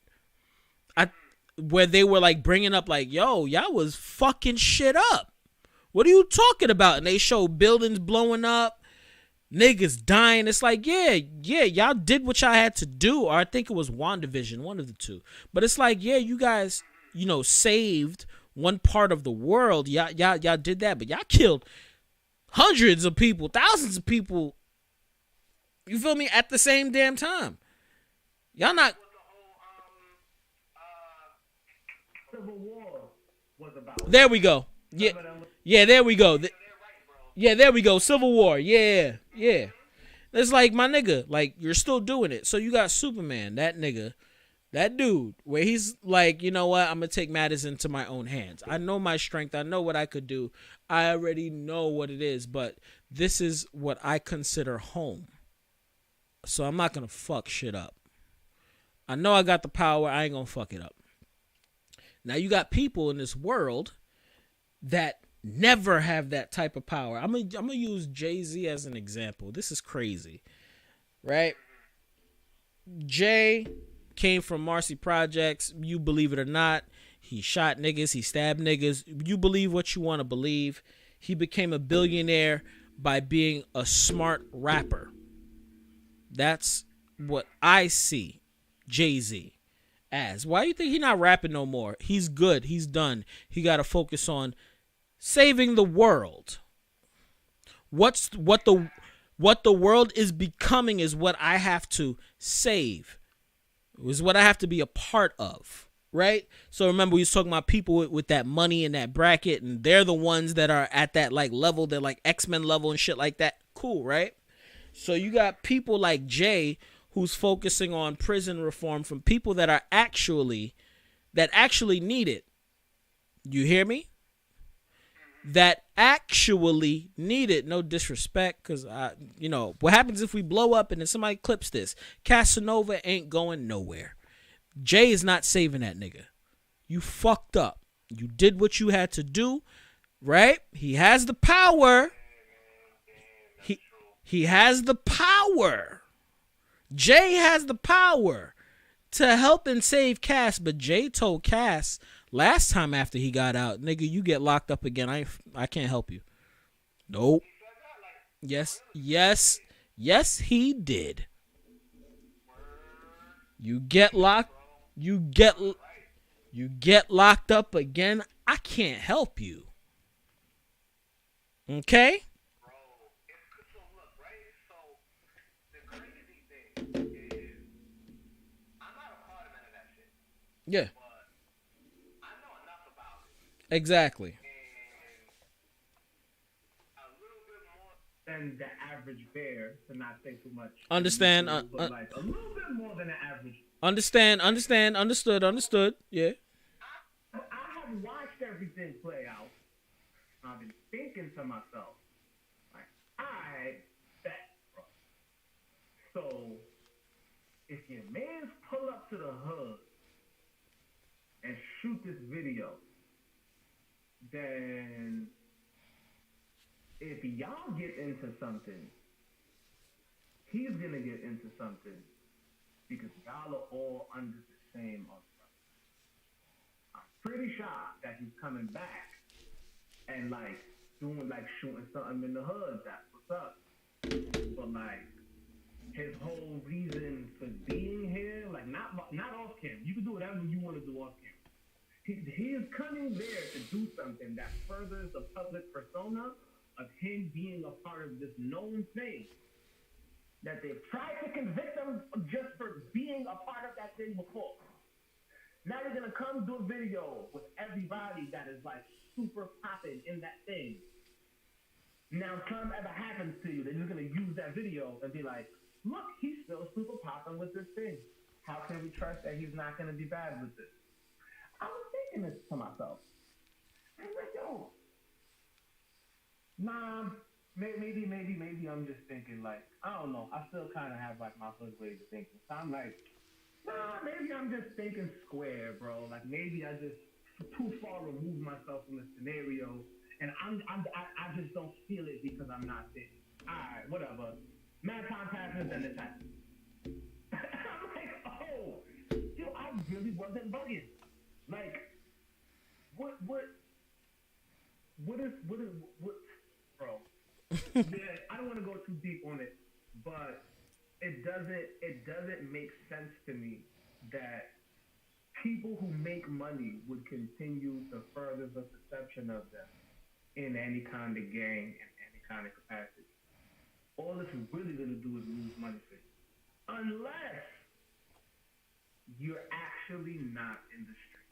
Where they were like bringing up like, yo, y'all was fucking shit up. What are you talking about? And they show buildings blowing up, niggas dying. It's like, yeah, y'all did what y'all had to do. Or I think it was WandaVision, one of the two. But it's like, yeah, you guys, saved one part of the world. Y'all did that, but y'all killed hundreds of people, thousands of people. You feel me? At the same damn time. Y'all not. Civil War was about. There we go. Yeah, there we go. Yeah, there we go. Civil War. Yeah. It's like, my nigga, like, you're still doing it. So you got Superman, that nigga, that dude, where he's like, you know what? I'm going to take matters into my own hands. I know my strength. I know what I could do. I already know what it is, but this is what I consider home. So I'm not going to fuck shit up. I know I got the power. I ain't going to fuck it up. Now you got people in this world that never have that type of power. I'm gonna use Jay-Z as an example. This is crazy, right? Jay came from Marcy Projects. You believe it or not, he shot niggas, he stabbed niggas. You believe what you want to believe. He became a billionaire by being a smart rapper. That's what I see Jay-Z as. Why do you think he's not rapping no more? He's good. He's done. He got to focus on saving the world. What the world is becoming is what I have to save. Is what I have to be a part of, right? So remember, we was talking about people with that money and that bracket, and they're the ones that are at that like level. They're like X-Men level and shit like that. Cool, right? So you got people like Jay, who's focusing on prison reform from people that actually need it. You hear me? That actually need it. No disrespect, because what happens if we blow up and then somebody clips this? Casanova ain't going nowhere. Jay is not saving that nigga. You fucked up. You did what you had to do, right? He has the power. He has the power. Jay has the power to help and save Cass, but Jay told Cass last time after he got out, nigga, you get locked up again. I can't help you. Nope. Yes, he did. You get locked up again. I can't help you. Okay? Yeah. But I know enough about it. Exactly. And a little bit more than the average bear, to not say too much. Understand? But like a little bit more than the average. Understand. Understood. Yeah. I have watched everything play out. I've been thinking to myself, like, I bet, bro. So, if your mans pull up to the hood and shoot this video, then if y'all get into something, he's gonna get into something because y'all are all under the same umbrella. I'm pretty shocked that he's coming back and like doing like shooting something in the hood. That's what's up. But like his whole reason for being here, like not off camera. You can do whatever you want to do off camera. He is coming there to do something that furthers the public persona of him being a part of this known thing that they've tried to convict him just for being a part of that thing before. Now they're gonna come do a video with everybody that is like super popping in that thing. Now, if something ever happens to you, they're just gonna use that video and be like, look, he's still super popping with this thing. How can we trust that he's not gonna be bad with this? I was thinking this to myself. I was like, yo, nah, maybe I'm just thinking like, I don't know. I still kind of have like my hood ways of thinking. So I'm like, Nah, maybe I'm just thinking square, bro. Like maybe I just too far removed myself from the scenario, and I just don't feel it because I'm not there. All right, whatever. Mad time passes and it's happening. I'm like, oh, yo, I really wasn't bugging. Like, what, bro? Yeah, I don't want to go too deep on it, but it doesn't make sense to me that people who make money would continue to further the perception of them in any kind of gang and any kind of capacity. All it's really gonna do is lose money for you, unless you're actually not in the street.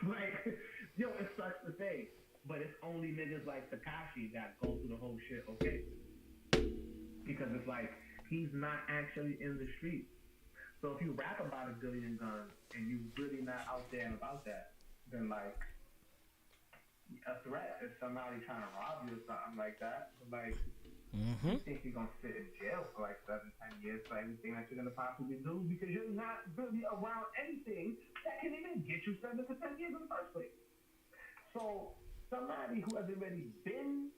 Like, yo, it sucks to say, but it's only niggas like Takashi that go through the whole shit, okay? Because it's like, he's not actually in the street. So if you rap about a billion guns and you really not out there and about that, then like, a threat is somebody trying to rob you or something like that. Like, you think you're gonna sit in jail for like 7-10 years for everything that you're gonna possibly do because you're not really around anything that can even get you 7 to 10 years in the first place. So somebody who has already been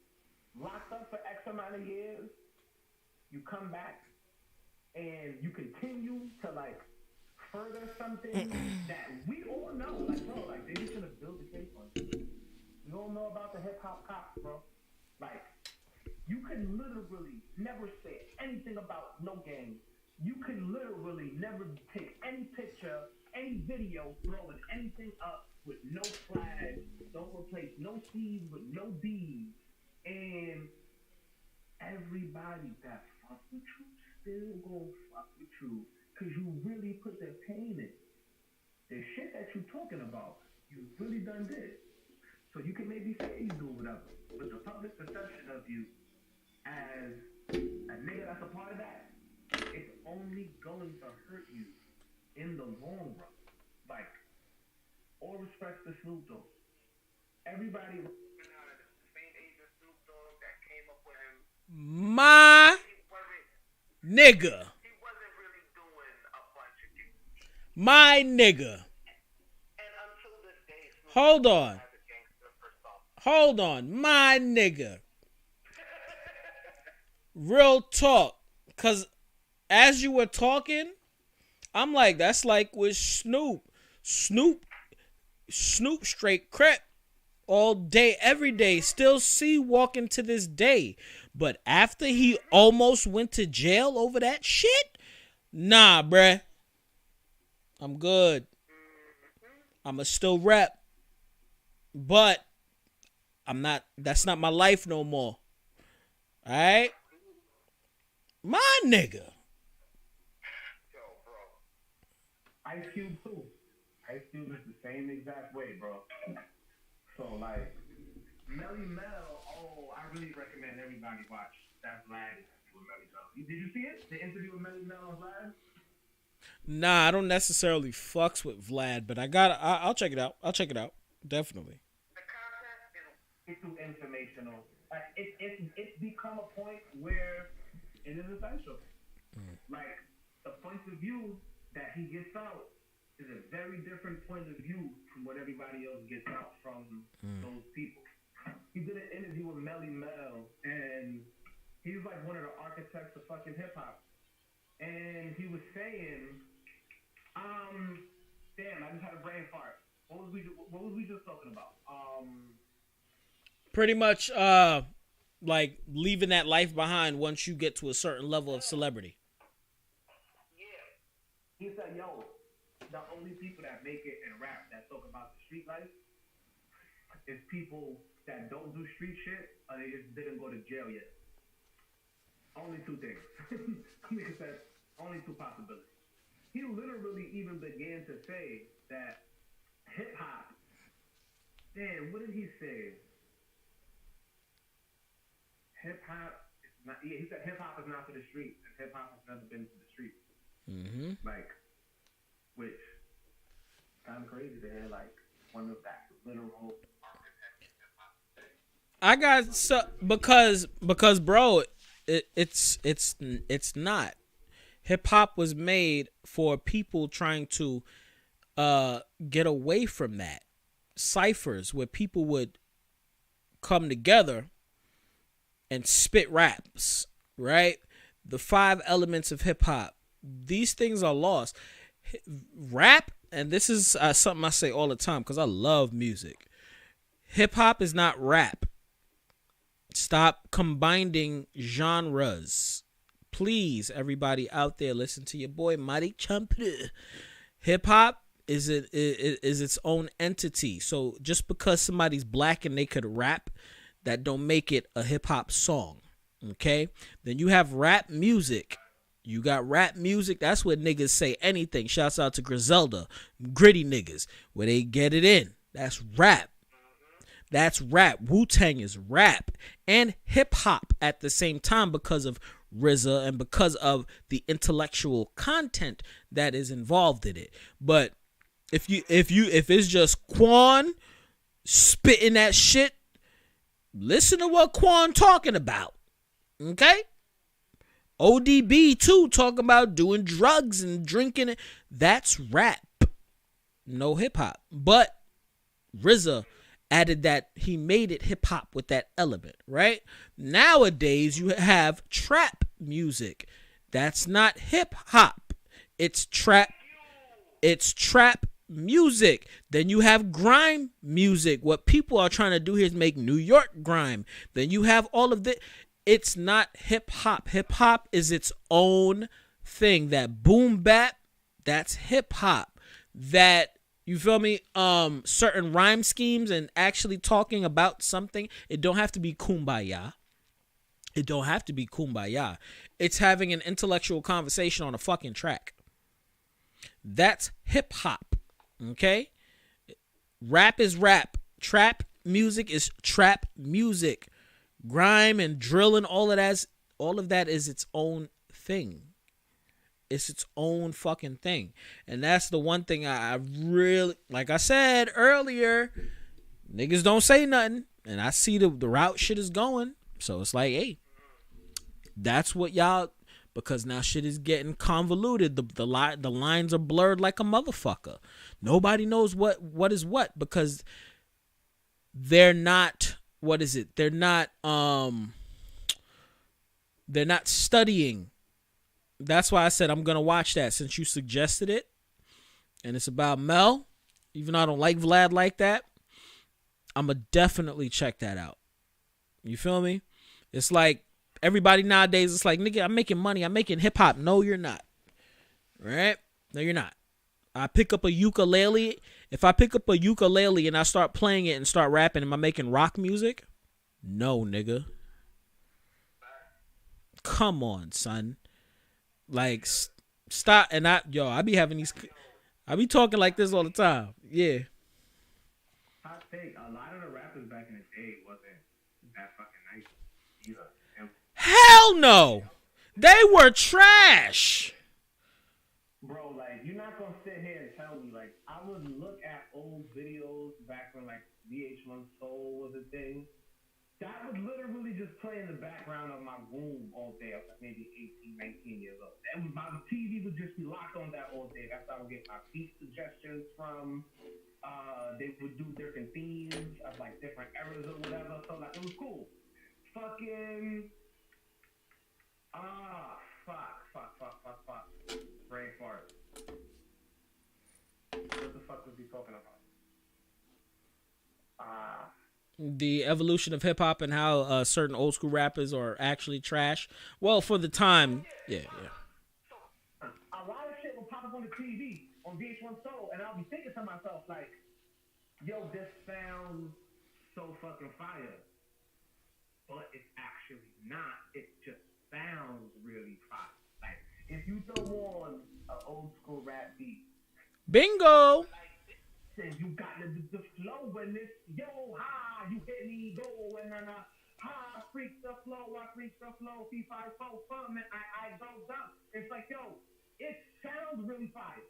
locked up for X amount of years, you come back and you continue to like further something that we all know, like bro, like they just gonna build the case on you. We all know about the hip hop cops, bro. Like, you can literally never say anything about no gang. You can literally never take any picture, any video, throwing anything up with no flag. Don't replace no C's with no B's. And everybody that fuck with you still gonna fuck with you because you really put their pain in. The shit that you talking about, you really done did. So you can maybe say you do whatever, but the public perception of you as a nigga that's a part of that, it's only going to hurt you in the long run. Like, all respect to Snoop Dogg. Everybody out of the same age as Snoop Dogg that came up with him. My nigga. He wasn't really doing a bunch of things. My nigga. And until this day, Snoop Hold Dogg on. has a gangster persona. Hold on. My nigga. Real talk. Because as you were talking, I'm like, that's like with Snoop. Snoop straight crap all day, every day. Still see walking to this day. But after he almost went to jail over that shit, nah, bruh. I'm good. I'ma still rap. But I'm not, that's not my life no more. Alright? My nigga. Yo, bro. Ice Cube too. Ice Cube is the same exact way, bro. So like, Melly Mel, oh, I really recommend everybody watch that Vlad interview with Melly Mel. Did you see it? The interview with Melly Mel and Vlad? Nah, I don't necessarily fucks with Vlad, but I'll check it out. I'll check it out. Definitely. The content is It's too informational. It's become a point where it is essential. Like, the point of view that he gets out is a very different point of view from what everybody else gets out from those people. He did an interview with Melly Mel, and he was like one of the architects of fucking hip hop. And he was saying, damn, I just had a brain fart. What was we just talking about? Pretty much, like leaving that life behind once you get to a certain level of celebrity. yeah. He said, yo, the only people that make it in rap that talk about the street life is people that don't do street shit or they just didn't go to jail yet. Only two things. He said, only two possibilities. He literally even began to say that hip hop, damn, what did he say? Hip hop is not, yeah, he said hip hop is not for the streets, and hip hop has never been to the streets. Like, which kind of crazy to hear, like, one of that literal architects of hip hop. I got so because bro, it's not. Hip hop was made for people trying to get away from that. Ciphers where people would come together and spit raps, right? The 5 elements of hip hop. These things are lost. Rap, and this is something I say all the time because I love music. Hip hop is not rap. Stop combining genres. Please, everybody out there, listen to your boy Malik Champloo. Hip hop is its own entity. So just because somebody's black and they could rap, that don't make it a hip hop song. Okay? Then you have rap music. You got rap music. That's where niggas say anything. Shouts out to Griselda, gritty niggas, where they get it in. That's rap. That's rap. Wu-Tang is rap and hip hop at the same time because of RZA and because of the intellectual content that is involved in it. But if it's just Quan spitting that shit, listen to what Quan talking about. Okay? ODB too talking about doing drugs and drinking it. That's rap. No hip hop. But RZA added that he made it hip hop with that element, right? Nowadays you have trap music. That's not hip hop. It's trap music. Then you have grime music. What people are trying to do here is make New York grime. Then you have all of the. It's not hip hop. Hip hop is its own thing. That boom bap, that's hip hop. That, you feel me? Certain rhyme schemes and actually talking about something. It don't have to be kumbaya. It don't have to be kumbaya. It's having an intellectual conversation on a fucking track. That's hip hop. Okay? Rap is rap. Trap music is trap music. Grime and drill and all of that is its own thing. It's its own fucking thing. And that's the one thing I really, like I said earlier, niggas don't say nothing. And I see the route shit is going. So it's like, hey, that's what y'all, because now shit is getting convoluted. The lines are blurred like a motherfucker. Nobody knows what is what because they're not, what is it? They're not studying. That's why I said I'm gonna watch that since you suggested it, and it's about Mel. Even though I don't like Vlad like that, I'ma definitely check that out. You feel me? It's like everybody nowadays. It's like, nigga, I'm making money. I'm making hip hop. No, you're not. Right? No, you're not. I pick up a ukulele. If I pick up a ukulele and I start playing it and start rapping, am I making rock music? No, nigga. Come on, son. Like, stop. And I be having these, I be talking like this all the time. Yeah. Hot take. A lot of the rappers back in the day wasn't that fucking nice either. Hell no. They were trash. Bro, like, you're not gonna sit here and tell me, like, I would look at old videos back when, like, VH1 Soul was a thing. That would literally just play in the background of my room all day. I was like maybe 18, 19 years old. And my TV would just be locked on that all day. That's how I would get my beat suggestions from. They would do different themes of, like, different eras or whatever. So, like, it was cool. Fucking... Fuck. Brain fart. What the fuck was he talking about? The evolution of hip hop and how certain old school rappers are actually trash. Well, for the time, yeah. A lot of shit will pop up on the TV on VH1 Soul, and I'll be thinking to myself like, "Yo, this sounds so fucking fire," but it's actually not. It just sounds really fire. Like, if you throw on an old school rap beat, bingo. and you got the flow when it's yo ha, you hit me go and then ha, freak the flow, P5 fun, and I go down. It's like, yo, it sounds really fire,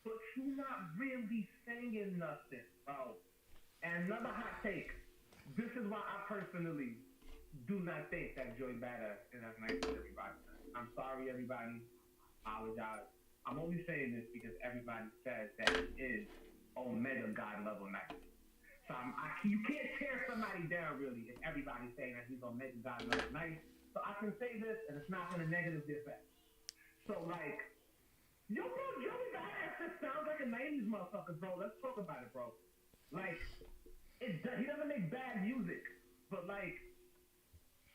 but you're not really singing nothing, bro. And another hot take. This is why I personally do not think that Joey Badass is as nice as everybody. I'm sorry, everybody. Apologize. I'm only saying this because everybody says that he is Omega God level nice. So you can't tear somebody down really if everybody's saying that he's Omega God level nice. So I can say this and it's not going to negatively affect. So like, yo, bro, Joey Badass just sounds like a 90s motherfucker, bro. Let's talk about it, bro. Like, he doesn't make bad music, but like,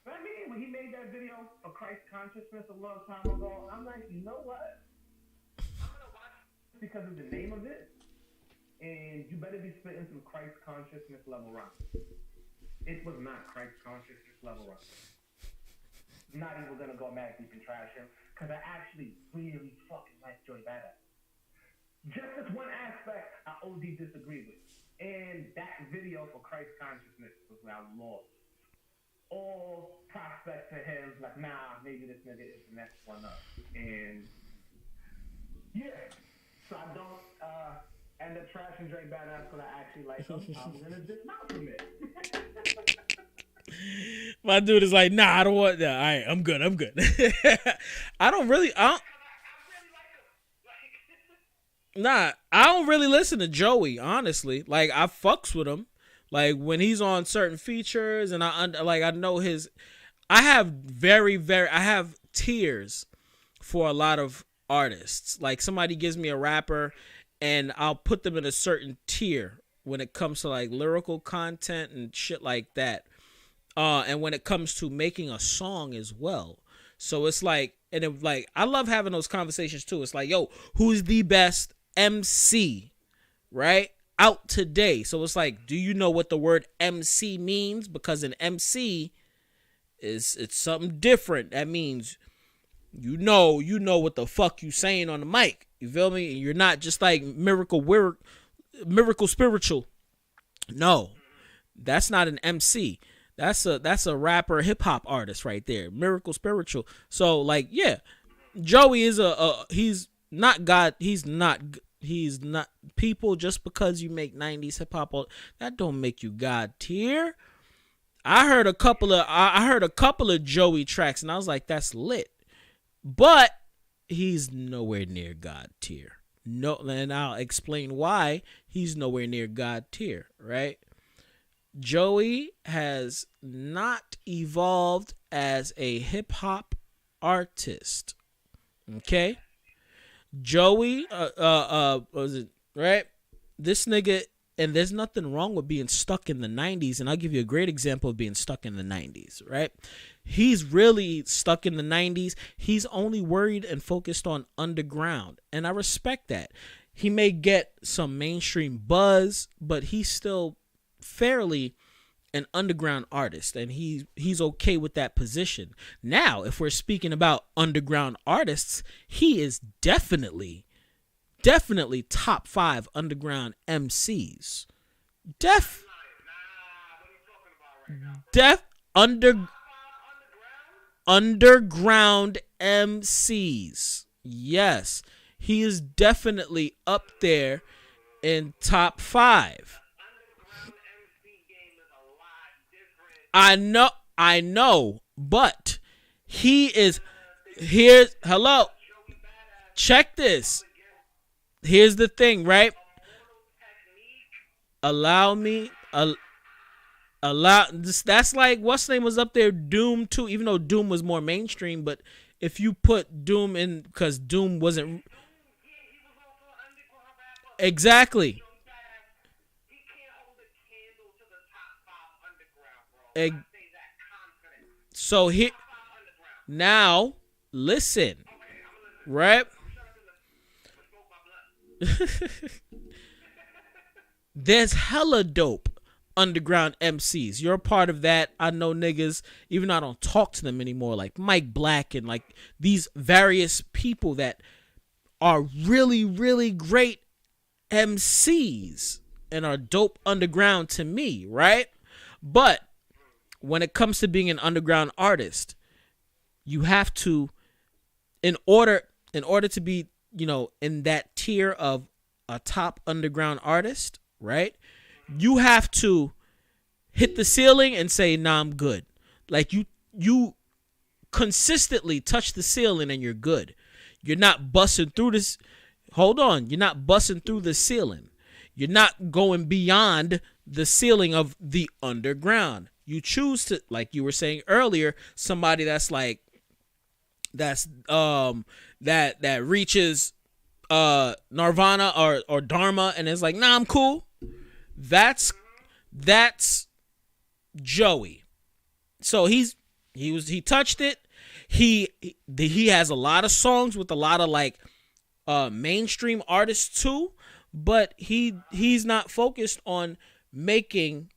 I mean, when he made that video for Christ Consciousness a long time ago, I'm like, you know what? I'm gonna watch it because of the name of it, and you better be spitting some Christ Consciousness level rhymes. It was not Christ Consciousness level rhymes. I'm not even gonna go mad deep and trash him because I actually really fucking like Joey Badass. Just this one aspect I OD disagree with, and that video for Christ Consciousness was where I lost all prospect to him, like, nah, maybe this nigga is the next one up. And yeah, so I don't end up trashing Dre Badass because I actually like him. I'm gonna dismount from it. My dude is like, nah, I don't want that. All right, I'm good. I don't really listen to Joey, honestly. Like, I fucks with him. Like, when he's on certain features and I know his, I have tiers for a lot of artists. Like, somebody gives me a rapper and I'll put them in a certain tier when it comes to like lyrical content and shit like that. And when it comes to making a song as well. So it's like, and it, like, I love having those conversations too. It's like, yo, who's the best MC, right? Out today. So it's like, do you know what the word MC means? Because an MC it's something different. That means you know what the fuck you saying on the mic. You feel me? And you're not just like miracle spiritual. No, that's not an MC. That's a rapper, hip hop artist right there. Miracle spiritual. So like, yeah, Joey is he's not God. He's not people. Just because you make 90s hip hop, that don't make you God tier. I heard a couple of Joey tracks and I was like, that's lit, but he's nowhere near God tier. No, and I'll explain why he's nowhere near God tier. Right? Joey has not evolved as a hip hop artist. Okay? Joey, was it right? This nigga, and there's nothing wrong with being stuck in the 90s, and I'll give you a great example of being stuck in the 90s, right? He's really stuck in the 90s. He's only worried and focused on underground, and I respect that. He may get some mainstream buzz, but he's still fairly an underground artist, and he's okay with that position. Now, if we're speaking about underground artists, he is definitely top 5 underground MCs. Underground MCs. Yes, he is definitely up there in top 5. I know, but he is here. Hello, check this. Here's the thing, right? Allow this. That's like, what's name was up there? Doom 2, even though Doom was more mainstream, but if you put Doom in, because Doom wasn't exactly. So here now, listen, right? There's hella dope underground MCs. You're a part of that. I know niggas, even though I don't talk to them anymore, like Mike Black and like these various people that are really, really great MCs and are dope underground to me, right? But when it comes to being an underground artist, you have to, in order to be, in that tier of a top underground artist, right? You have to hit the ceiling and say, nah, I'm good. Like you consistently touch the ceiling and you're good. You're not busting through this. Hold on. You're not busting through the ceiling. You're not going beyond the ceiling of the underground. You choose to, like you were saying earlier, somebody that's like, that reaches nirvana or dharma and is like, nah, I'm cool. That's Joey. So he touched it. He has a lot of songs with a lot of like mainstream artists too, but he's not focused on making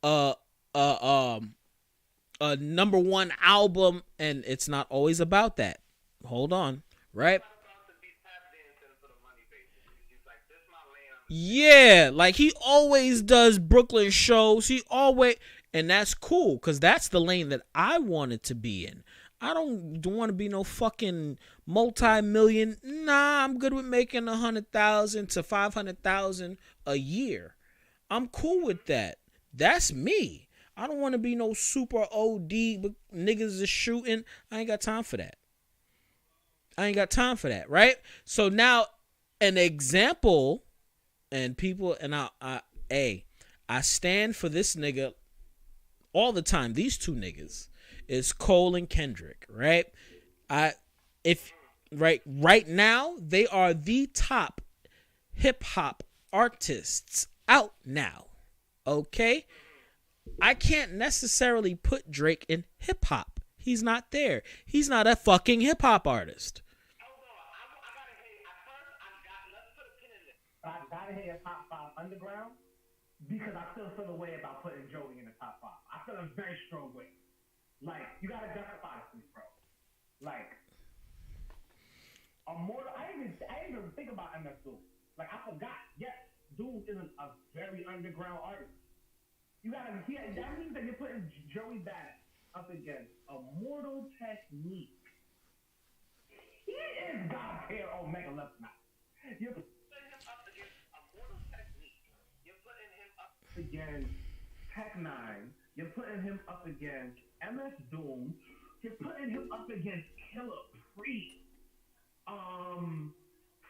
a number one album, and it's not always about that. Hold on, right? Yeah, like he always does Brooklyn shows. And that's cool because that's the lane that I wanted to be in. I don't want to be no fucking multi-million. Nah, I'm good with making 100,000 to 500,000 a year. I'm cool with that. That's me. I don't want to be no super OD, but niggas is shooting. I ain't got time for that. Right? So now, an example, and people, and I stand for this nigga all the time. These two niggas is Cole and Kendrick, right? Right now, they are the top hip hop artists out now. Okay? I can't necessarily put Drake in hip hop. He's not there. He's not a fucking hip hop artist. I gotta hit a top 5 underground because I still feel a way about putting Joey in the top 5. I feel a very strong way. Like, you gotta justify this to me, bro. Like, Immortal. I didn't even think about MF Doom. Like, I forgot. Yes, Doom is a very underground artist. You gotta. That means that you're putting Joey Badass up against Immortal Technique. He is God's hair on Mega Left now. You're putting him up against Immortal Technique. You're putting him up against Tech 9. You're putting him up against MF Doom. You're putting him up against Killer Priest.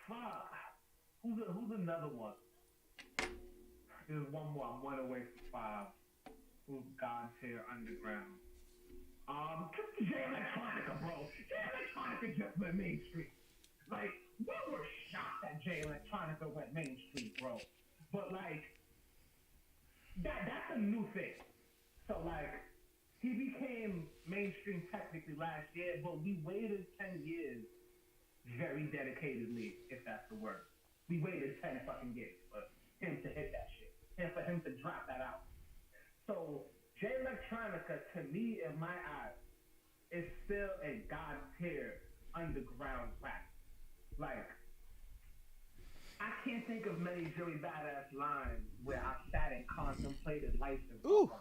Fuck. Who's another one? There's one more. I'm one away from 5. Who's God's hair underground? Just Jay Electronica, bro. Jay Electronica just went mainstream. Like, we were shocked that Jay Electronica went mainstream, bro. But like, that's a new thing. So like, he became mainstream technically last year, but we waited 10 years very dedicatedly, if that's the word. We waited 10 fucking years for him to hit that shit, and for him to drop that out. So Jay Electronica, to me, in my eyes, is still a God tier underground rap. Like, I can't think of many Joey Badass lines where I sat and contemplated life and Ooh.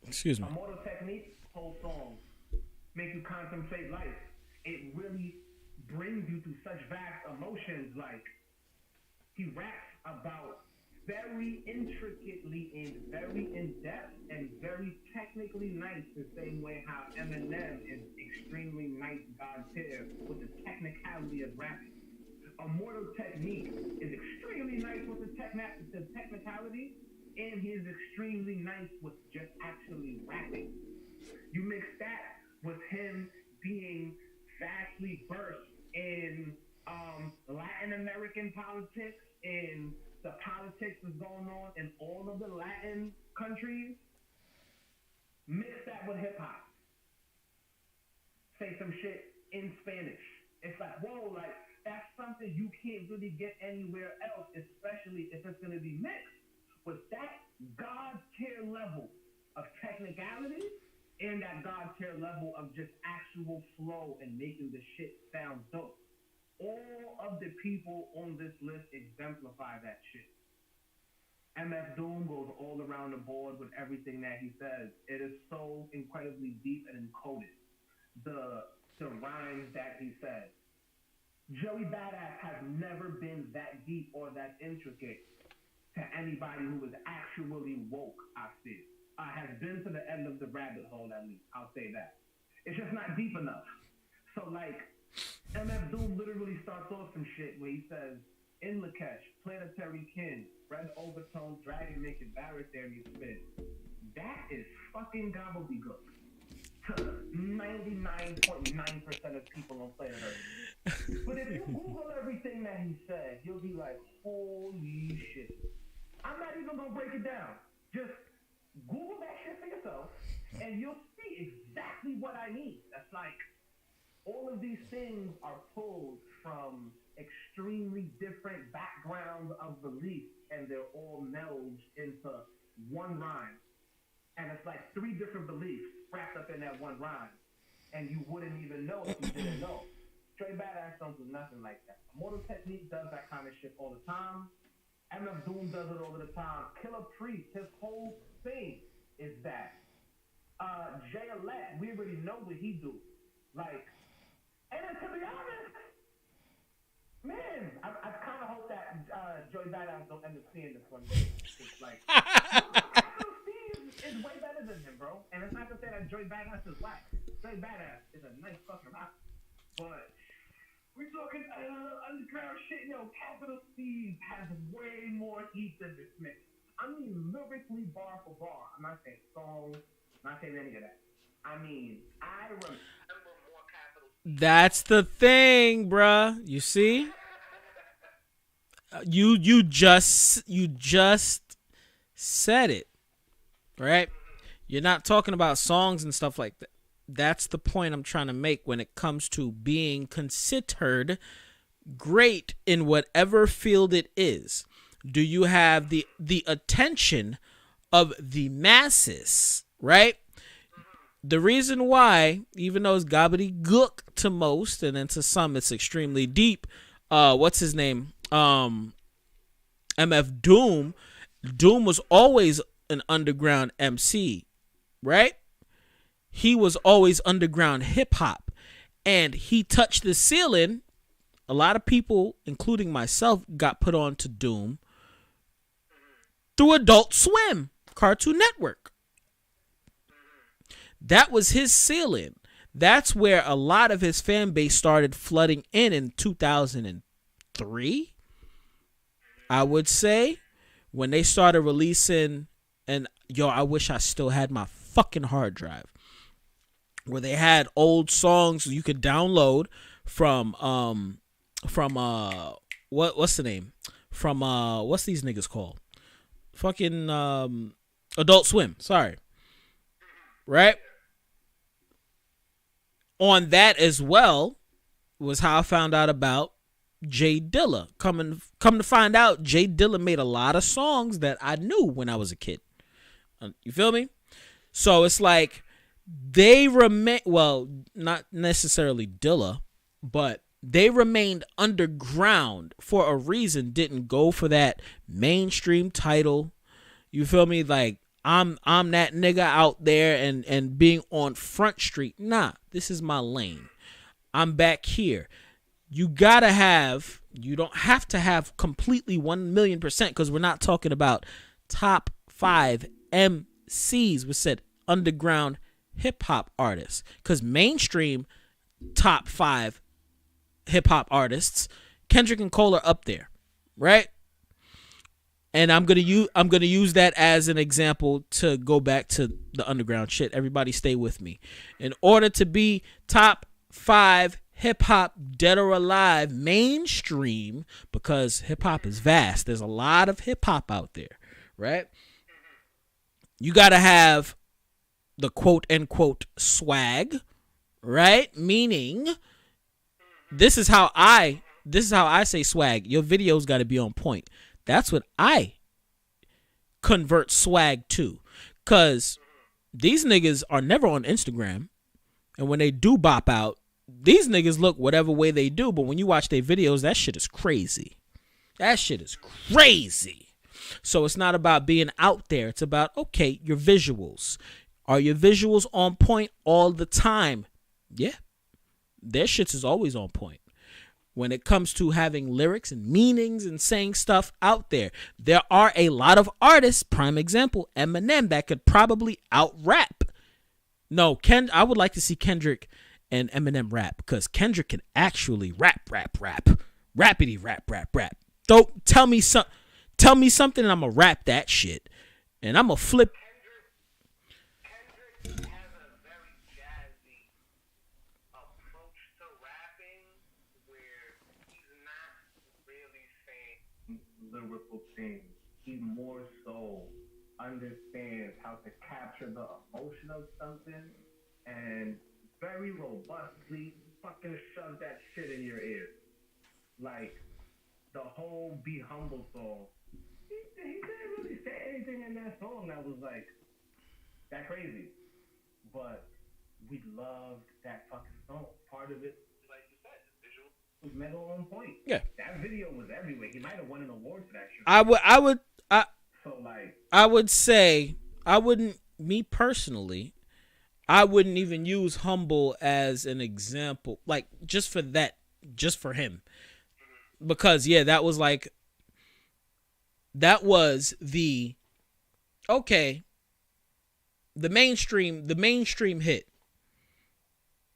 Excuse me. Immortal Technique, whole song, make you contemplate life. It really brings you to such vast emotions. Like, he raps about very intricately and very in-depth and very technically nice, the same way how Eminem is extremely nice God tier with the technicality of rapping. Immortal Technique is extremely nice with the technicality, and he is extremely nice with just actually rapping. You mix that with him being vastly versed in Latin American politics, in the politics that's going on in all of the Latin countries. Mix that with hip hop. Say some shit in Spanish. It's like, whoa, like, that's something you can't really get anywhere else, especially if it's going to be mixed with that God tier level of technicality and that God tier level of just actual flow and making the shit sound dope. All of the people on this list exemplify that shit. MF Doom goes all around the board with everything that he says. It is so incredibly deep and encoded. The rhymes that he says. Joey Badass has never been that deep or that intricate to anybody who is actually woke, I feel. Has been to the end of the rabbit hole, at least. I'll say that. It's just not deep enough. So like, MF Doom literally starts off some shit where he says, in Lakesh, planetary kin, red overtones, dragon naked baritary spin. That is fucking gobbledygook to 99.9% of people on planet Earth. But if you Google everything that he said, you'll be like, holy shit. I'm not even gonna break it down. Just Google that shit for yourself, and you'll see exactly what I mean. That's like, all of these things are pulled from extremely different backgrounds of belief, and they're all melded into one rhyme. And it's like 3 different beliefs wrapped up in that one rhyme. And you wouldn't even know if you didn't know. Straight Badass don't do nothing like that. Immortal Technique does that kind of shit all the time. MF Doom does it all the time. Killer Priest, his whole thing is that. Jay Alette, we already know what he do. Like, and then to be honest, man, I kind of hope that Joey Badass don't end up seeing this one day. It's like, Capital Steve is way better than him, bro. And it's not to say that Joey Badass is whack. Joey Badass is a nice fucking rock. But we're talking underground shit. Yo, Capital Steve has way more heat than this mix. I mean, lyrically, bar for bar. I'm not saying songs. I'm not saying any of that. I mean, I remember more Capital Steve. That's the thing, bruh. You see? You just said it, right? You're not talking about songs and stuff like that. That's the point I'm trying to make when it comes to being considered great in whatever field it is. Do you have the attention of the masses, right? The reason why, even though it's gobbledygook to most, and then to some it's extremely deep, what's his name? MF Doom. Doom was always an underground MC, right? He was always underground hip hop, and he touched the ceiling. A lot of people, including myself, got put on to Doom through Adult Swim, Cartoon Network. That was his ceiling. That's where a lot of his fan base started flooding in 2003. I would say, when they started releasing, and yo, I wish I still had my fucking hard drive, where they had old songs you could download from what's the name? From what's these niggas called? Fucking Adult Swim, sorry. Right? On that as well was how I found out about Jay Dilla. Come to find out, Jay Dilla made a lot of songs that I knew when I was a kid. You feel me? So it's like they remain, well, not necessarily Dilla, but they remained underground for a reason. Didn't go for that mainstream title. You feel me? Like, I'm that nigga out there and being on Front Street. Nah, this is my lane. I'm back here. You don't have to have completely 1,000,000%, because we're not talking about top 5 MCs. We said underground hip hop artists, because mainstream top 5 hip hop artists, Kendrick and Cole are up there, right? And I'm gonna use that as an example to go back to the underground shit. Everybody stay with me. In order to be top 5 hip hop, dead or alive, mainstream, because hip hop is vast. There's a lot of hip hop out there, right? You gotta have the quote unquote swag, right? Meaning, this is how I say swag. Your video's got to be on point. That's what I convert swag to, because these niggas are never on Instagram, and when they do bop out, these niggas look whatever way they do, but when you watch their videos, that shit is crazy. That shit is crazy. So it's not about being out there. It's about, okay, your visuals. Are your visuals on point all the time? Yeah. Their shits is always on point. When it comes to having lyrics and meanings and saying stuff out there, there are a lot of artists, prime example, Eminem, that could probably out-rap No, I would like to see Kendrick and Eminem rap because Kendrick can actually rap, rappity rap. Don't tell me something, and I'm gonna rap that shit, and I'm gonna flip. Kendrick has a very jazzy approach to rapping where he's not really saying lyrical things. He more so understands how to capture the emotion of something and very robustly fucking shove that shit in your ear. Like the whole Be Humble song. He didn't really say anything in that song that was like that crazy. But we loved that fucking song. Part of it, like you said, the visual was metal on point. Yeah. That video was everywhere. He might have won an award for that shit. I would say I wouldn't. Me personally, I wouldn't even use Humble as an example, like just for him, because yeah, that was the the mainstream hit.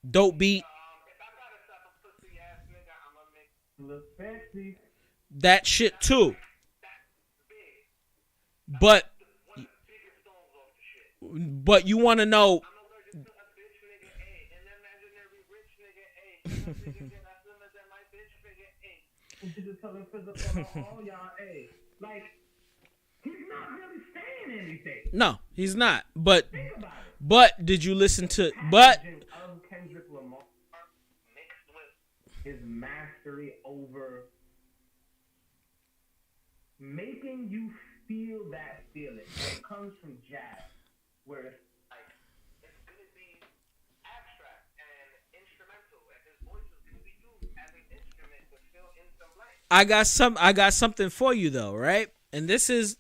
Dope beat. if I gotta stop a pussy ass nigga, I'm gonna make Look sexy. That shit too. that's big. But One of the biggest songs off the shit. but you want to know. I'm allergic to a bitch nigga, A. An imaginary rich nigga, A. My nigga get as slim as my bitch figure, A. To the color physical all y'all, hey. Like, he's not really saying anything. No, he's not. But Think about it. but did you listen to? But Packaging of Kendrick Lamar Mixed with his mastery over making you feel that feeling. It comes from jazz, where it's like it's gonna be abstract and instrumental, and his voice is gonna be used as an instrument to fill in some blanks. I got something for you though, right? And this is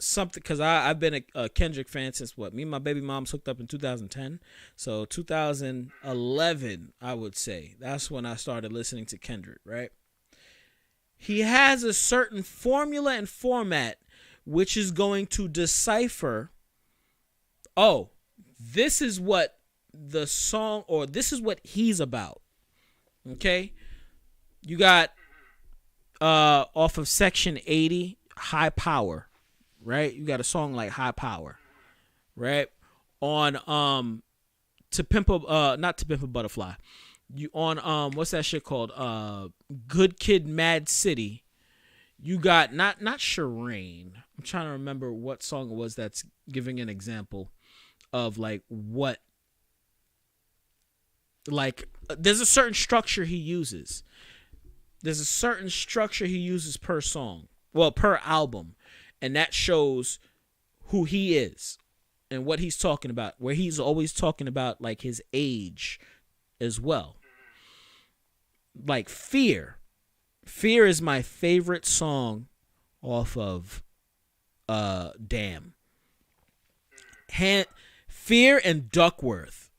something because I've been a Kendrick fan since what? Me and my baby mom's hooked up in 2010, so 2011 I would say that's when I started listening to Kendrick, right? He has a certain formula and format which is going to decipher, oh, this is what the song or this is what he's about. Okay? You got off of Section 80, High Power, right? You got a song like High Power, right? On To Pimp a not To Pimp a Butterfly. You on what's that shit called? Good Kid, Mad City. You got not Shireen. I'm trying to remember what song it was that's giving an example of like what, like there's a certain structure he uses. There's a certain structure he uses per song, well, per album, and that shows who he is and what he's talking about, where he's always talking about like his age as well. Like Fear is my favorite song off of Damn. Fear and Duckworth,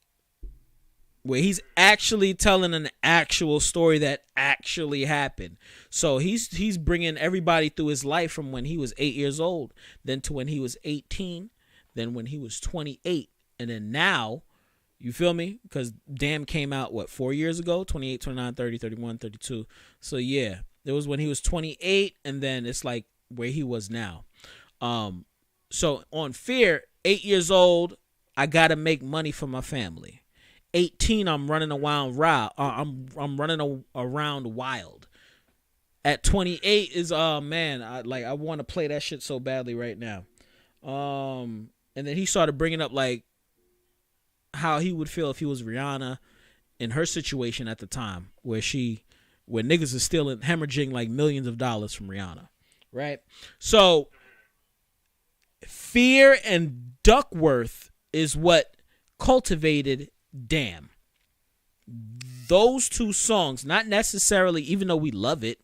where he's actually telling an actual story that actually happened. So he's bringing everybody through his life from when he was 8 years old, then to when he was 18, then when he was 28, and then now, you feel me? Because Damn came out, what, 4 years ago? 28, 29, 30, 31, 32. So yeah, it was when he was 28, and then it's like where he was now. So on Fear, 8 years old, I gotta make money for my family. 18, I'm running around wild. I'm running around wild. At 28 is man, I want to play that shit so badly right now. And then he started bringing up like how he would feel if he was Rihanna in her situation at the time, where niggas is still hemorrhaging like millions of dollars from Rihanna, right? So Fear and Duckworth is what cultivated Damn. Those two songs, not necessarily, even though we love it,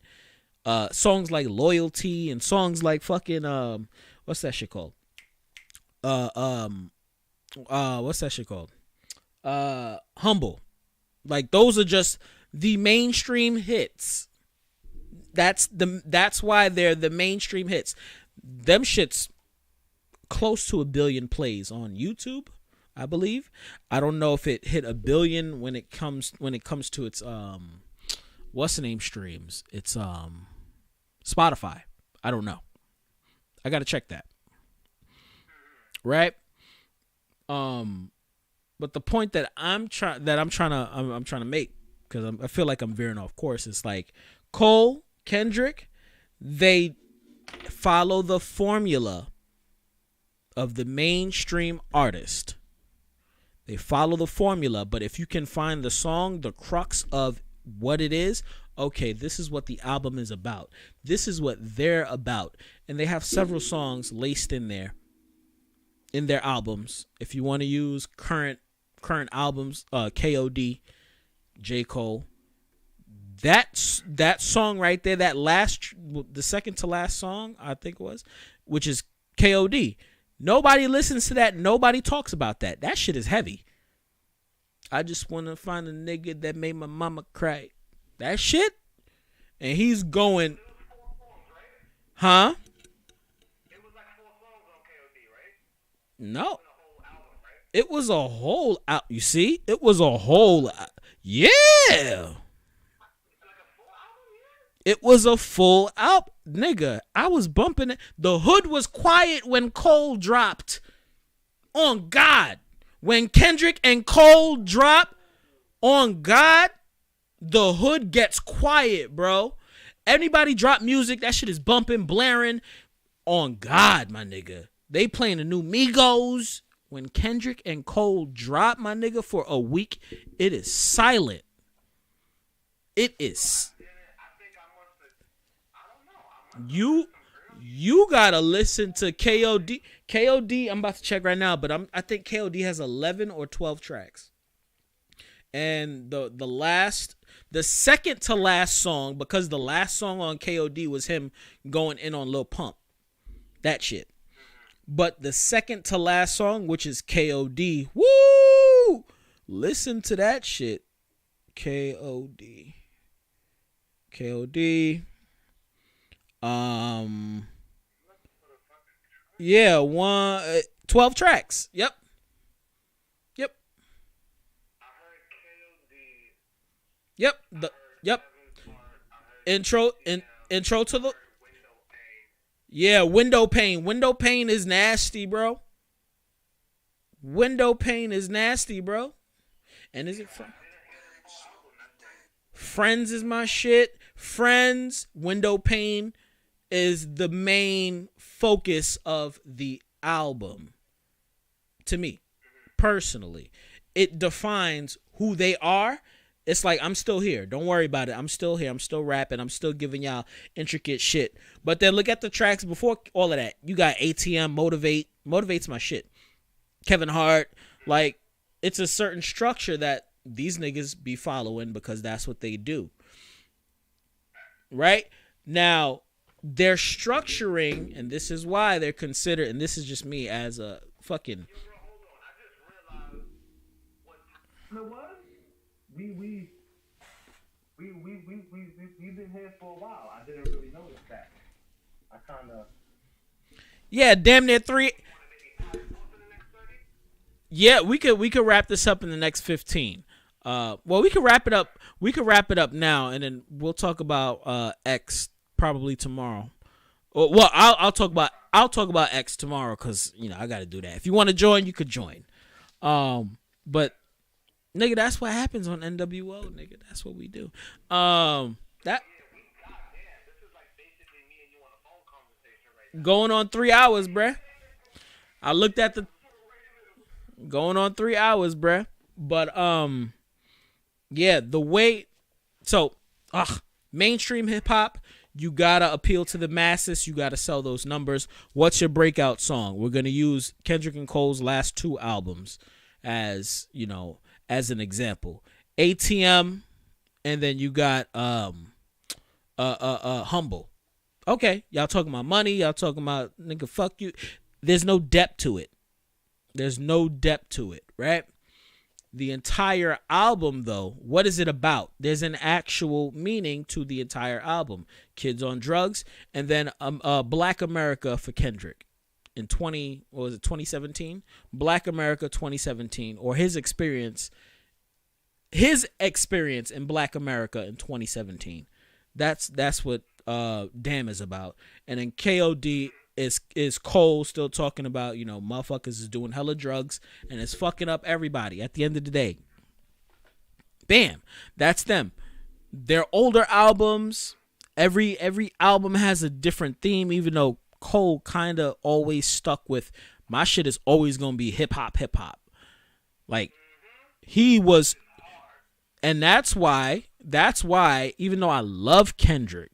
songs like Loyalty and songs like fucking what's that shit called? What's that shit called? Humble. Like those are just the mainstream hits. That's why they're the mainstream hits. Them shits close to 1 billion plays on YouTube, I believe. I don't know if it hit 1 billion when it comes to its what's the name streams. It's Spotify. I don't know. I got to check that. Right? But the point that I'm trying to make, because I feel like I'm veering off course, is like Cole, Kendrick, they follow the formula of the mainstream artist. They follow the formula, but if you can find the song, the crux of what it is, okay, this is what the album is about. This is what they're about. And they have several songs laced in there, in their albums. If you want to use current albums, KOD, J. Cole, that song right there, the second to last song, I think it was, which is KOD. Nobody listens to that. Nobody talks about that. That shit is heavy. I just want to find a nigga that made my mama cry. That shit? And he's going, huh? It was like 4 songs on KOD, right? No. The whole album, right? It was a whole out. You see? It was a whole. Yeah. Like a full album, yeah? It was a full album. Nigga, I was bumping it. The hood was quiet when Cole dropped. On God. When Kendrick and Cole drop, on God, the hood gets quiet, bro. Anybody drop music, that shit is bumping, blaring. On God, my nigga. They playing the new Migos. When Kendrick and Cole drop, my nigga, for a week, it is silent. It is. You gotta listen to KOD. KOD, I'm about to check right now, but I think KOD has 11 or 12 tracks. And the second to last song, because the last song on KOD was him going in on Lil Pump. That shit. But the second to last song, which is KOD, woo! Listen to that shit. KOD. Yeah, 12 tracks. Yep. I heard KOD. Yep. Intro to the. Window Pane. Window pane is nasty, bro. And is it fun? Friends is my shit. Friends, Window Pane is the main focus of the album. To me, personally, it defines who they are. It's like, I'm still here. Don't worry about it. I'm still here. I'm still rapping. I'm still giving y'all intricate shit. But then look at the tracks before all of that. You got ATM, Motivate. Motivate's my shit. Kevin Hart. Like, it's a certain structure that these niggas be following because that's what they do. Right? Now, they're structuring, and this is why they're considered, and this is just me as a fucking... Hold on, I just realized what... You know what? We've been here for a while. I didn't really notice that. I kind of... Yeah, damn near 3... Yeah, we could wrap this up in the next 15. Well, we could wrap it up. We could wrap it up now, and then we'll talk about X probably tomorrow. Well, I'll talk about X tomorrow because I got to do that. If you want to join, you could join. But nigga, that's what happens on NWO. Nigga, that's what we do. That This is like basically me and you on a phone conversation right now. going on 3 hours, bruh. I looked at the going on 3 hours, bruh. But yeah, the way mainstream hip hop, you gotta appeal to the masses. You gotta sell those numbers. What's your breakout song? We're gonna use Kendrick and Cole's last 2 albums as as an example. ATM, and then you got Humble. Okay, y'all talking about money. Y'all talking about nigga fuck you. There's no depth to it. Right? The entire album, though, what is it about? There's an actual meaning to the entire album. Kids on drugs, and then Black America for Kendrick. in 2017, Black America 2017, or his experience in Black America in 2017. That's what Damn is about. And then KOD is Cole still talking about, motherfuckers is doing hella drugs and it's fucking up everybody at the end of the day. Bam. That's them. Their older albums, every album has a different theme, even though Cole kind of always stuck with, my shit is always going to be hip hop. Like, he was, and that's why, even though I love Kendrick,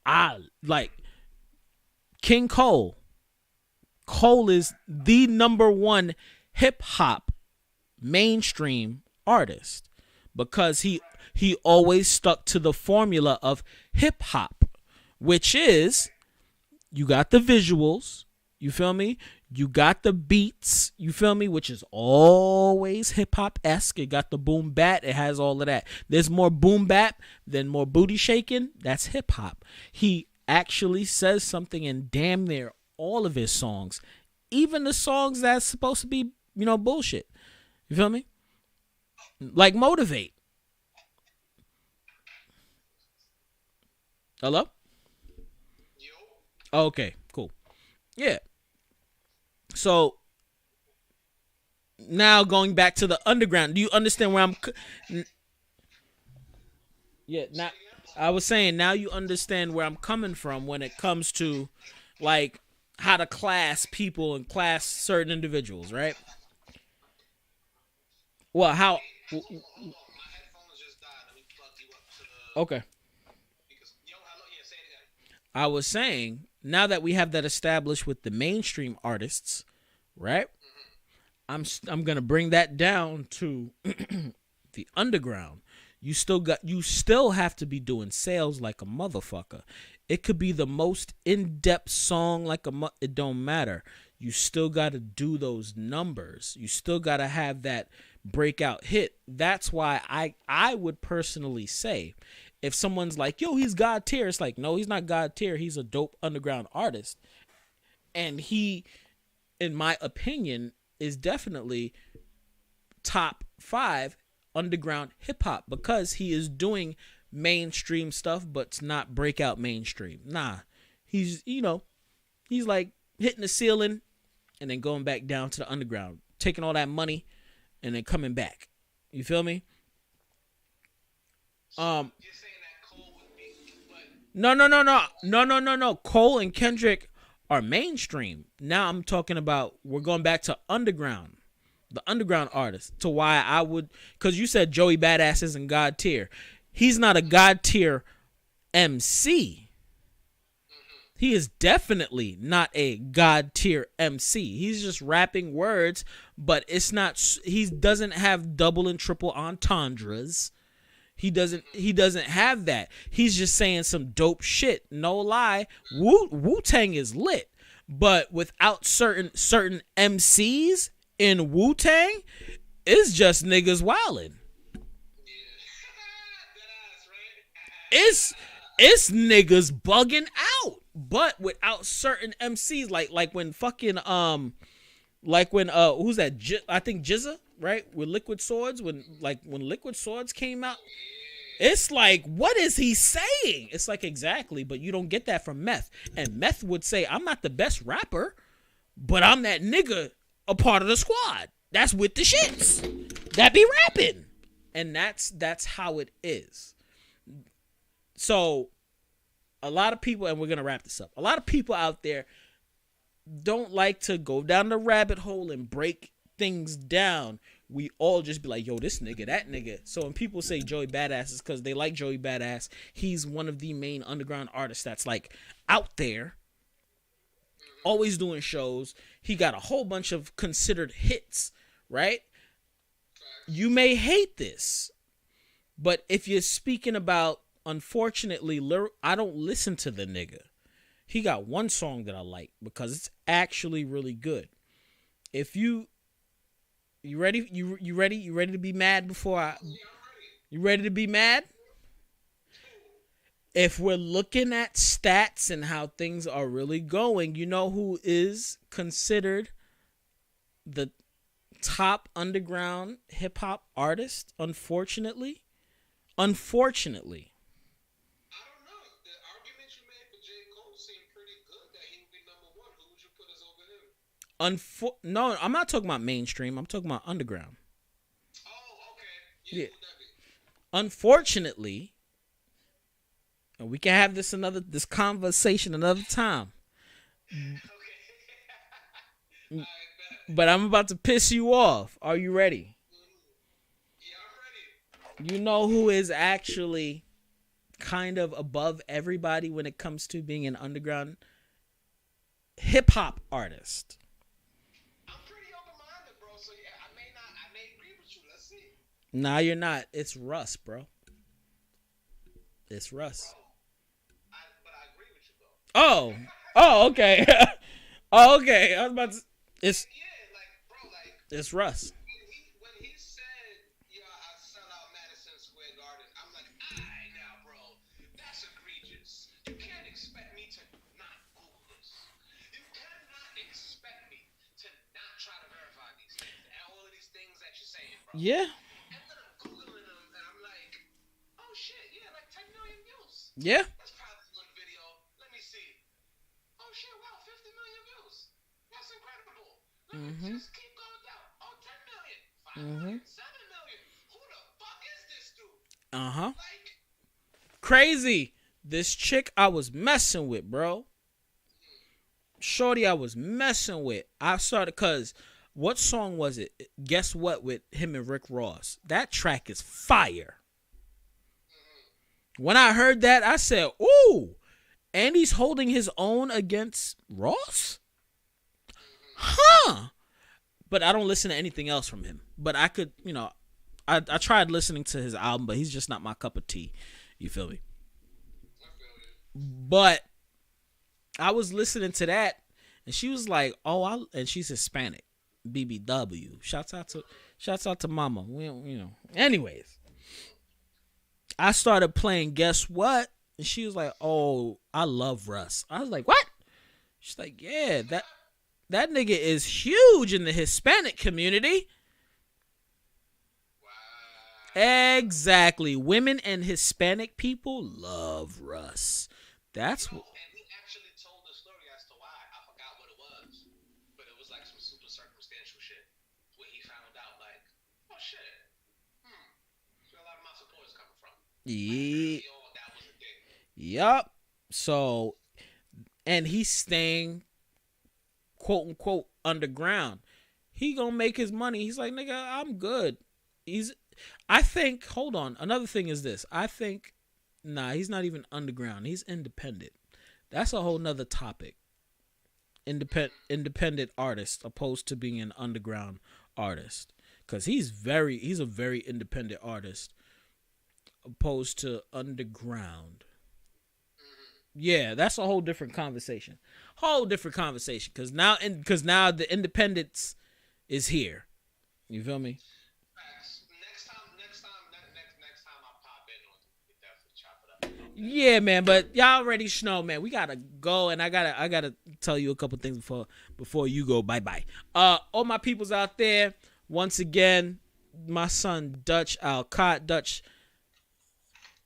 I like King Cole. Cole is the number one hip hop mainstream artist because he always stuck to the formula of hip hop, which is, you got the visuals, you feel me? You got the beats, you feel me? Which is always hip hop esque. It got the boom bat. It has all of that. There's more boom bap than more booty shaking. That's hip hop. He actually says something in damn near all of his songs, even the songs that's supposed to be, bullshit. You feel me? Like Motivate. Hello? Okay, cool. Yeah. So now going back to the underground, do you understand where I'm? Yeah. Now I was saying, now you understand where I'm coming from when it comes to like how to class people and class certain individuals, right? Well, how? Okay. I was saying, now that we have that established with the mainstream artists, right? I'm gonna bring that down to the underground. You still have to be doing sales like a motherfucker. It could be the most in-depth song it don't matter. You still got to do those numbers. You still got to have that breakout hit. That's why I would personally say, if someone's like, yo, he's God tier, it's like, no, he's not God tier. He's a dope underground artist. And he, in my opinion, is definitely top 5 underground hip hop because he is doing mainstream stuff, but it's not breakout mainstream. Nah, he's like hitting the ceiling and then going back down to the underground, taking all that money and then coming back. You feel me? No. Cole and Kendrick are mainstream. Now I'm talking about, we're going back to underground, the underground artists. To why I would, because you said Joey Badass isn't God tier. He's not a God tier MC. He is definitely not a God tier MC. He's just rapping words, but it's not. He doesn't have double and triple entendres. He doesn't have that. He's just saying some dope shit. No lie. Wu-Tang is lit, but without certain MCs in Wu-Tang, it's just niggas wildin'. It's niggas bugging out. But without certain MCs, like when fucking who's that? I think Jizza, right? With Liquid Swords, when Liquid Swords came out, it's like, what is he saying? It's like, exactly, but you don't get that from Meth. And Meth would say, I'm not the best rapper, but I'm that nigga, a part of the squad that's with the shits that be rapping, and that's how it is. So a lot of people, and we're going to wrap this up, a lot of people out there don't like to go down the rabbit hole and break things down. We all just be like, yo, this nigga, that nigga. So when people say Joey Badass, it's because they like Joey Badass. He's one of the main underground artists that's like out there, always doing shows. He got a whole bunch of considered hits, right? You may hate this, but if you're speaking about, unfortunately, I don't listen to the nigga. He got one song that I like because it's actually really good. If you ready? You ready? You ready to be mad before I? You ready to be mad? if we're looking at stats and how things are really going, you know who is considered the top underground hip hop artist? Unfortunately. I don't know. The argument you made for J. Cole seemed pretty good that he would be number one. Who would you put as over him? No, I'm not talking about mainstream. I'm talking about underground. Oh, okay. Yeah. Who would that be? Unfortunately, and we can have this conversation another time. Okay. But I'm about to piss you off. Are you ready? Yeah, I'm ready. You know who is actually kind of above everybody when it comes to being an underground hip hop artist? I'm pretty open-minded, bro. So yeah, I may agree with you. Let's see. Nah, you're not. It's Russ, bro. It's Russ. But I agree with you, though. Oh, okay. Oh, okay. I was about to. It's Russ. When he said, "Yeah, I sell out Madison Square Garden," I'm like, "Aight, now, bro, that's egregious. You can't expect me to not Google this. You cannot expect me to not try to verify these things and all of these things that you're saying, bro." Yeah. And then I'm googling them, and I'm like, "Oh shit, yeah, like 10 million views. Yeah. That's probably one video. Let me see. Oh shit, wow, 50 million views. That's incredible. Let me just keep going down. Oh, 10 million, 5 million, 7 million. Who the fuck is this dude?" Like, Crazy. This chick I was messing with, bro. Shorty I was messing with. I started, cause what song was it? Guess What with him and Rick Ross. That track is fire. When I heard that, I said, ooh, and he's holding his own against Ross? Huh. But I don't listen to anything else from him. But I could, I tried listening to his album, but he's just not my cup of tea. You feel me? But I was listening to that, and she was like, "Oh, and she's Hispanic, BBW. Shouts out to Mama. Anyways, I started playing Guess What, and she was like, "Oh, I love Russ." I was like, "What?" She's like, "Yeah, that nigga is huge in the Hispanic community." wow. Exactly. Women and Hispanic people love Russ. That's And he actually told the story as to why. I forgot what it was, but it was like some super circumstantial shit where he found out, like, oh shit, where a lot of my support is coming from. yeah. Like, that was a thing. Yup. So, and he's staying, quote unquote, underground. He gonna make his money. He's like, nigga, I'm good. Hold on. Another thing is this. He's not even underground. He's independent. That's a whole nother topic. Independent artist opposed to being an underground artist. Because he's a very independent artist opposed to underground. Yeah, that's a whole different conversation. Because now the independence is here. You feel me? Next time I pop in on it, we definitely chop it up. Yeah, man, but y'all already know, man. We gotta go, and I gotta tell you a couple things before you go. Bye. All my peoples out there, once again, my son Dutch Alcott. Dutch,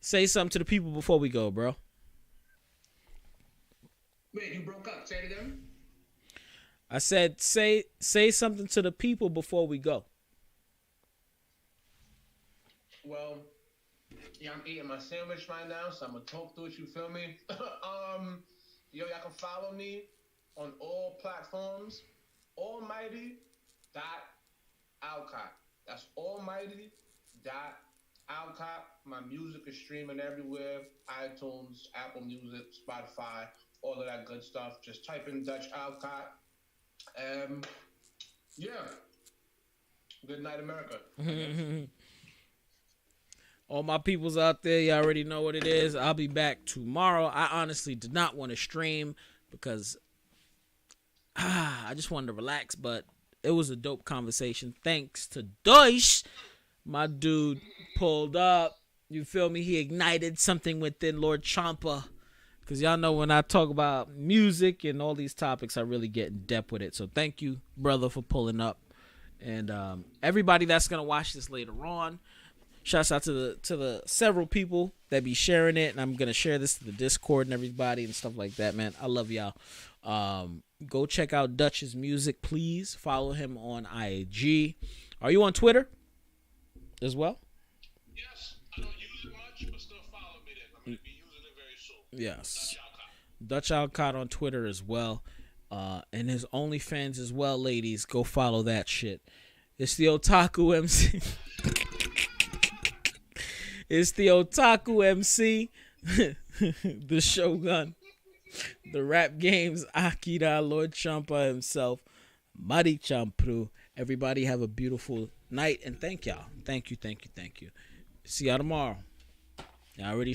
say something to the people before we go, bro. Wait, you broke up. Say it again. I said say something to the people before we go. Well, yeah, I'm eating my sandwich right now, so I'm gonna talk through it. You feel me? Y'all can follow me on all platforms. Almighty.Alcott. That's Almighty.Alcott. My music is streaming everywhere: iTunes, Apple Music, Spotify, all of that good stuff. Just type in Dutch Alcott. Yeah. Good night, America. All my peoples out there, you already know what it is. I'll be back tomorrow. I honestly did not want to stream because I just wanted to relax, but it was a dope conversation. Thanks to Deutsch. My dude pulled up. You feel me? He ignited something within Lord Champa. Because y'all know when I talk about music and all these topics, I really get in depth with it. So thank you, brother, for pulling up. And everybody that's going to watch this later on, shouts out to the several people that be sharing it. And I'm going to share this to the Discord and everybody and stuff like that, man. I love y'all. Go check out Dutch's music, please. Follow him on IG. Are you on Twitter as well? Yes, I don't use it much, but still follow me there. I'm going to be using it very soon. Yes. Dutch Alcott on Twitter as well. And his OnlyFans as well, ladies. Go follow that shit. It's the Otaku MC. It's the Otaku MC. The Shogun. The rap games Akira, Lord Champa himself. Malik Champloo. Everybody have a beautiful night and thank y'all. Thank you. See y'all tomorrow. I already